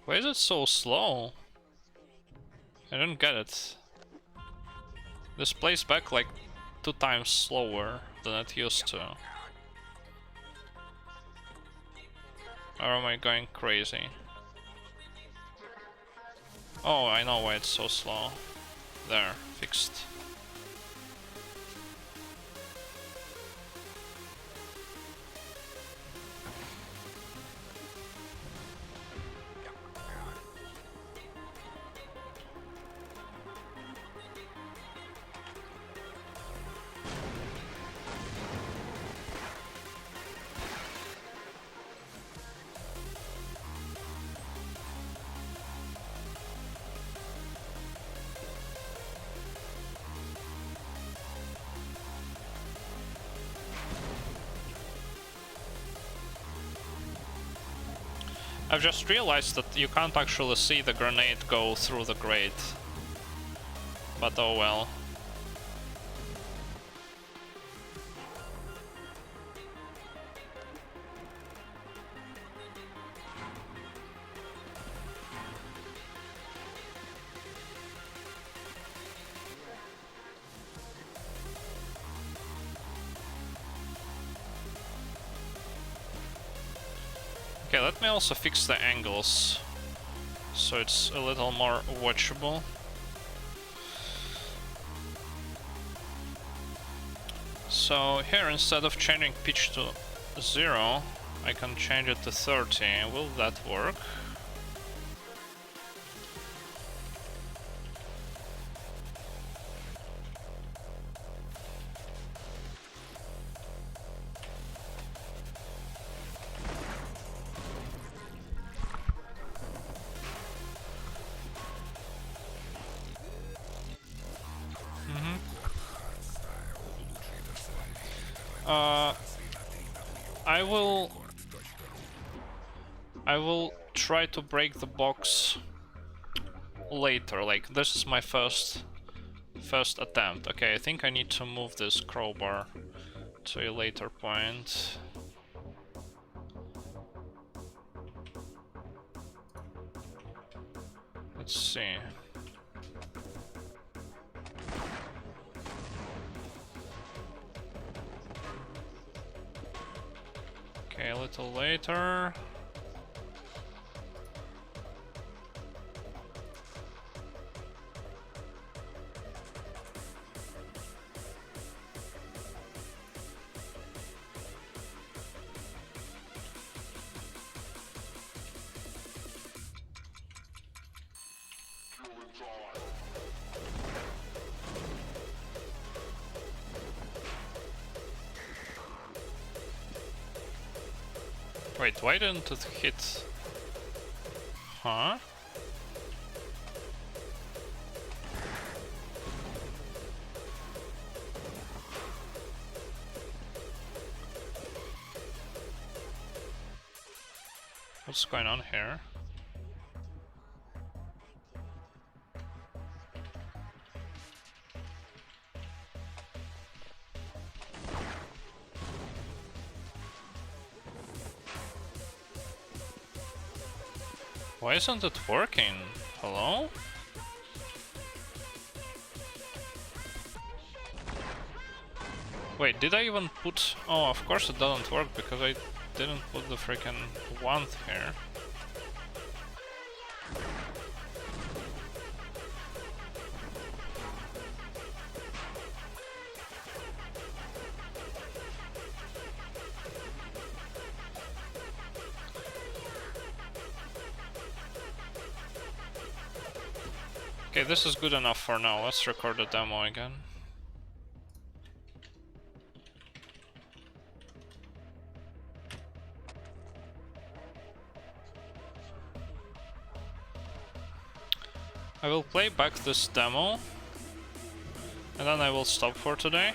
Why is it so slow? I don't get it. This plays back like 2 times slower than it used to. Or am I going crazy? Oh, I know why it's so slow. There, fixed. I've just realized that you can't actually see the grenade go through the grate. But oh well. Okay, let me also fix the angles so it's a little more watchable. So here, instead of changing pitch to 0, I can change it to 30. Will that work? I will try to break the box later. Like, this is my first attempt. Okay, I think I need to move this crowbar to a later point. Let's see. Okay, a little later. Wait, why didn't it hit? Huh? What's going on here? Why isn't it working? Hello? Wait, did I even put... Oh, of course it doesn't work because I didn't put the freaking wand here. Okay, this is good enough for now. Let's record the demo again. I will play back this demo and then I will stop for today.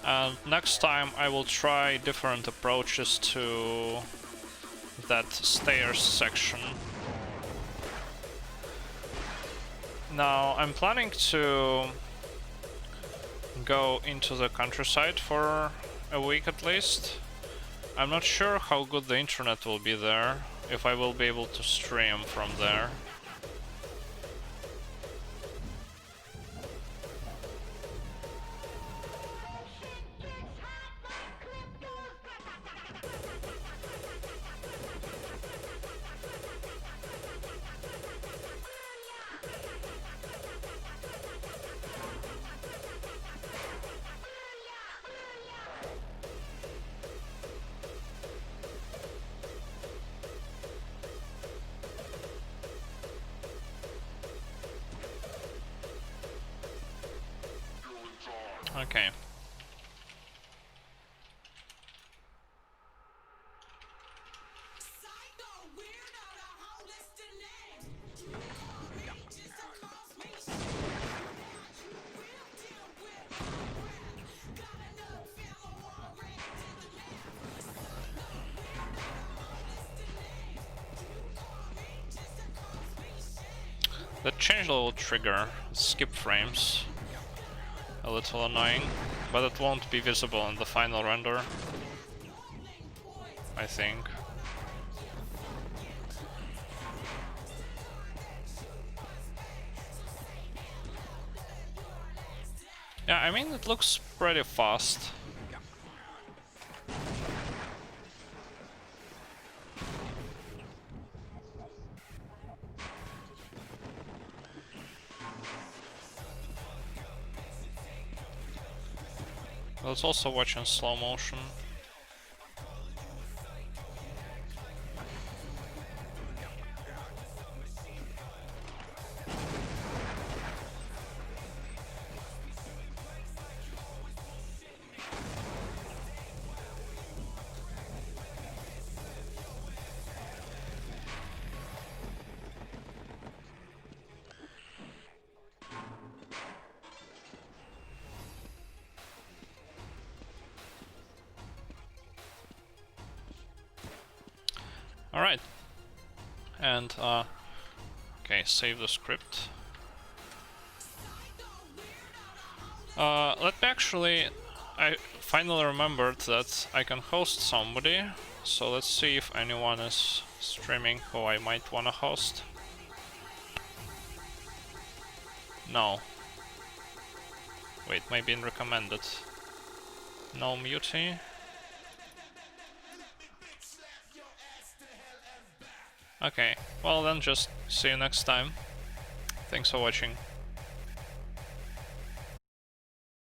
And next time I will try different approaches to that stairs section. Now I'm planning to go into the countryside for a week at least. I'm not sure how good the internet will be there, if I will be able to stream from there. Okay. The change level trigger skip frames. A little annoying, but it won't be visible in the final render, I think. Yeah, I mean, it looks pretty fast. Let's also watch in slow motion. Alright, and okay, save the script. Let me actually, I finally remembered that I can host somebody, so let's see if anyone is streaming who I might wanna host. No. Wait, maybe in recommended. No Muty. Okay, well then just see you next time. Thanks for watching.